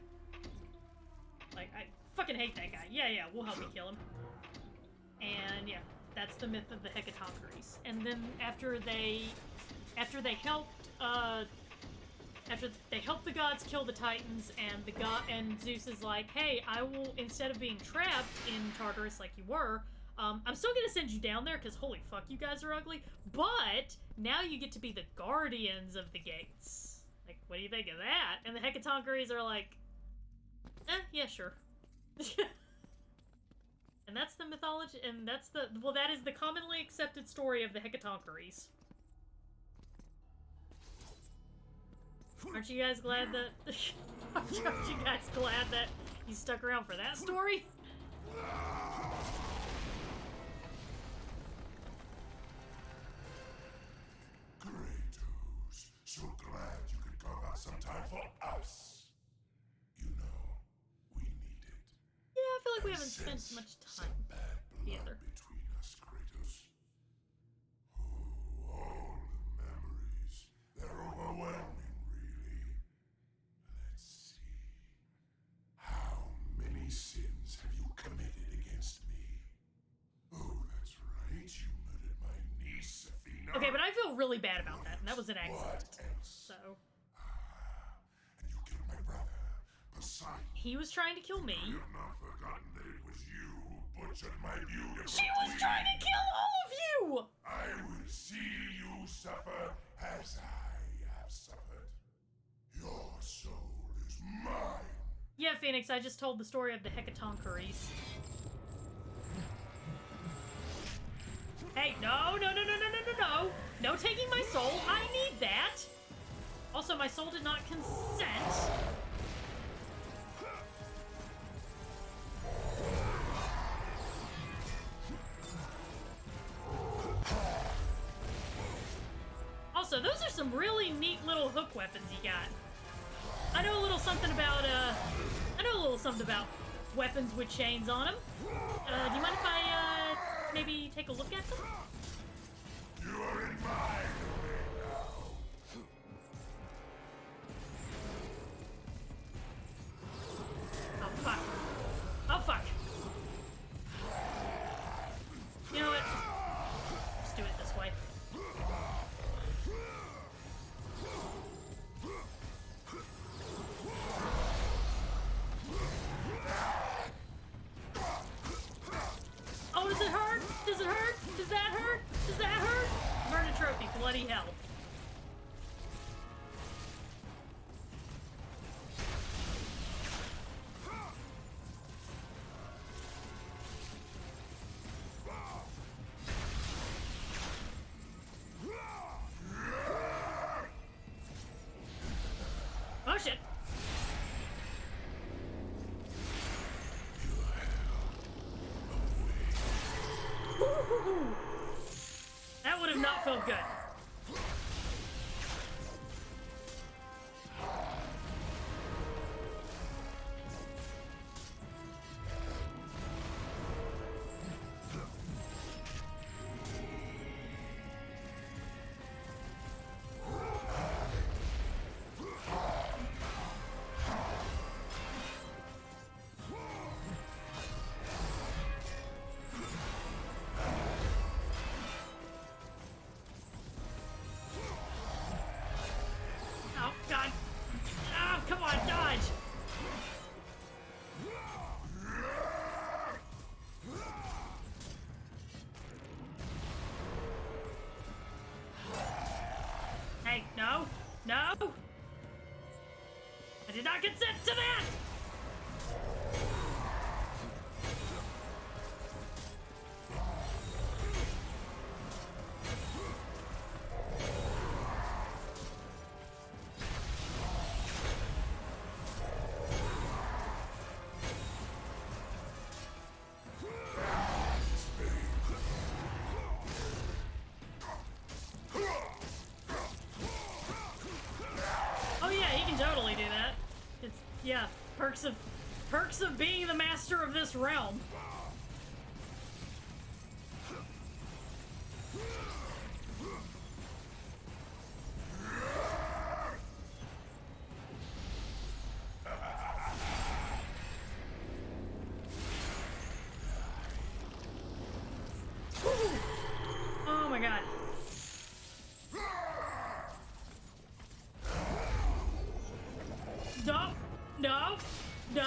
Like, I fucking hate that guy. Yeah, we'll help you kill him. And yeah, that's the myth of the Hecatoncheires. And then after they help the gods kill the Titans, and Zeus is like, hey, I will, instead of being trapped in Tartarus like you were, I'm still gonna send you down there because holy fuck, you guys are ugly, but now you get to be the guardians of the gates. Like, what do you think of that? And the Hecatoncheires are like, yeah, sure. And that's the mythology, and that's the, well, that is the commonly accepted story of the Hecatoncheires. Aren't you guys glad that, aren't you guys glad that you stuck around for that story? Kratos, so glad you could carve out some time for us. You know, we need it. Yeah, I feel like we I haven't spent sense much some time bad blood together. between us, Kratos. Oh, all the memories. They're overwhelming, really. Let's see. How many sins have you committed against me? Oh, that's right. You murdered my niece, Athena. Okay, but I feel really bad about that, and that was an accident. What else? So, And you killed my brother, Poseidon. he was trying to kill me. You have not forgotten that it was you who butchered my beautiful She was queen. trying to kill all of you! I will see you suffer as I have suffered. Your soul is mine. Yeah, Phoenix, I just told the story of the Hecatoncheires. Hey, no, no, no, no, no, no, no, no! No taking my soul, I need that! Also, my soul did not consent. Also, those are some really neat little hook weapons you got. I know a little something about, weapons with chains on them. Do you mind if I, maybe take a look at them? You are in my domain now. Oh, fuck. Oh, fuck. You know what? Just do it this way. Oh, does it hurt? Does it hurt? Does that hurt? Does that hurt? Burn a trophy, bloody hell. Oh shit. That would have not felt good. Oh, God. Oh, come on, dodge. Hey, no. No. I did not consent to that. Oh yeah, he can totally do that. It's, yeah, perks of being the master of this realm. Oh my god. No, no, no.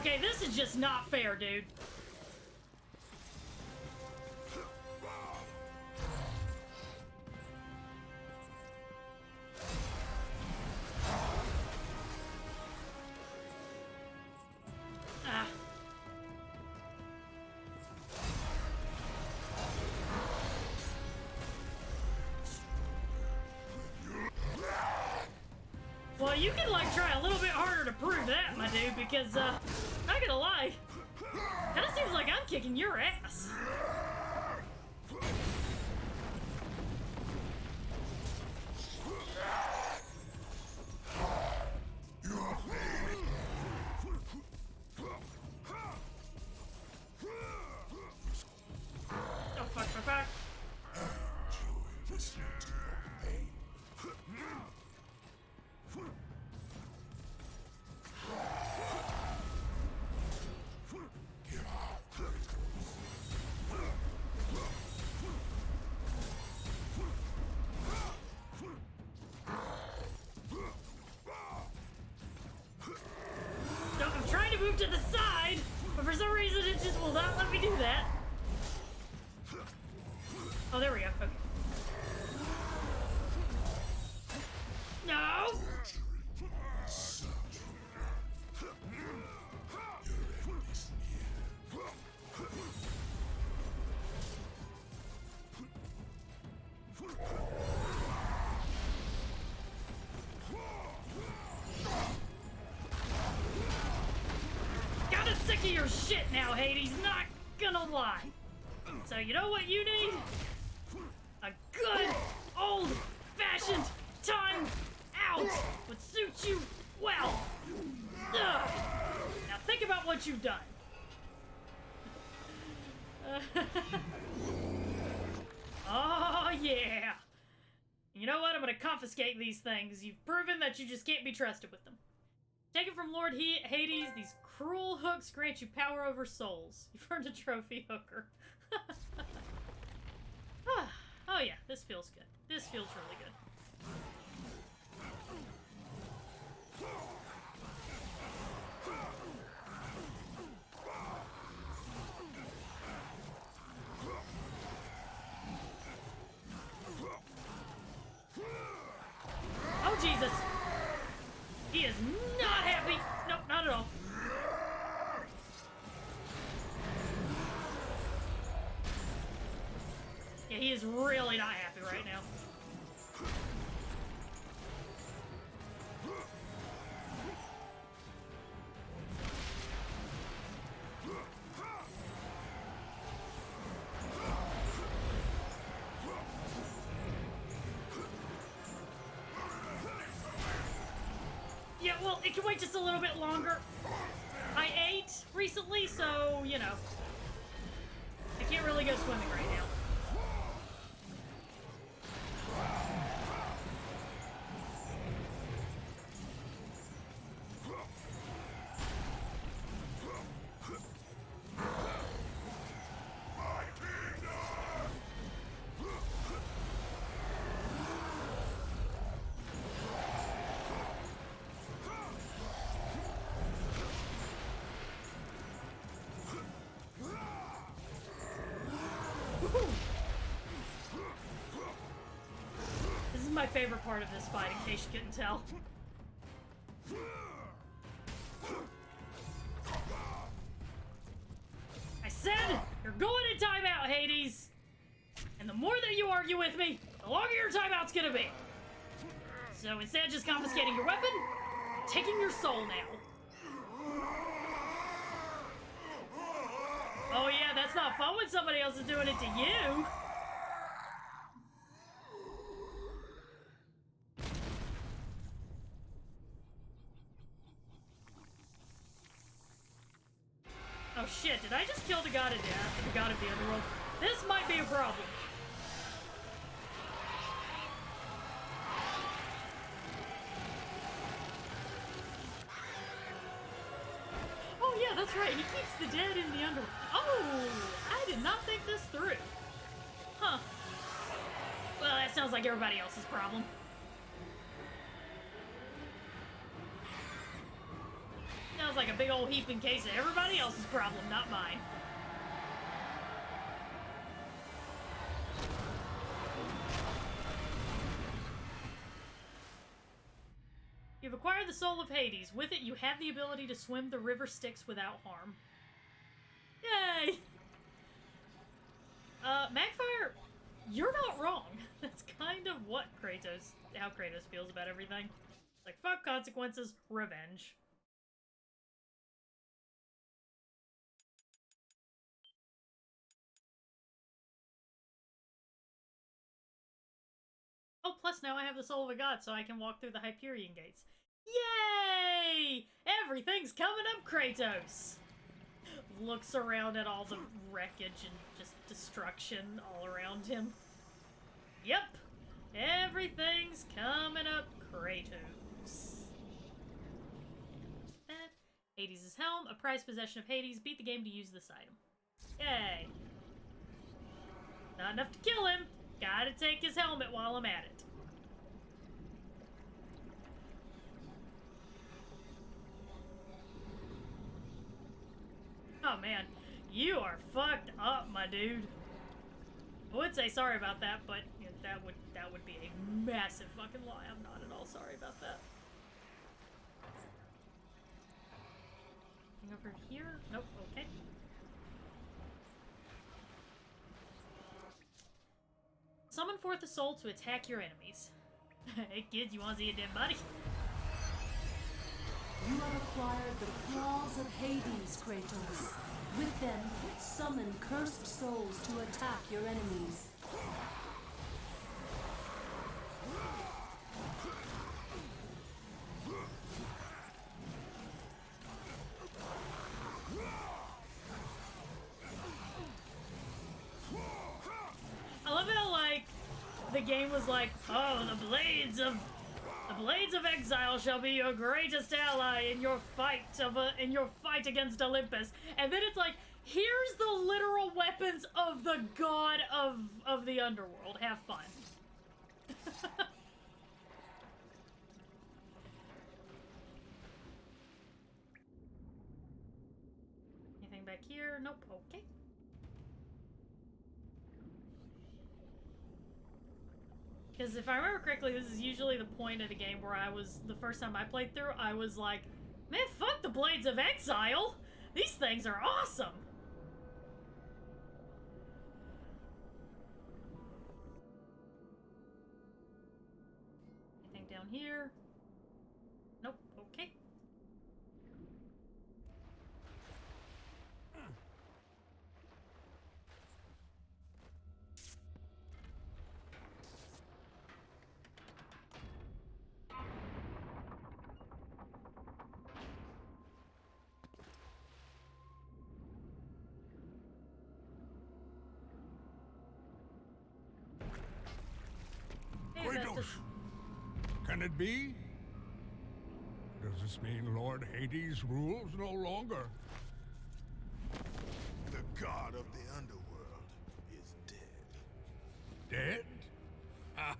Okay, this is just not fair, dude. Ah. Well, you can, like, try a little bit harder to prove that, my dude, because, not gonna lie, kinda seems like I'm kicking your ass. Oh, fuck, fuck, fuck. No, I'm trying to move to the side, but for some reason it just will not let me do that. Oh, there we go. Okay. No! Kinda sick of your shit now, Hades, not gonna lie. So you know what you need? A good, old-fashioned time out would suit you well. Ugh. Now think about what you've done. Oh, yeah. You know what? I'm gonna confiscate these things. You've proven that you just can't be trusted with them. Taken from Lord Hades, these cruel hooks grant you power over souls. You've earned a trophy hooker. Oh yeah, this feels good. This feels really good. Oh Jesus! He is not happy! Nope, not at all. Yeah, he is really not happy right now. Yeah, well, it can wait just a little bit longer. I ate recently, so, you know. I can't really go swimming right now. This is my favorite part of this fight, in case you couldn't tell. I said, you're going in timeout, Hades! And the more that you argue with me, the longer your timeout's gonna be. So instead of just confiscating your weapon, I'm taking your soul now. Oh yeah, that's not fun when somebody else is doing it to you. Oh shit, did I just kill the god of death, the god of the underworld? This might be a problem. Oh yeah, that's right, he keeps the dead in the underworld. Oh, I did not think this through. Huh. Well, that sounds like everybody else's problem. Now, sounds like a big old heaping case of everybody else's problem, not mine. You've acquired the soul of Hades. With it, you have the ability to swim the river Styx without harm. Yay! Magfire, you're not wrong. That's kind of what how Kratos feels about everything. Like, fuck consequences, revenge. Oh, plus now I have the soul of a god, so I can walk through the Hyperion gates. Yay! Everything's coming up, Kratos! Looks around at all the wreckage and just destruction all around him. Yep! Everything's coming up, Kratos. That. Hades' helm, a prized possession of Hades. Beat the game to use this item. Yay! Not enough to kill him. Gotta take his helmet while I'm at it. Oh man, you are fucked up, my dude. I would say sorry about that, but you know, that would be a massive fucking lie. I'm not at all sorry about that. Anything over here? Nope, okay. Summon forth a soul to attack your enemies. Hey kids, you wanna see a dead body? You have acquired the claws of Hades, Kratos. With them, summon cursed souls to attack your enemies. I love how, like, the game was like, oh, the blades of exile shall be your greatest ally in your fight against Olympus. And then it's like, here's the literal weapons of the god of the underworld. Have fun. Anything back here? Nope. Okay. Because if I remember correctly, this is usually the point of the game where the first time I played through, I was like, man, fuck the Blades of Exile! These things are awesome! Anything down here? Nope, okay. Kratos! Can it be? Does this mean Lord Hades rules no longer? The god of the underworld is dead. Dead? Ah,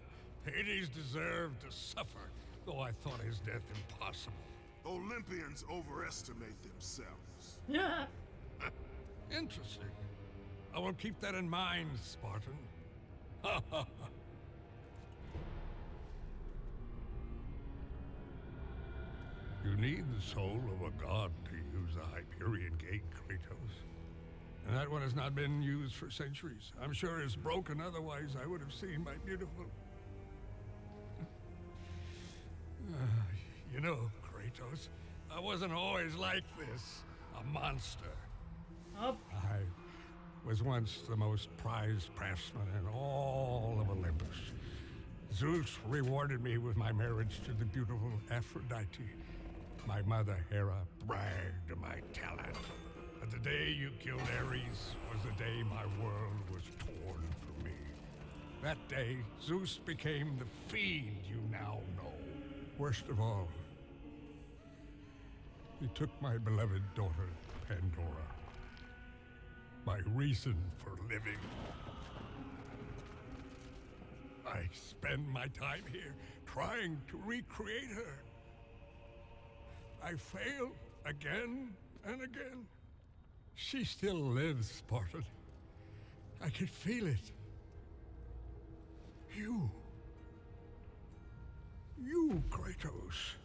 Hades deserved to suffer, though I thought his death impossible. Olympians overestimate themselves. Yeah. Interesting. I will keep that in mind, Spartan. Ha ha ha. You need the soul of a god to use the Hyperion Gate, Kratos. And that one has not been used for centuries. I'm sure it's broken, otherwise I would have seen my beautiful... You know, Kratos, I wasn't always like this. A monster. Oh. I was once the most prized craftsman in all of Olympus. Zeus rewarded me with my marriage to the beautiful Aphrodite. My mother, Hera, bragged of my talent. But the day you killed Ares was the day my world was torn from me. That day, Zeus became the fiend you now know. Worst of all, he took my beloved daughter, Pandora. My reason for living. I spend my time here trying to recreate her. I fail again and again. She still lives, Spartan. I can feel it. You, Kratos.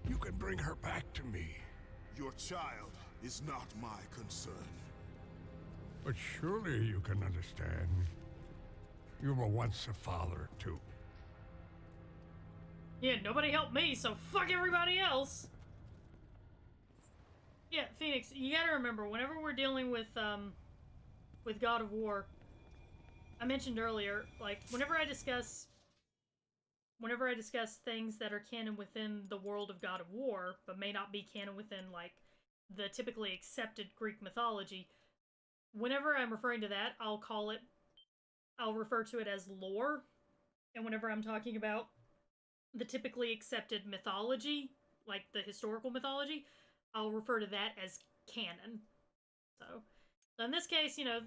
You can bring her back to me. Your child is not my concern. But surely you can understand. You were once a father, too. Yeah, nobody helped me, so fuck everybody else. Yeah, Phoenix, you gotta remember, whenever we're dealing with God of War, I mentioned earlier, like, whenever I discuss things that are canon within the world of God of War, but may not be canon within, like, the typically accepted Greek mythology, whenever I'm referring to that, I'll refer to it as lore. And whenever I'm talking about the typically accepted mythology, like the historical mythology, I'll refer to that as canon. So in this case, you know,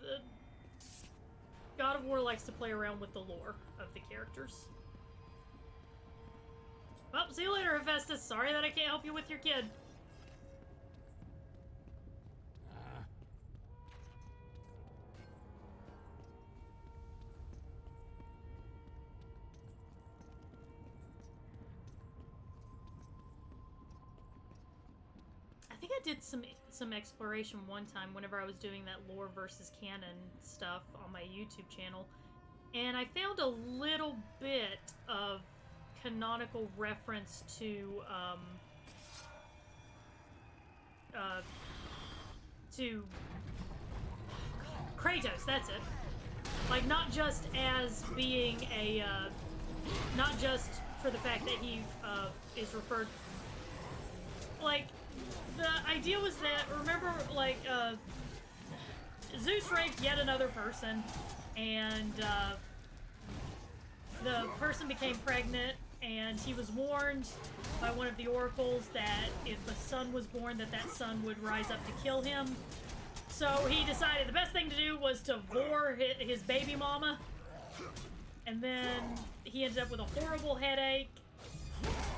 God of War likes to play around with the lore of the characters. Well, see you later, Hephaestus. Sorry that I can't help you with your kid. I think I did some exploration one time whenever I was doing that lore versus canon stuff on my YouTube channel, and I found a little bit of canonical reference to Kratos. That's it. Like, not just as being a not just for the fact that he is referred, like, the idea was that, remember, like, Zeus raped yet another person, and the person became pregnant, and he was warned by one of the oracles that if a son was born, that son would rise up to kill him. So he decided the best thing to do was to vor his baby mama, and then he ended up with a horrible headache,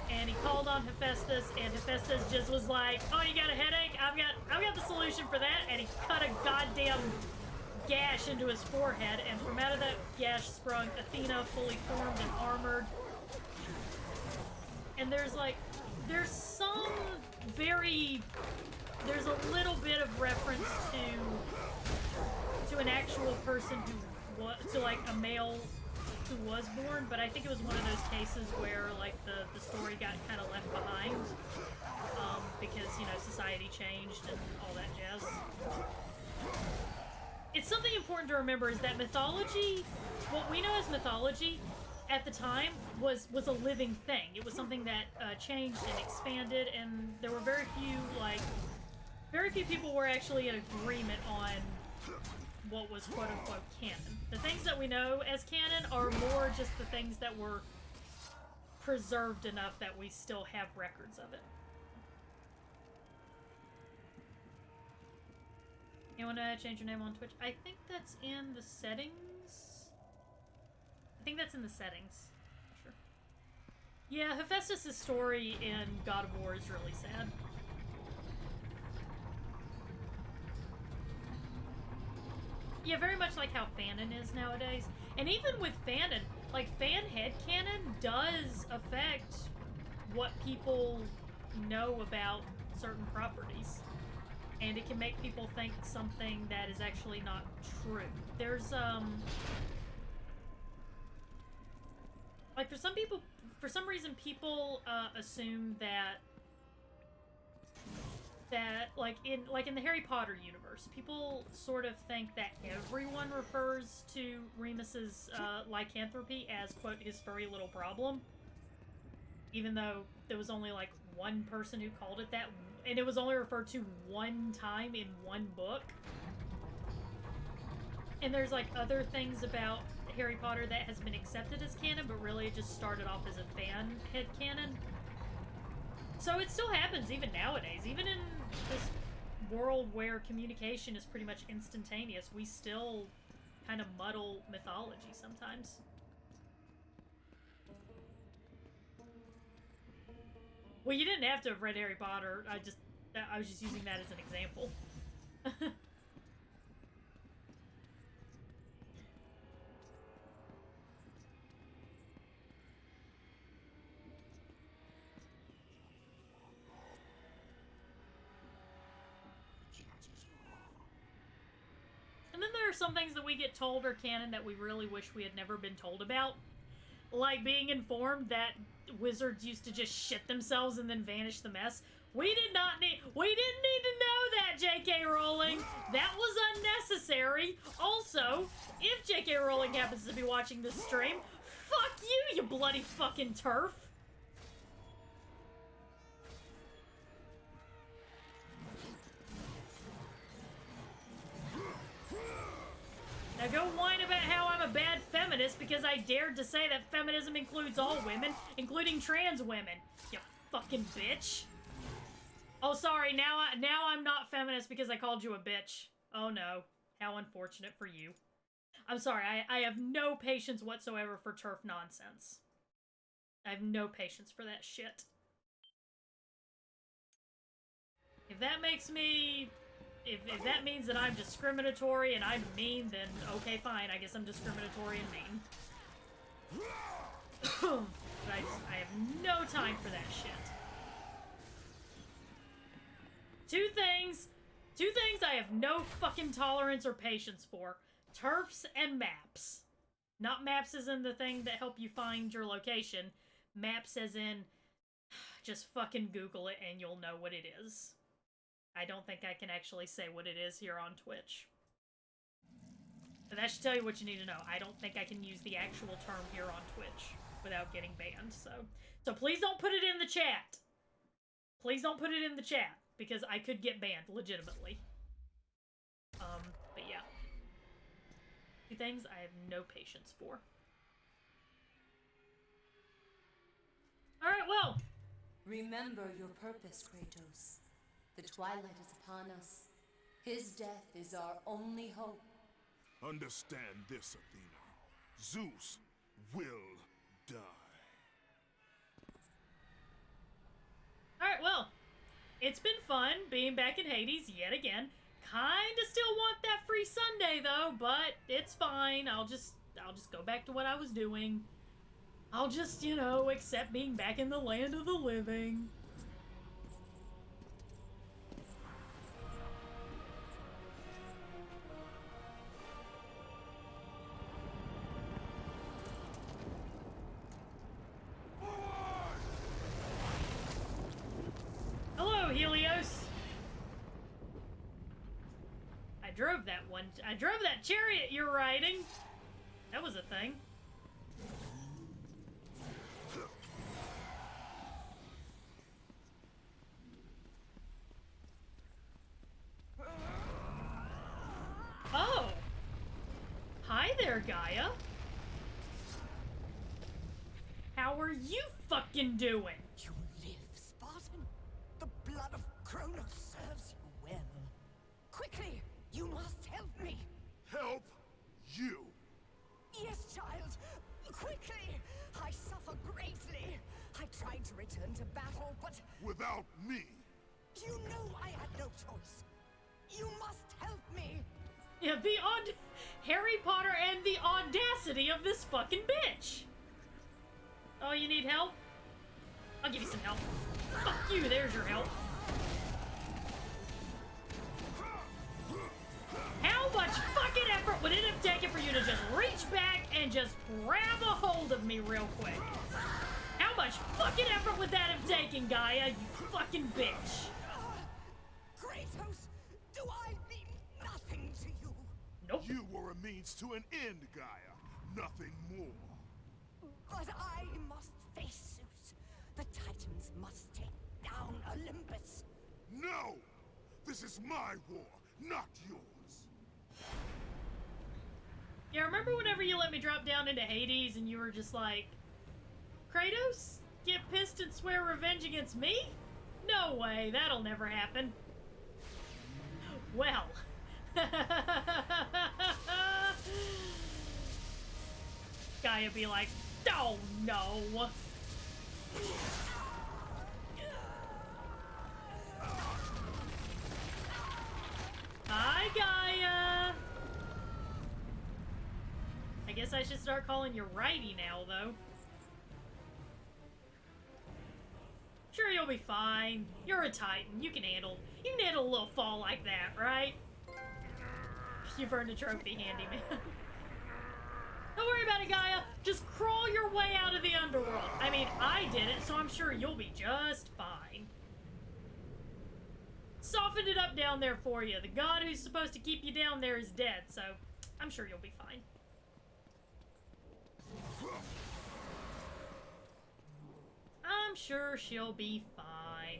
and he called on Hephaestus, and Hephaestus just was like, "Oh, you got a headache? I've got the solution for that," and he cut a goddamn gash into his forehead, and from out of that gash sprung Athena, fully formed and armored. And there's a little bit of reference to an actual person who was, to like a male who was born, but I think it was one of those cases where, like, the story got kind of left behind, because, you know, society changed and all that jazz. It's something important to remember is that mythology, what we know as mythology, at the time, was a living thing. It was something that changed and expanded, and there were very few people were actually in agreement on what was quote-unquote canon. The things that we know as canon are more just the things that were preserved enough that we still have records of it. You wanna change your name on Twitch? I think that's in the settings. I think that's in the settings. Sure. Yeah, Hephaestus' story in God of War is really sad. Yeah, very much like how fanon is nowadays. And even with fanon, like, fan headcanon does affect what people know about certain properties. And it can make people think something that is actually not true. There's, like, for some people, for some reason, people assume that like in the Harry Potter universe, people sort of think that everyone refers to Remus's lycanthropy as, quote, his furry little problem, even though there was only like one person who called it that, and it was only referred to one time in one book. And there's like other things about Harry Potter that has been accepted as canon, but really it just started off as a fan headcanon. So it still happens even nowadays. Even in this world where communication is pretty much instantaneous, we still kind of muddle mythology sometimes. Well, you didn't have to have read Harry Potter. I was just using that as an example. And then there are some things that we get told are canon that we really wish we had never been told about. Like being informed that wizards used to just shit themselves and then vanish the mess. We didn't need to know that, J.K. Rowling. That was unnecessary. Also, if J.K. Rowling happens to be watching this stream, fuck you, you bloody fucking turf. Now go whine about how I'm a bad feminist because I dared to say that feminism includes all women, including trans women. You fucking bitch. Oh, sorry, now I'm not feminist because I called you a bitch. Oh no, how unfortunate for you. I'm sorry, I have no patience whatsoever for turf nonsense. I have no patience for that shit. If that makes me... If that means that I'm discriminatory and I'm mean, then okay, fine. I guess I'm discriminatory and mean. But I have no time for that shit. Two things I have no fucking tolerance or patience for. Turfs and maps. Not maps as in the thing that help you find your location. Maps as in, just fucking Google it and you'll know what it is. I don't think I can actually say what it is here on Twitch. But that should tell you what you need to know. I don't think I can use the actual term here on Twitch without getting banned, so please don't put it in the chat. Please don't put it in the chat, because I could get banned, legitimately. But yeah. Two things I have no patience for. Alright, well. Remember your purpose, Kratos. The twilight is upon us. His death is our only hope. Understand this, Athena. Zeus will die. Alright, well. It's been fun being back in Hades yet again. Kinda still want that free Sunday though, but it's fine. I'll just go back to what I was doing. I'll just, you know, accept being back in the land of the living. Helios. I drove that chariot you're riding. That was a thing. Oh. Hi there, Gaia. How are you fucking doing? You live, Spartan. The blood of Kronos serves you well. Quickly, you must help me. Help you? Yes, child. Quickly. I suffer greatly. I tried to return to battle, but... Without me? You know I had no choice. You must help me. Yeah, Harry Potter and the audacity of this fucking bitch. Oh, you need help? I'll give you some help. Fuck you, there's your help. How much fucking effort would it have taken for you to just reach back and just grab a hold of me real quick? How much fucking effort would that have taken, Gaia, you fucking bitch? Kratos, do I mean nothing to you? Nope. You were a means to an end, Gaia. Nothing more. But I must face Zeus. The Titans must take down Olympus. No! This is my war, not yours. Yeah, remember whenever you let me drop down into Hades and you were just like, Kratos? Get pissed and swear revenge against me? No way, that'll never happen. Well. Gaia be like, oh no. Hi, Gaia! I guess I should start calling you Righty now, though. Sure, you'll be fine. You're a Titan. You can handle a little fall like that, right? You've earned a trophy, handyman. Don't worry about it, Gaia. Just crawl your way out of the underworld. I mean, I did it, so I'm sure you'll be just fine. Softened it up down there for you. The god who's supposed to keep you down there is dead, so I'm sure you'll be fine. I'm sure she'll be fine.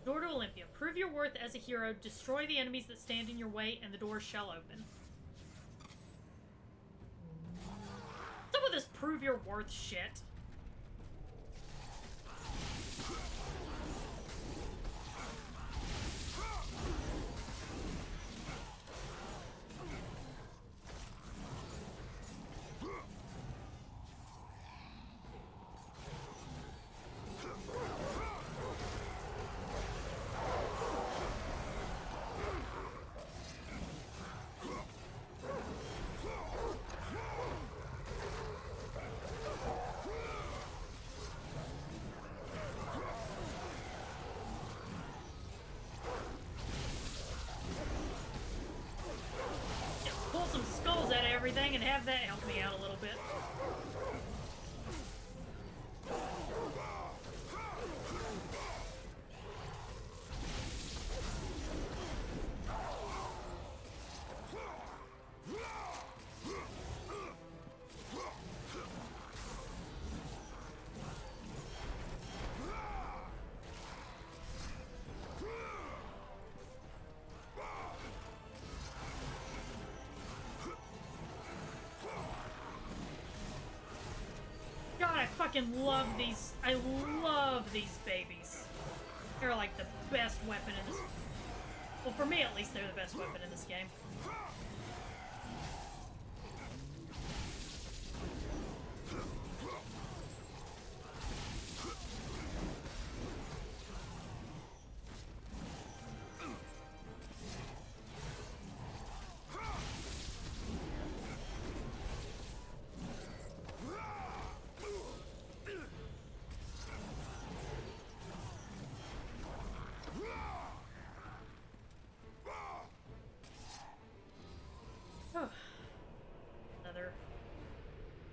Door to Olympia. Prove your worth as a hero, destroy the enemies that stand in your way, and the doors shall open. Some of this prove your worth shit. Everything and have that help me out a little bit. I fucking love these. I love these babies. They're like the best weapon in this. Well, for me at least, they're the best weapon in this game.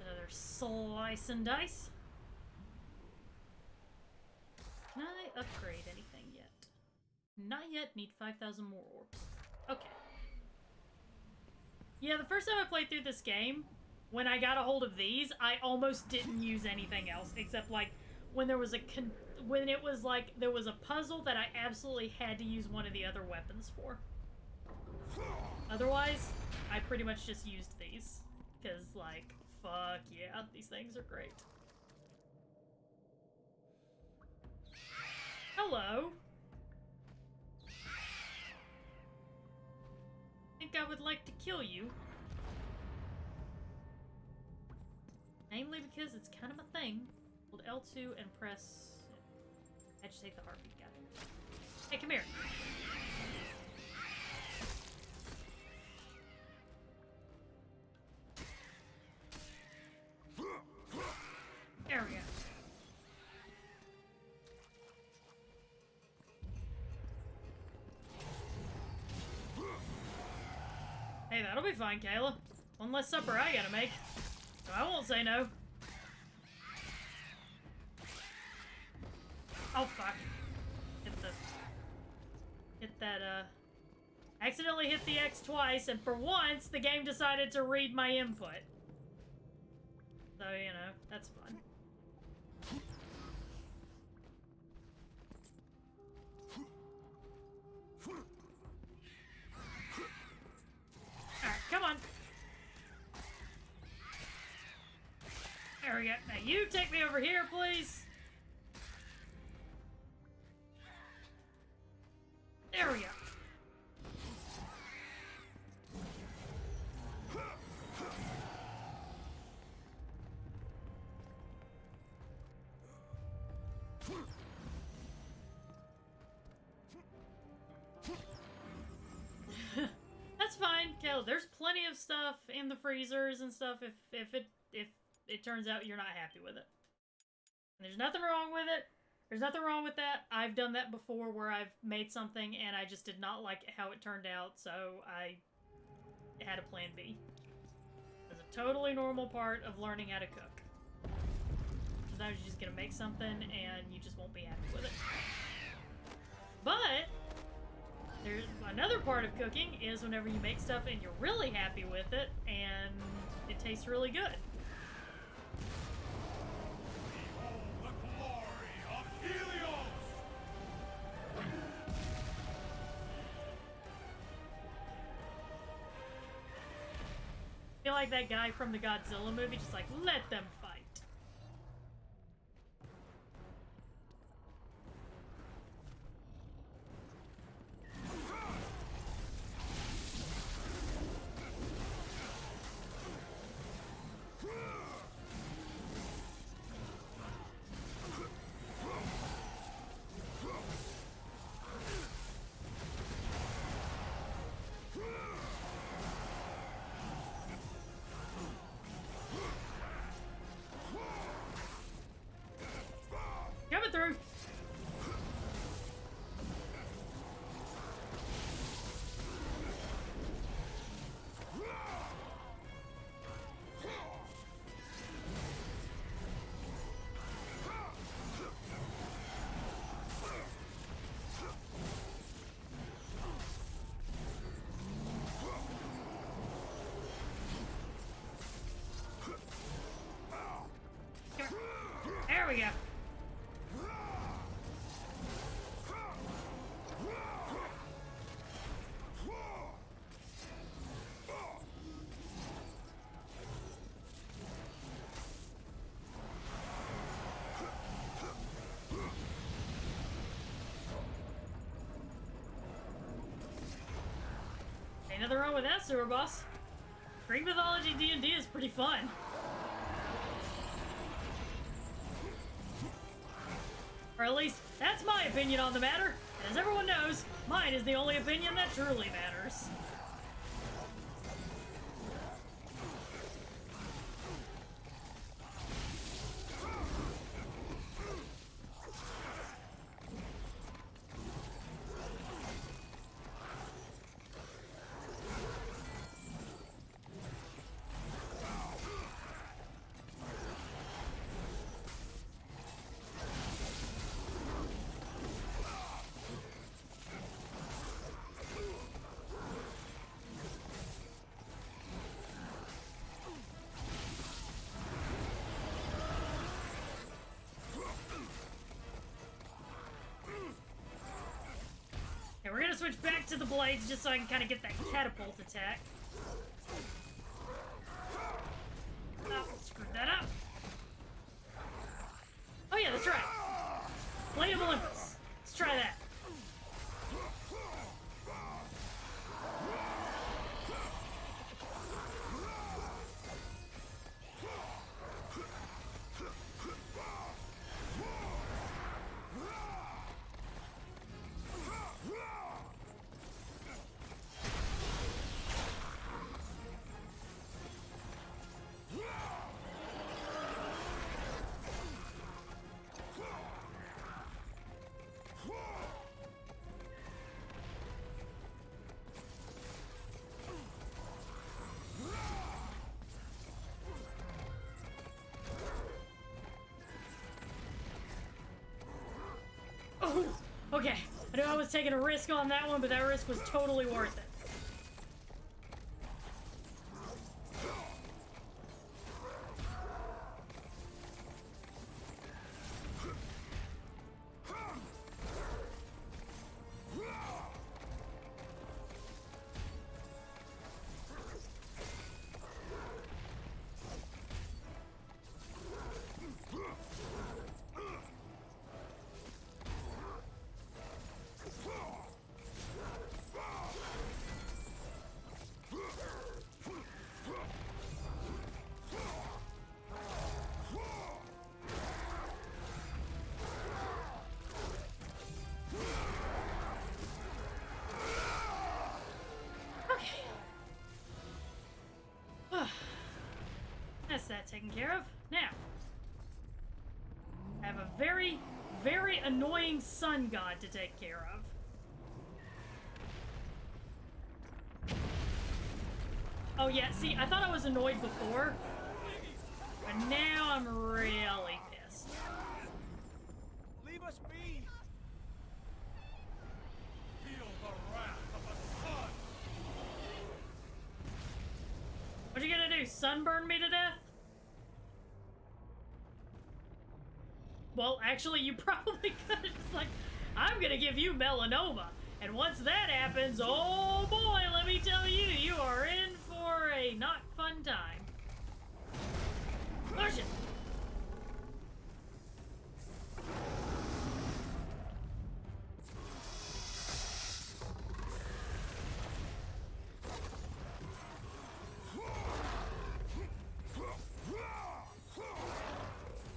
Another slice and dice. Can I upgrade anything yet? Not yet. Need 5,000 more orbs. Okay. Yeah, the first time I played through this game, when I got a hold of these, I almost didn't use anything else except like when there was when it was like there was a puzzle that I absolutely had to use one of the other weapons for. Otherwise, I pretty much just used these. Because, like, fuck yeah, these things are great. Hello. Think I would like to kill you. Namely because it's kind of a thing. Hold L2 and press... agitate the heartbeat guy. Hey, come here. There we go. Hey, that'll be fine, Kayla. One less supper I gotta make. So I won't say no. Oh, fuck. Hit that, accidentally hit the X twice, and for once, the game decided to read my input. So, you know, that's fun. Alright, come on. There we go. Now you take me over here, please. There we go. still, there's plenty of stuff in the freezers and stuff if it turns out you're not happy with it. And there's nothing wrong with it. There's nothing wrong with that. I've done that before where I've made something and I just did not like how it turned out, so I had a plan B. It's a totally normal part of learning how to cook. Sometimes you're just gonna make something and you just won't be happy with it. But there's another part of cooking is whenever you make stuff and you're really happy with it and it tastes really good. Behold the glory of Helios! I feel like that guy from the Godzilla movie, just like, let them fight. Coming through. There we go. Ain't nothing wrong with that, sewer boss. Greek mythology D&D is pretty fun. Or at least, that's my opinion on the matter. As everyone knows, mine is the only opinion that truly matters. Okay, we're gonna switch back to the blades just so I can kind of get that catapult attack. Oh, screwed that up. Oh yeah, that's right. Blade of Olympus. Let's try that. Oh, okay. I know I was taking a risk on that one, but that risk was totally worth it. care of. Now, I have a very, very annoying sun god to take care of. Oh yeah, see, I thought I was annoyed before, but now I'm really pissed. Leave us be! Feel the wrath of the sun! What you gonna do, sunburn me to death? Well, actually, you probably could. It's like, I'm gonna give you melanoma. And once that happens, oh boy, let me tell you, you are in for a not fun time. Push it!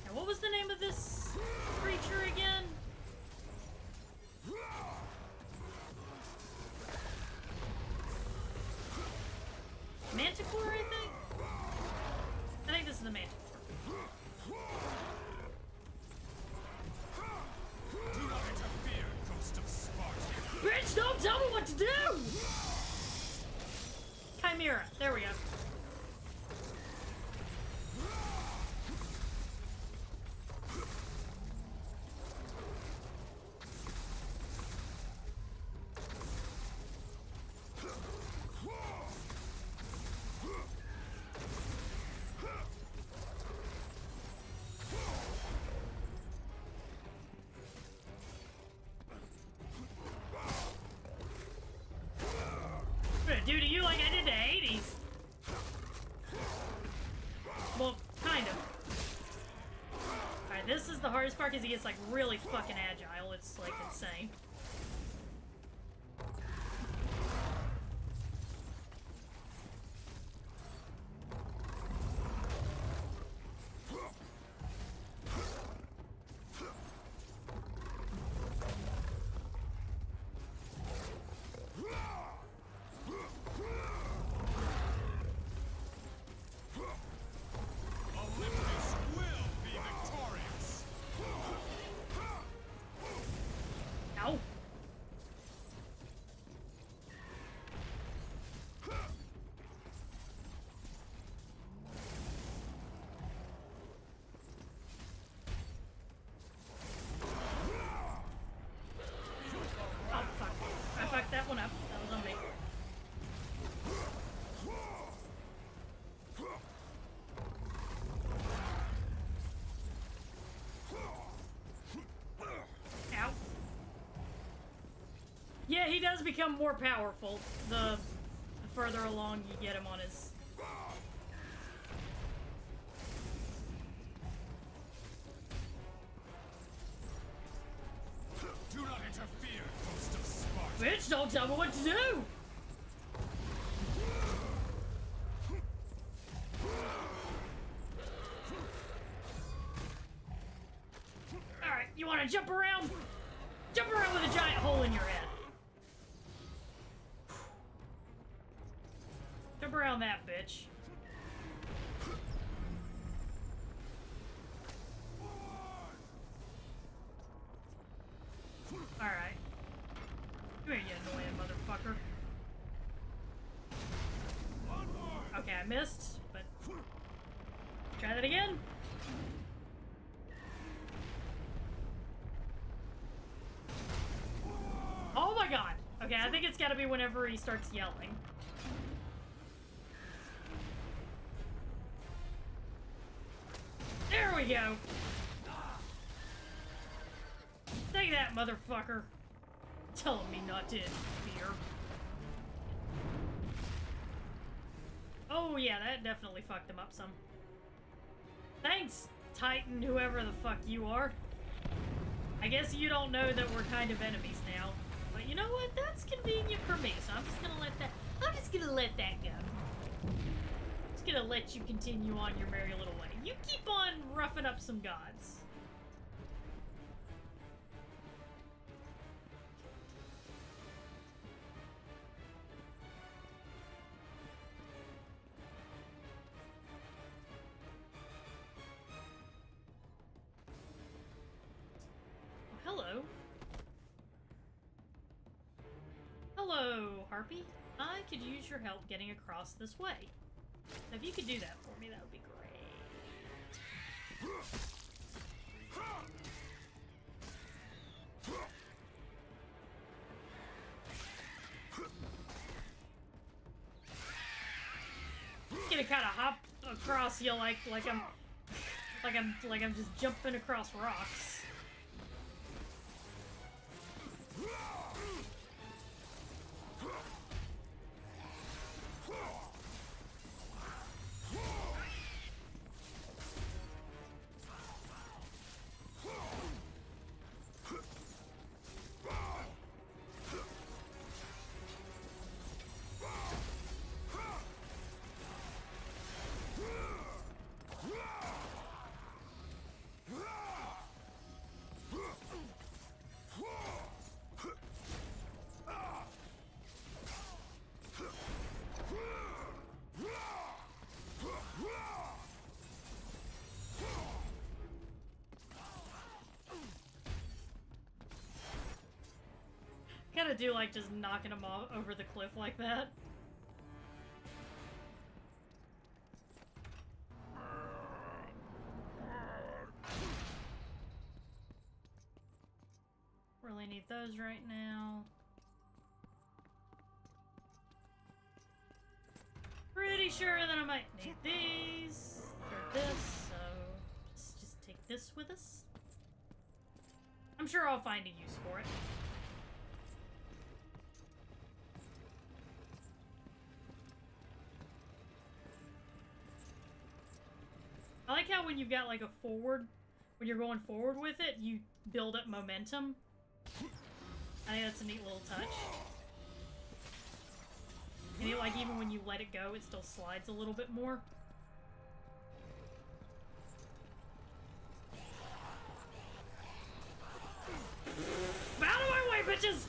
Now, what was the name of this creature again? Manticore, I think? I think this is the Manticore. Do not interfere, Ghost of Sparta! Bitch, don't tell me what to do! Chimera, there we go. Do to you like I did to Hades. Well, kind of. Alright, this is the hardest part because he gets like really fucking agile. It's like insane. Olympus will be victorious! Ow. Oh, fuck. I fucked that one up. That was on me. Ow. Yeah, he does become more powerful the further along you get him on his... Do not interfere, Ghost of Sparta! Bitch, don't tell me what to do! Alright, you wanna jump around? Jump around with a giant hole in your head. Jump around that bitch. Alright. Come here, you annoying motherfucker. Okay, I missed, but... Try that again. Oh my god! Okay, I think it's gotta be whenever he starts yelling. There we go! Take that, motherfucker! Telling me not to interfere. Oh yeah, that definitely fucked him up some. Thanks, Titan, whoever the fuck you are. I guess you don't know that we're kind of enemies now. But you know what? That's convenient for me, so I'm just gonna let that go. Just gonna let you continue on your merry little way. You keep on roughing up some gods. Hello, Harpy. I could use your help getting across this way. So if you could do that for me, that would be great. Gonna kind of hop across you like I'm just jumping across rocks. Kinda do like just knocking him off over the cliff like that. Really need those right now. Pretty sure that I might need these or this, so just take this with us. I'm sure I'll find a use for it. I like how when you've got like a forward, when you're going forward with it, you build up momentum. I think that's a neat little touch. And like even when you let it go, it still slides a little bit more. Out of my way, bitches!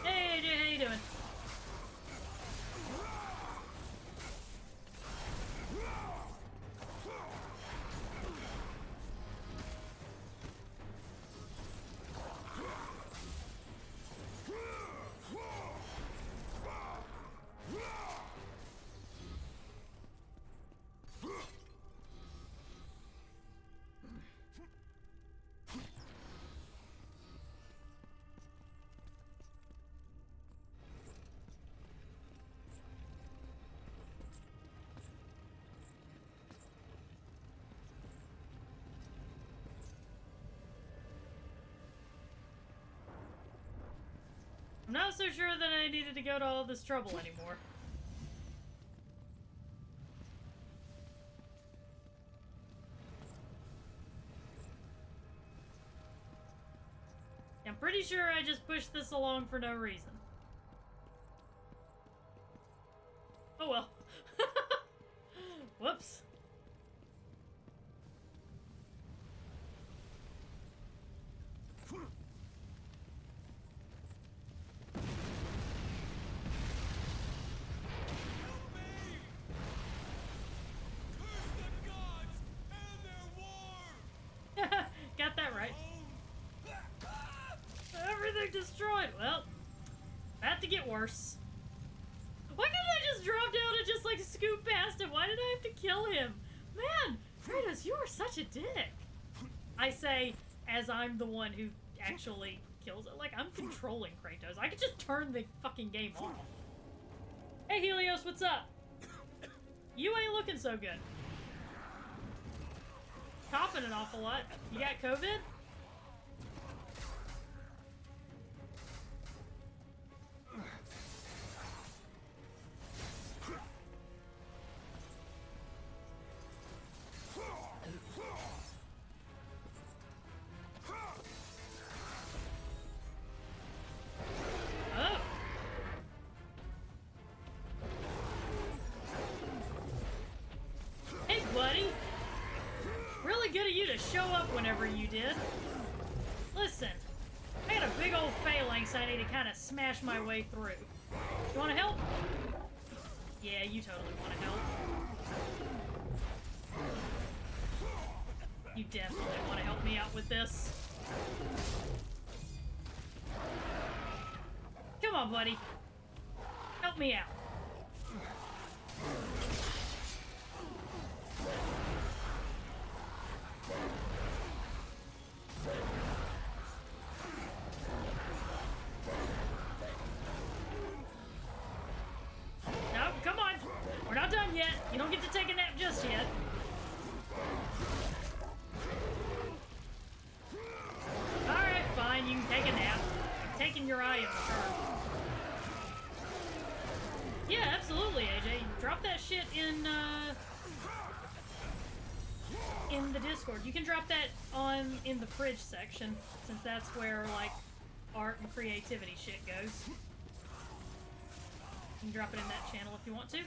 Hey, AJ, how you doing? I'm not so sure that I needed to go to all this trouble anymore. I'm pretty sure I just pushed this along for no reason. Oh well. Whoops. Got that right. Everything destroyed. Well, about to get worse. Why couldn't I just drop down and just like scoop past him? Why did I have to kill him? Man, Kratos, you are such a dick. I say as I'm the one who actually kills it. Like, I'm controlling Kratos. I could just turn the fucking game off. Hey, Helios, what's up? You ain't looking so good. Coughing an awful lot. You got COVID? Oh. Hey, buddy. Really good of you to show up whenever you did. Listen, I got a big old phalanx I need to kind of smash my way through. You want to help? Yeah, you totally want to help. You definitely want to help me out with this. Come on, buddy. Help me out. No, come on. We're not done yet. You don't get to take a nap just yet. Alright, fine. You can take a nap. I'm taking your items, sure. Yeah, absolutely, AJ. Drop that shit in the Discord. You can drop that in the fridge section, since that's where, like, art and creativity shit goes. You can drop it in that channel if you want to.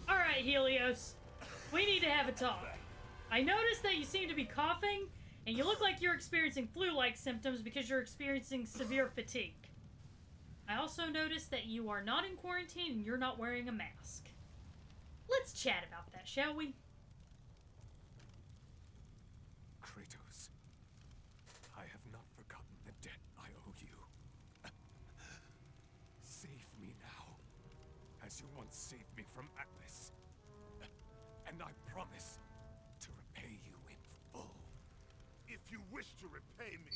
Alright, Helios. We need to have a talk. I noticed that you seem to be coughing, and you look like you're experiencing flu-like symptoms because you're experiencing severe fatigue. I also noticed that you are not in quarantine and you're not wearing a mask. Let's chat about that, shall we? Kratos, I have not forgotten the debt I owe you. Save me now, as you once saved me from Atlas. And I promise to repay you in full. If you wish to repay me,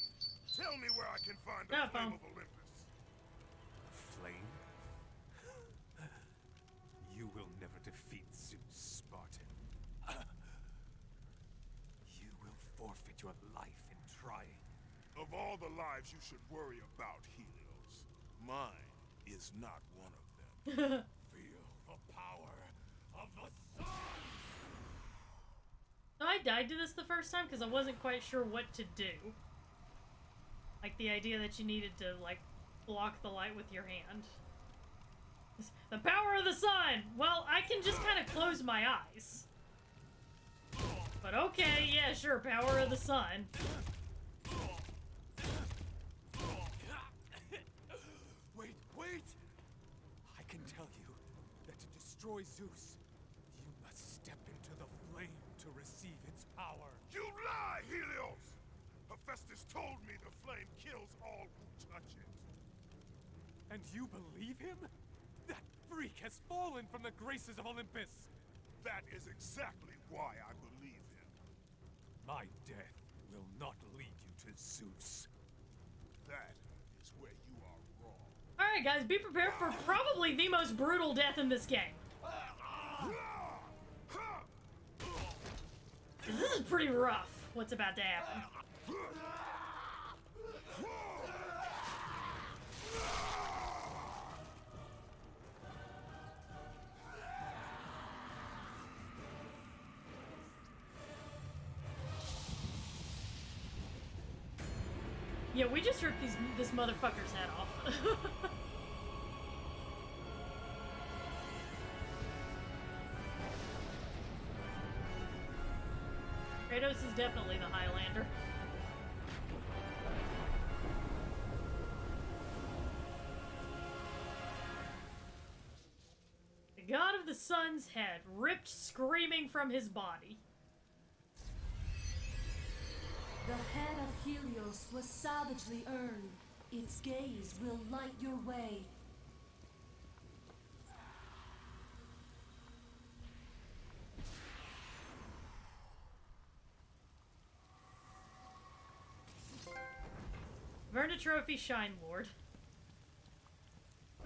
tell me where I can find the Flame of Olympus. The flame? You will never defeat Zeus, Spartan. You will forfeit your life in trying. Of all the lives you should worry about, Helios, mine is not one of them. Feel the power of the sun! I died to this the first time because I wasn't quite sure what to do. Like the idea that you needed to, like, block the light with your hand. The power of the sun! Well, I can just kind of close my eyes. But okay, yeah, sure, power of the sun. Wait! I can tell you that to destroy Zeus, you must step into the flame to receive its power. You lie, Helios! Hephaestus told me the flame kills all who touch it. And you believe him? That freak has fallen from the graces of Olympus! That is exactly why I believe him. My death will not lead you to Zeus. That is where you are wrong. Alright guys, be prepared for probably the most brutal death in this game. This is pretty rough, what's about to happen. Yeah, we just ripped this motherfucker's head off. Kratos is definitely the Highlander. The god of the sun's head ripped screaming from his body. The head of Helios was savagely earned. Its gaze will light your way. Verna Trophy Shine Lord.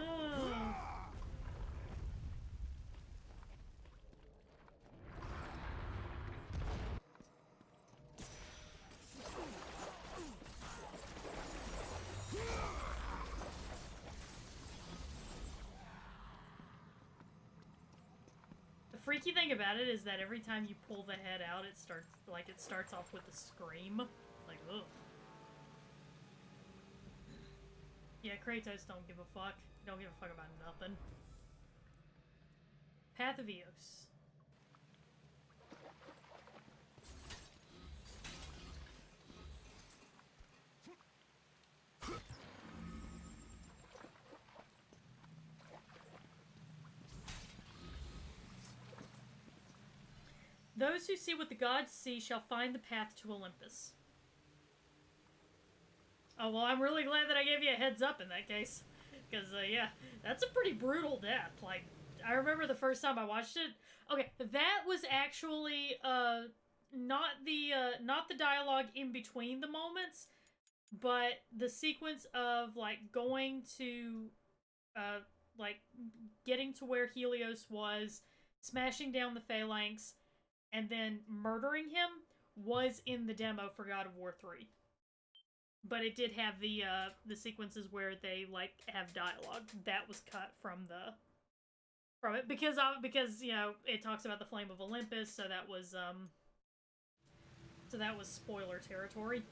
Oh. freaky thing about it is that every time you pull the head out, it starts off with a scream. Like, ugh. Yeah, Kratos don't give a fuck. Don't give a fuck about nothing. Path of Eos. Those who see what the gods see shall find the path to Olympus. Oh, well, I'm really glad that I gave you a heads up in that case. Because, yeah, that's a pretty brutal death. Like, I remember the first time I watched it. Okay, that was actually, not the dialogue in between the moments, but the sequence of, like, going to, like, getting to where Helios was, smashing down the Phalanx, and then murdering him was in the demo for God of War 3. But it did have the sequences where they, like, have dialogue. That was cut from it. Because, you know, it talks about the Flame of Olympus, so that was spoiler territory.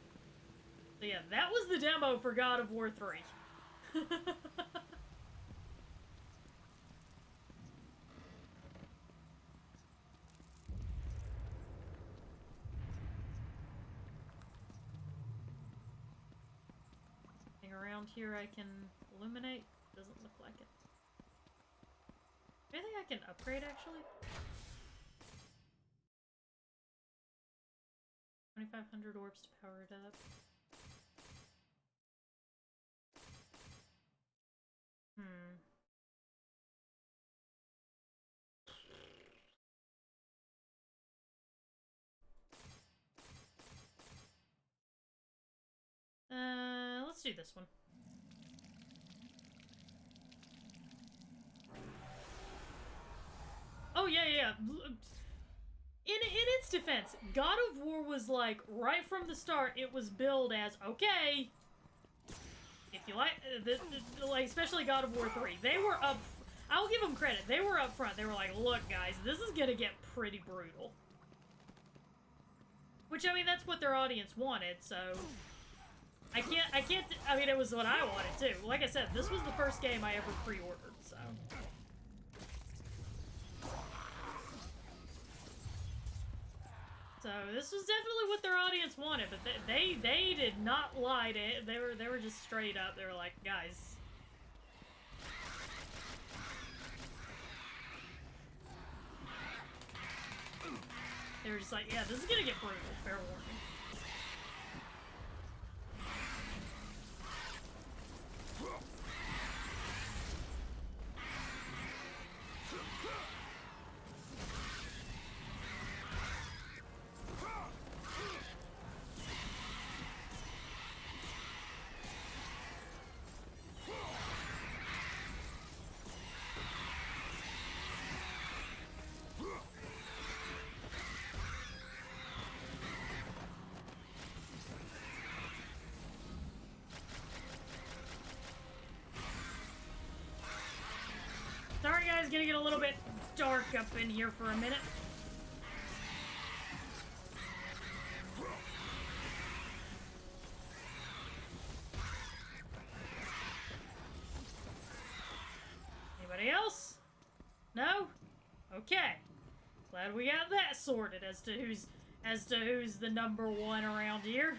So yeah, that was the demo for God of War 3. Around here I can illuminate. Doesn't look like it. Anything I can upgrade actually? 2,500 orbs to power it up. Let's do this one. Oh, yeah. In its defense, God of War was like, right from the start, it was billed as, okay, if you like, like, especially God of War 3, they were up, I'll give them credit, they were up front, they were like, look guys, this is gonna get pretty brutal. Which, I mean, that's what their audience wanted, so... I mean, it was what I wanted, too. Like I said, this was the first game I ever pre-ordered, so... So, this was definitely what their audience wanted, but they did not lie to it. They were just straight up, they were like, guys... They were just like, yeah, this is gonna get brutal, fair warning. Sorry guys, gonna get a little bit dark up in here for a minute. Anybody else? No? Okay. Glad we got that sorted as to who's the number one around here.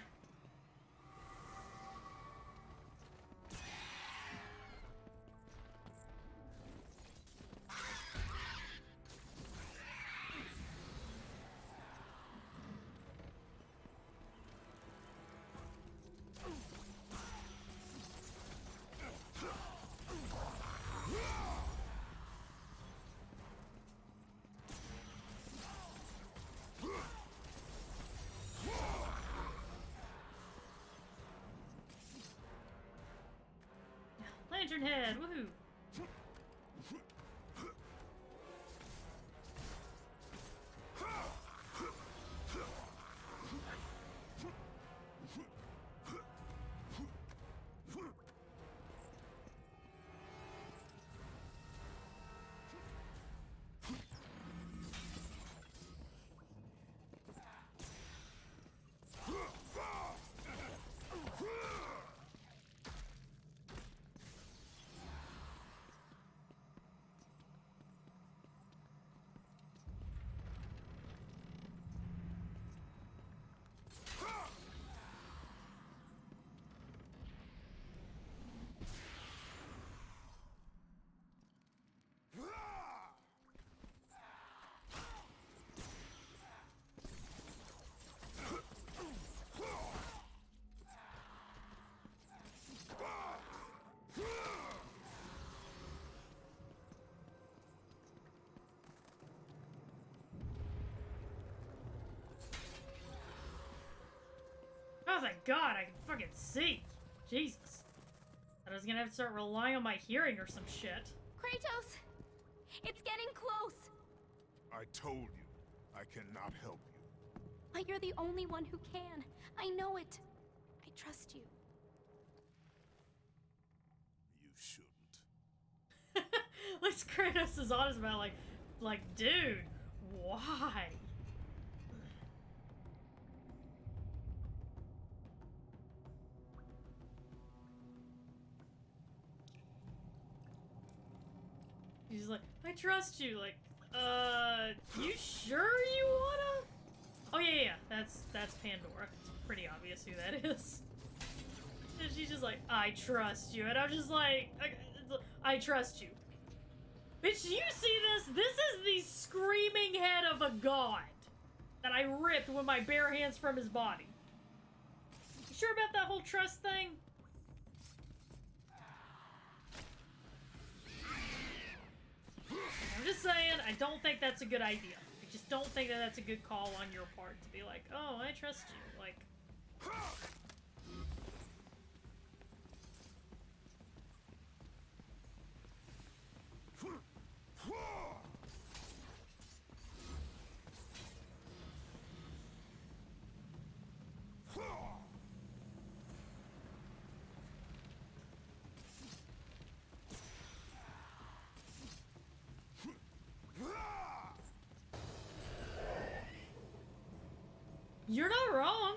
Lantern head, woohoo! thank God, I can fucking see. Jesus. I was gonna have to start relying on my hearing or some shit. Kratos! It's getting close! I told you, I cannot help you. But you're the only one who can. I know it. I trust you. You shouldn't. At least Kratos is honest about like, dude, why? He's like, I trust you. Like, you sure you wanna? Oh yeah, that's Pandora. It's pretty obvious who that is. And she's just like, I trust you, and I'm just like, I trust you. Bitch, do you see this? This is the screaming head of a god that I ripped with my bare hands from his body. You sure about that whole trust thing? I'm just saying, I don't think that's a good idea. I just don't think that that's a good call on your part to be like, oh, I trust you. Like... You're not wrong.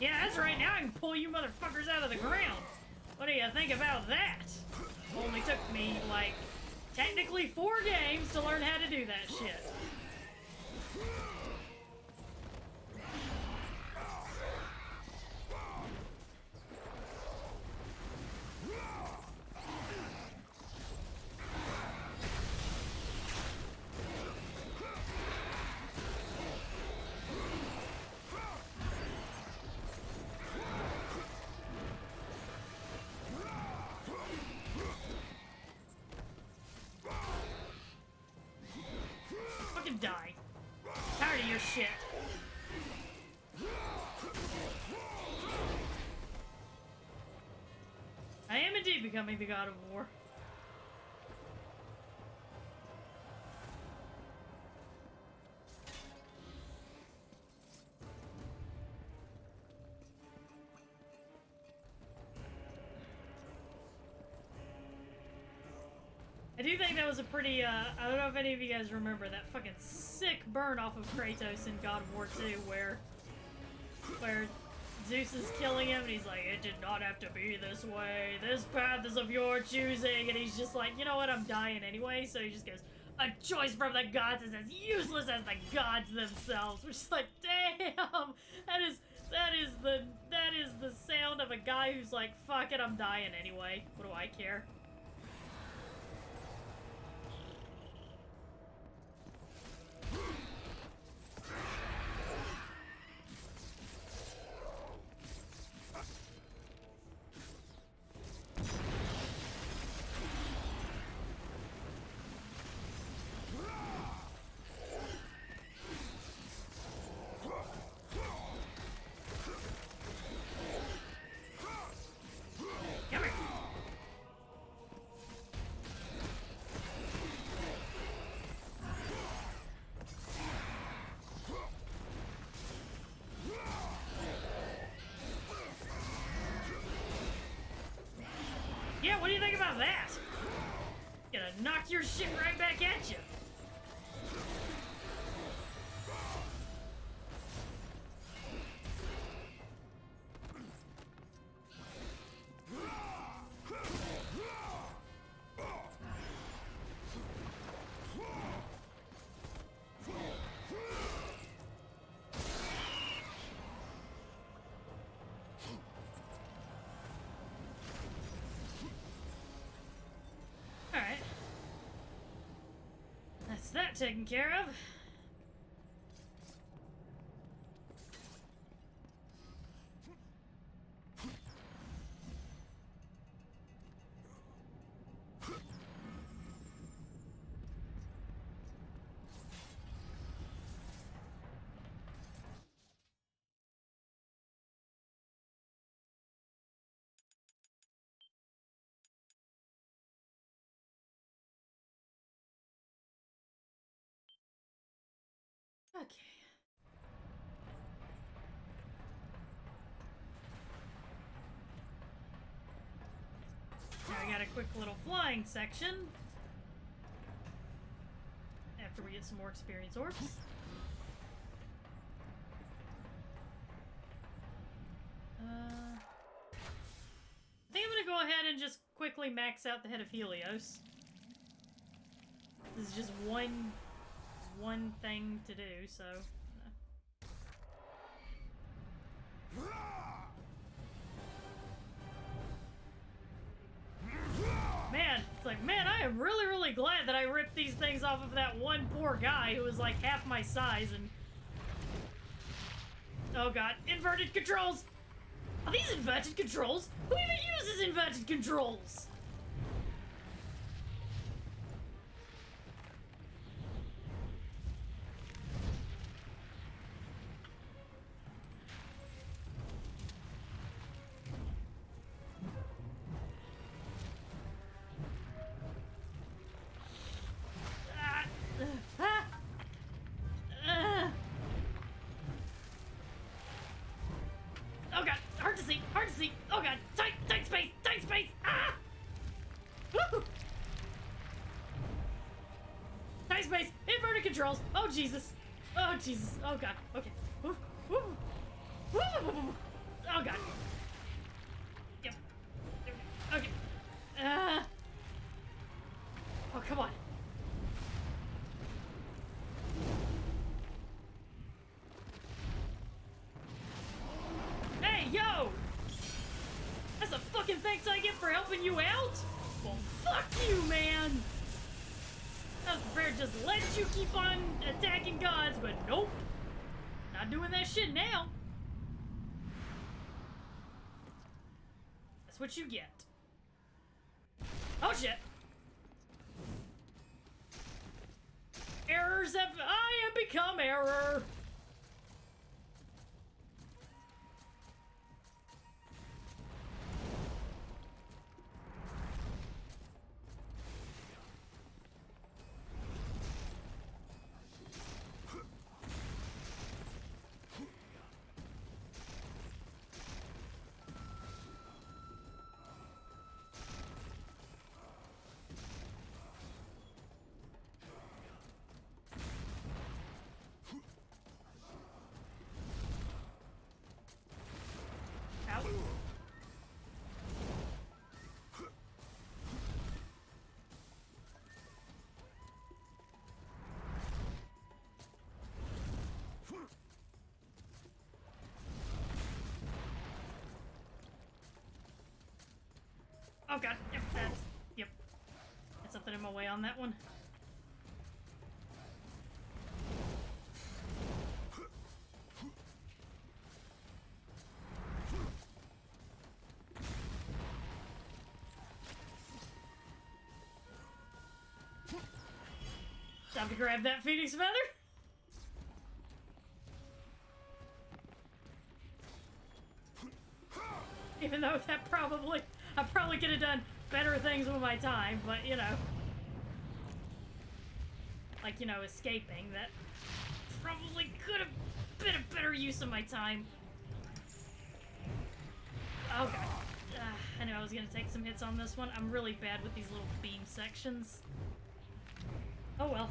Yeah, that's right, now I can pull you motherfuckers out of the ground. What do you think about that? Only took me, like, technically 4 games to learn how to do that shit. Die. Tired of your shit. I am indeed becoming the god of war. I do think that was a pretty, I don't know if any of you guys remember that fucking sick burn off of Kratos in God of War 2 where Zeus is killing him and he's like, it did not have to be this way, this path is of your choosing, and he's just like, you know what, I'm dying anyway, so he just goes, a choice from the gods is as useless as the gods themselves, which is like, damn, that is the sound of a guy who's like, fuck it, I'm dying anyway, what do I care? Yeah, what do you think about that? Gonna knock your shit right back at you. that taken care of. Okay. Now I got a quick little flying section. After we get some more experience orbs. I think I'm gonna go ahead and just quickly max out the head of Helios. This is just one thing to do, so. Man, it's like, man, I am really, really glad that I ripped these things off of that one poor guy who was like half my size and... Oh god, inverted controls! Are these inverted controls? Who even uses inverted controls? Oh god, hard to see, hard to see. Oh god, tight space, tight space. Ah! Woo! Tight space, inverted controls. Oh Jesus, oh Jesus, oh god. Okay. Woo, woo, woo, woo, woo. Oh god. Yep. Okay. Oh come on. Hey, yo! That's the fucking thanks I get for helping you out? Well, fuck you, man! I was prepared to just let you keep on attacking gods, but nope. Not doing that shit now. That's what you get. Oh, shit. Errors have... I have become error. Out. Oh god, yep, yep. Got something in my way on that one. Time to grab that Phoenix Feather. Even though that probably... I probably could have done better things with my time, but, you know. Like, you know, escaping. That probably could have been a better use of my time. Oh, god. I knew I was gonna take some hits on this one. I'm really bad with these little beam sections. Oh, well.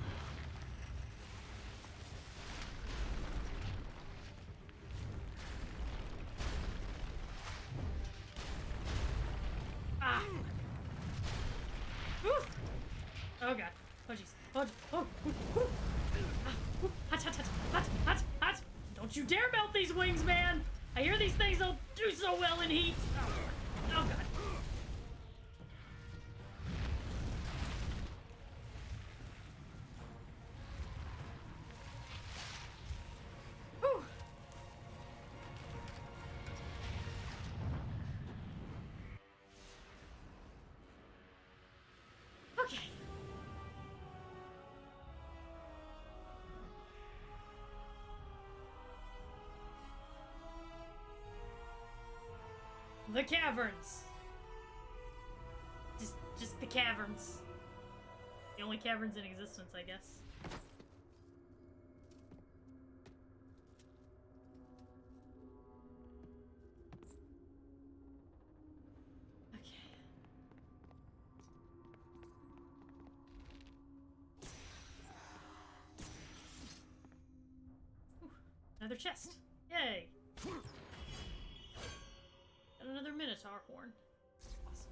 Ah. Whew. Oh god. Oh jeez. Oh. Oh. Hot, hot, hot, hot, hot, hot. Don't you dare melt these wings, man. I hear these things don't do so well in heat. Oh, oh god. The caverns. Just the caverns. The only caverns in existence, I guess. Okay. Ooh, another chest. Yay! And another Minotaur horn. Awesome.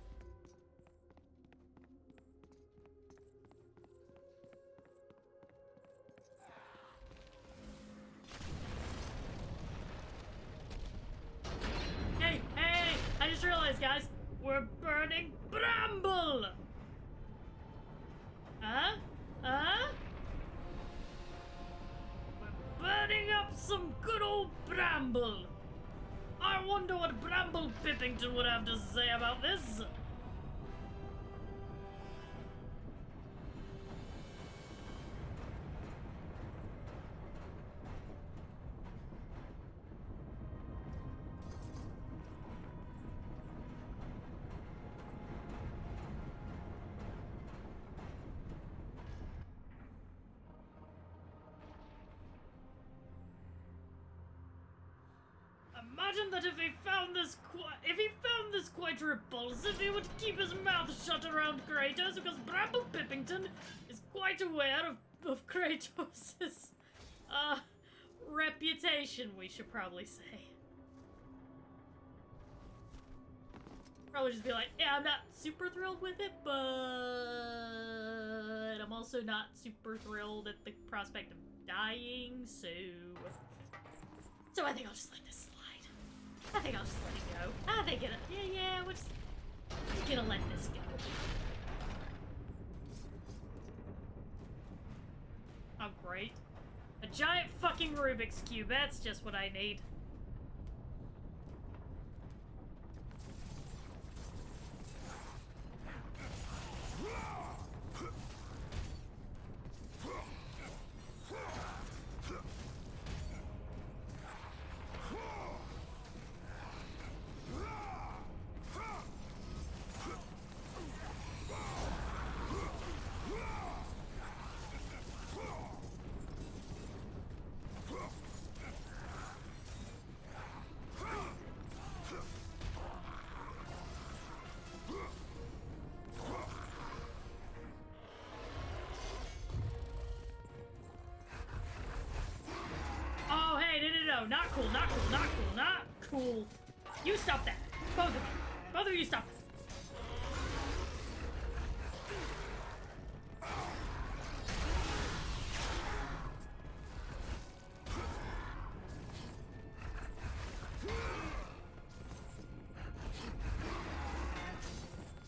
Hey, hey! I just realized, guys, we're burning bramble! Huh? Huh? We're burning up some good old bramble! I wonder what Bramble Pippington would have to say about this. Imagine that if he found this quite repulsive, he would keep his mouth shut around Kratos, because Bramble Pippington is quite aware of Kratos' reputation, we should probably say. Probably just be like, yeah, I'm not super thrilled with it, but I'm also not super thrilled at the prospect of dying, so I think I'll just let this slide. I think I'll just let it go. I think we're just gonna let this go. Oh, great. A giant fucking Rubik's Cube, that's just what I need. No, not cool, not cool, not cool, not cool. You stop that. Both of you. Both of you stop that.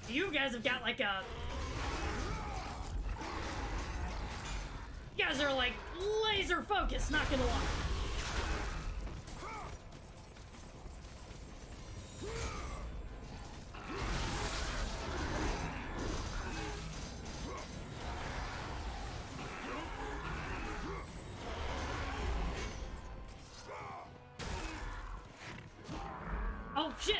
You guys have got like a... You guys are like laser focused, not gonna lie. Oh shit!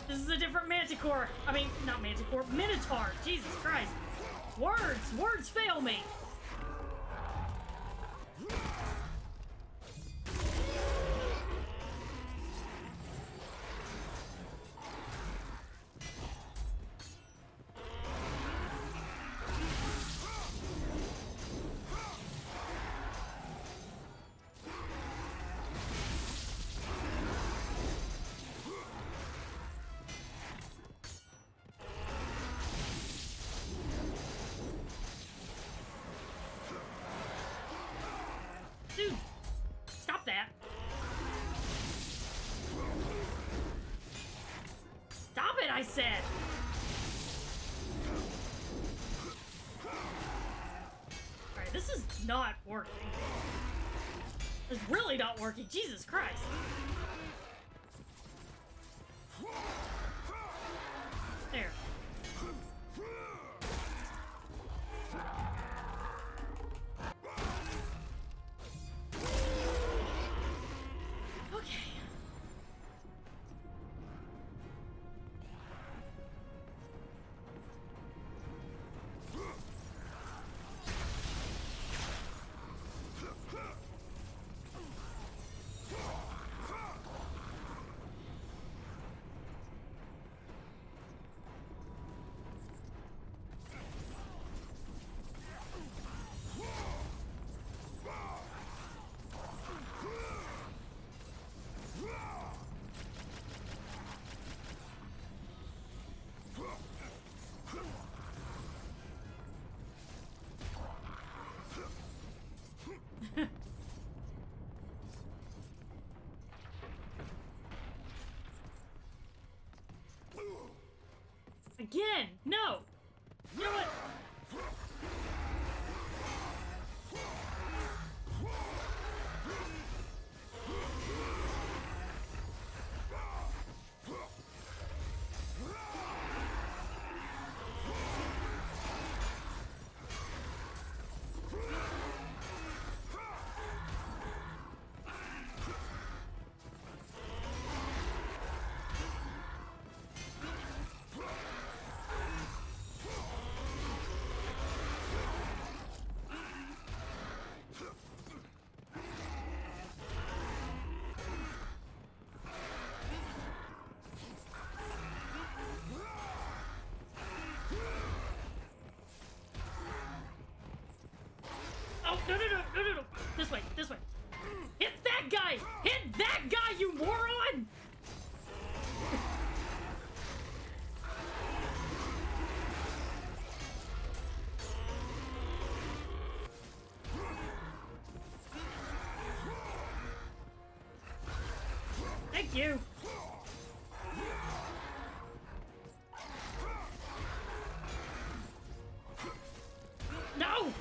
This is a different Manticore. I mean, not Manticore, Minotaur. Jesus Christ. Words fail me. Dude, stop that. Stop it, I said. Alright, this is not working. It's really not working. Jesus Christ. There. again! No! You know what? Oh, no. This way. Hit that guy! Hit that guy, you moron! Thank you. No!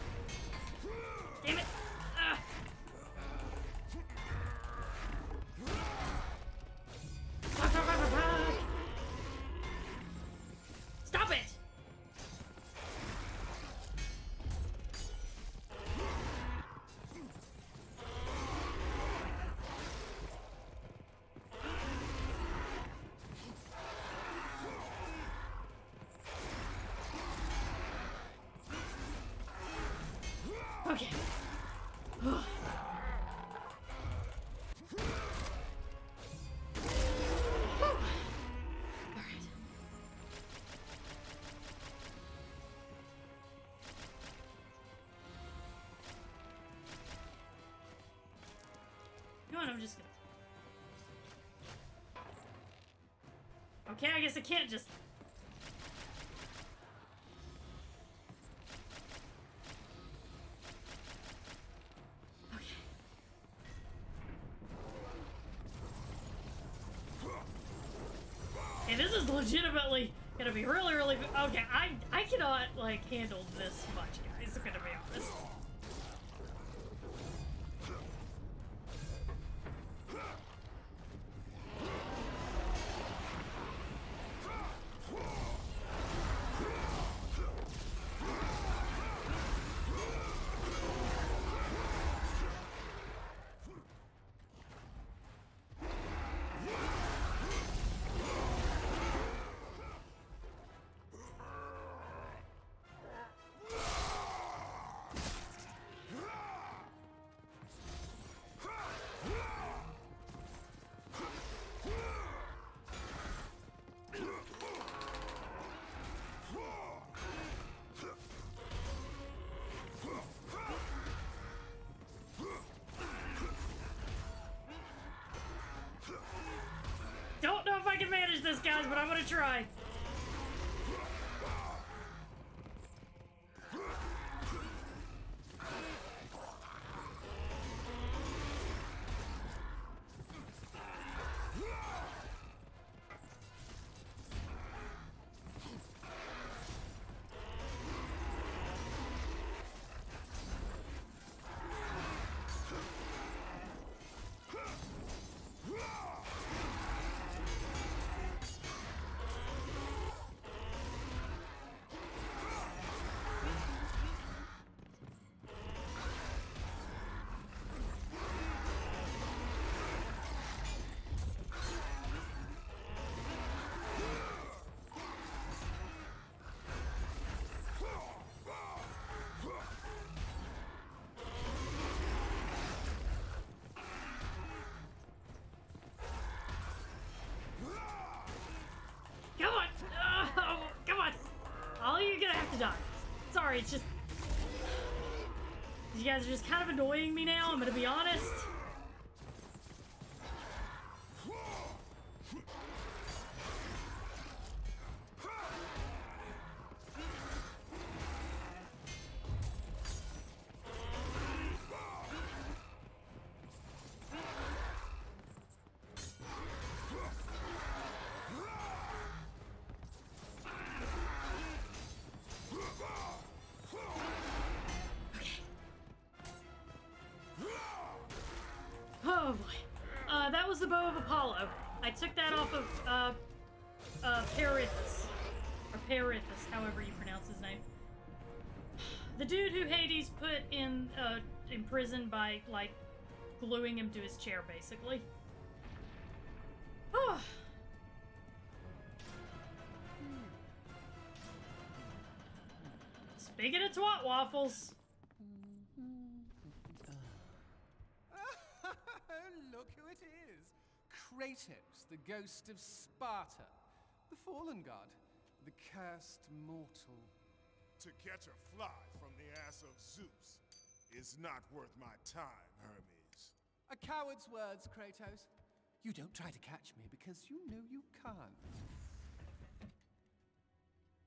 Damn it! Stop it! Okay. You know what, I'm just gonna... Okay, I guess I can't just... Okay. Hey, this is legitimately gonna be really... Okay, I cannot, like, handle this much, guys, I'm gonna be honest. Don't know if I can manage this, guys, but I'm gonna try. Come on! Oh, come on! All of you are gonna have to die. Sorry, it's just... You guys are just kind of annoying me now, I'm gonna be honest. was the bow of Apollo. I took that off of, Perithus. Or Perithus, however you pronounce his name. The dude who Hades put in prison by, like, gluing him to his chair, basically. Oh. Speaking of twat waffles. Look who it is! Kratos, the ghost of Sparta. The fallen god. The cursed mortal. To catch a fly from the ass of Zeus is not worth my time, Hermes. A coward's words, Kratos. You don't try to catch me because you know you can't.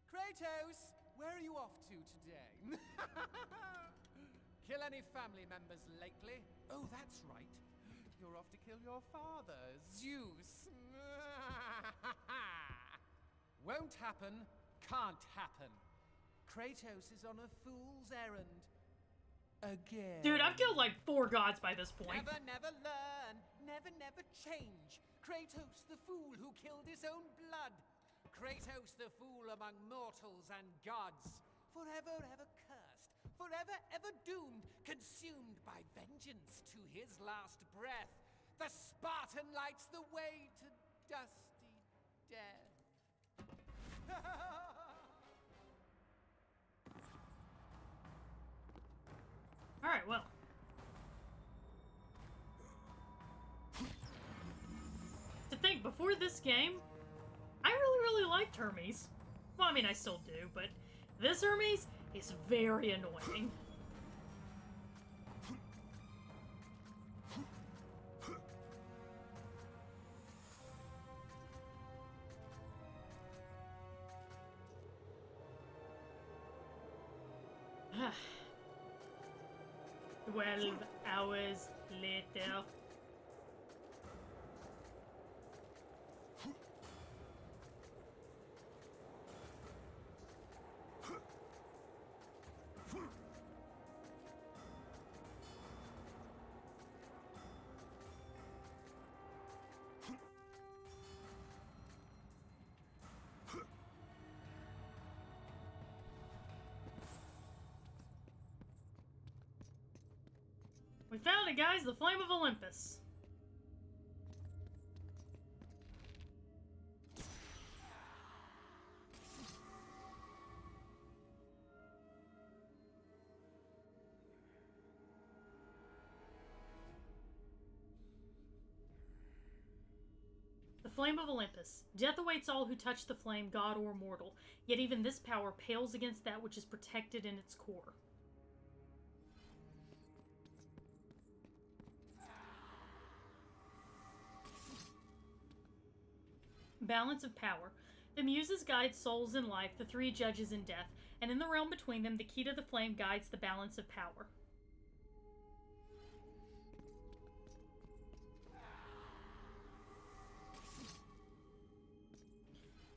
Kratos, where are you off to today? Kill any family members lately? Oh, that's right. You're off to kill your father, Zeus. Won't happen, can't happen. Kratos is on a fool's errand. Again. Dude, I've killed like 4 gods by this point. Never, never learn. Never, never change. Kratos, the fool who killed his own blood. Kratos, the fool among mortals and gods. Forever, ever cursed. Forever, ever doomed. Consumed by vengeance to his last breath. The Spartan lights the way to dusty death. Alright, well. To think, before this game, I really liked Hermes. Well, I mean, I still do, but this Hermes is very annoying. Ah. 12 hours later. We found it, guys! The Flame of Olympus. The Flame of Olympus. Death awaits all who touch the flame, god or mortal. Yet even this power pales against that which is protected in its core. Balance of power. The Muses guide souls in life, the 3 judges in death, and in the realm between them, the key to the flame guides the balance of power.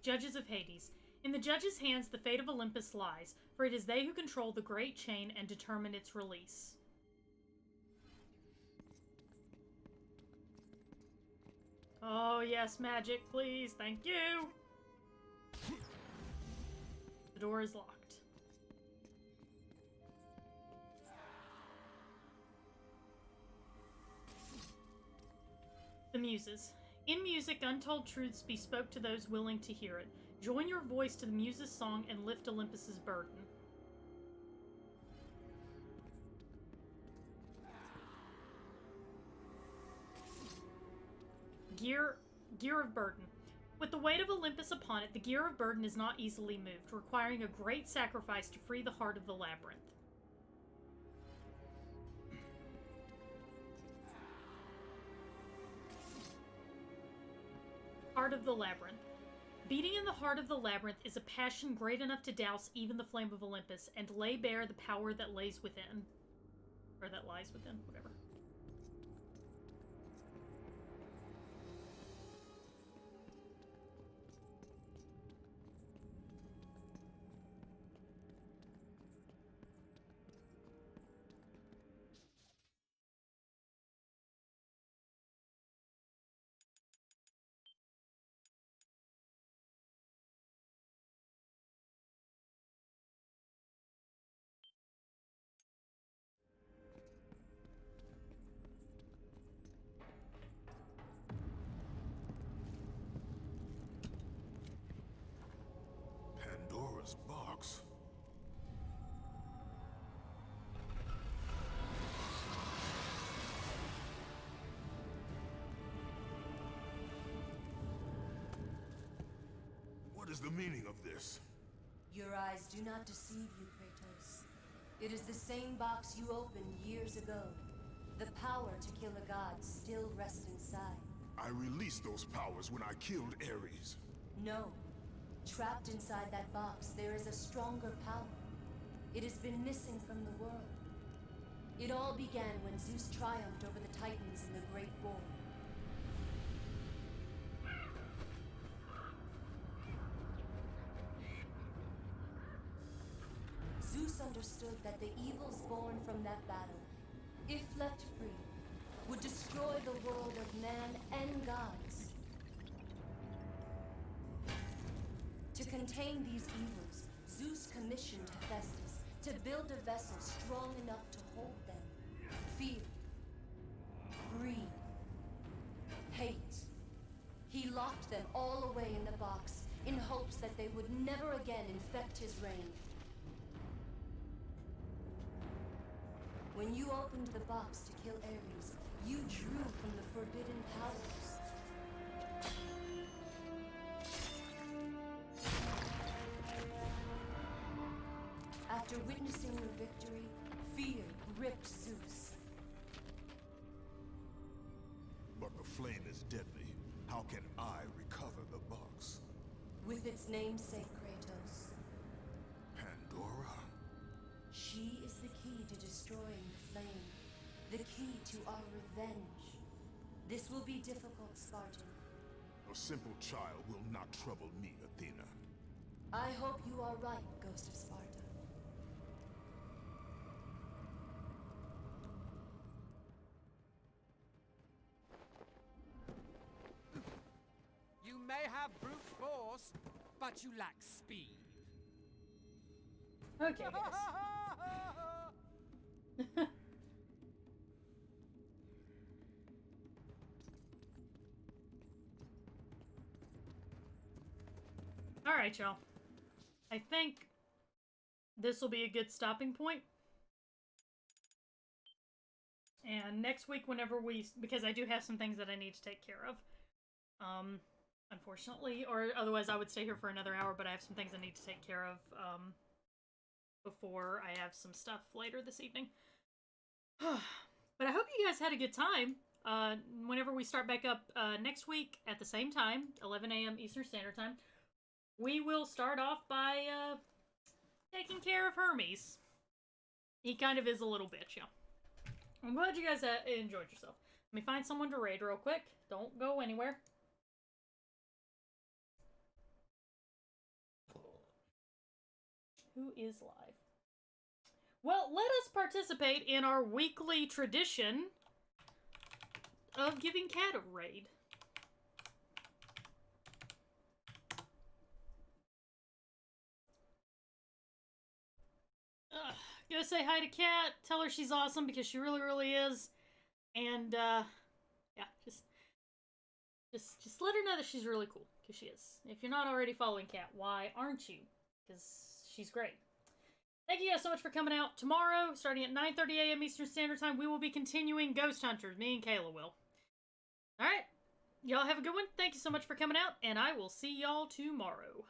Judges of Hades. In the judges' hands, the fate of Olympus lies, for it is they who control the great chain and determine its release. Oh, yes, magic, please. Thank you. The door is locked. The Muses. In music, untold truths be spoke to those willing to hear it. Join your voice to the Muses' song and lift Olympus's burden. Gear of burden. With the weight of Olympus upon it, the gear of burden is not easily moved, requiring a great sacrifice to free the heart of the labyrinth. Heart of the labyrinth. Beating in the heart of the labyrinth is a passion great enough to douse even the flame of Olympus and lay bare the power that lays within. Or that lies within, whatever. is the meaning of this? Your eyes do not deceive you, Kratos. It is the same box you opened years ago. The power to kill a god still rests inside. I released those powers when I killed Ares. No. Trapped inside that box, there is a stronger power. It has been missing from the world. It all began when Zeus triumphed over the Titans in the Great War. Zeus understood that the evils born from that battle, if left free, would destroy the world of man and gods. To contain these evils, Zeus commissioned Hephaestus to build a vessel strong enough to hold them. Fear, greed, hate. He locked them all away in the box in hopes that they would never again infect his reign. When you opened the box to kill Ares, you drew from the forbidden powers. After witnessing your victory, fear gripped Zeus. But the flame is deadly. How can I recover the box? With its namesake, Kratos. Pandora? She is the key to destroying the flame. The key to our revenge. This will be difficult, Spartan. A simple child will not trouble me, Athena. I hope you are right, Ghost of Sparta. You may have brute force, but you lack speed. Okay, guys. Alright, y'all. I think this will be a good stopping point. And next week, whenever because I do have some things that I need to take care of. Unfortunately, or otherwise I would stay here for another hour, but I have some things I need to take care of, before I have some stuff later this evening. But I hope you guys had a good time. Whenever we start back up next week at the same time, 11 a.m. Eastern Standard Time, we will start off by taking care of Hermes. He kind of is a little bitch, yeah. I'm glad you guys enjoyed yourself. Let me find someone to raid real quick. Don't go anywhere. Who is live? Well, let us participate in our weekly tradition of giving Cat a raid. Go say hi to Cat. Tell her she's awesome because she really, really is. And yeah, just let her know that she's really cool because she is. If you're not already following Cat, why aren't you? Because she's great. Thank you guys so much for coming out. Tomorrow, starting at 9:30 a.m. Eastern Standard Time, we will be continuing Ghost Hunters. Me and Kayla will. Alright. Y'all have a good one. Thank you so much for coming out, and I will see y'all tomorrow.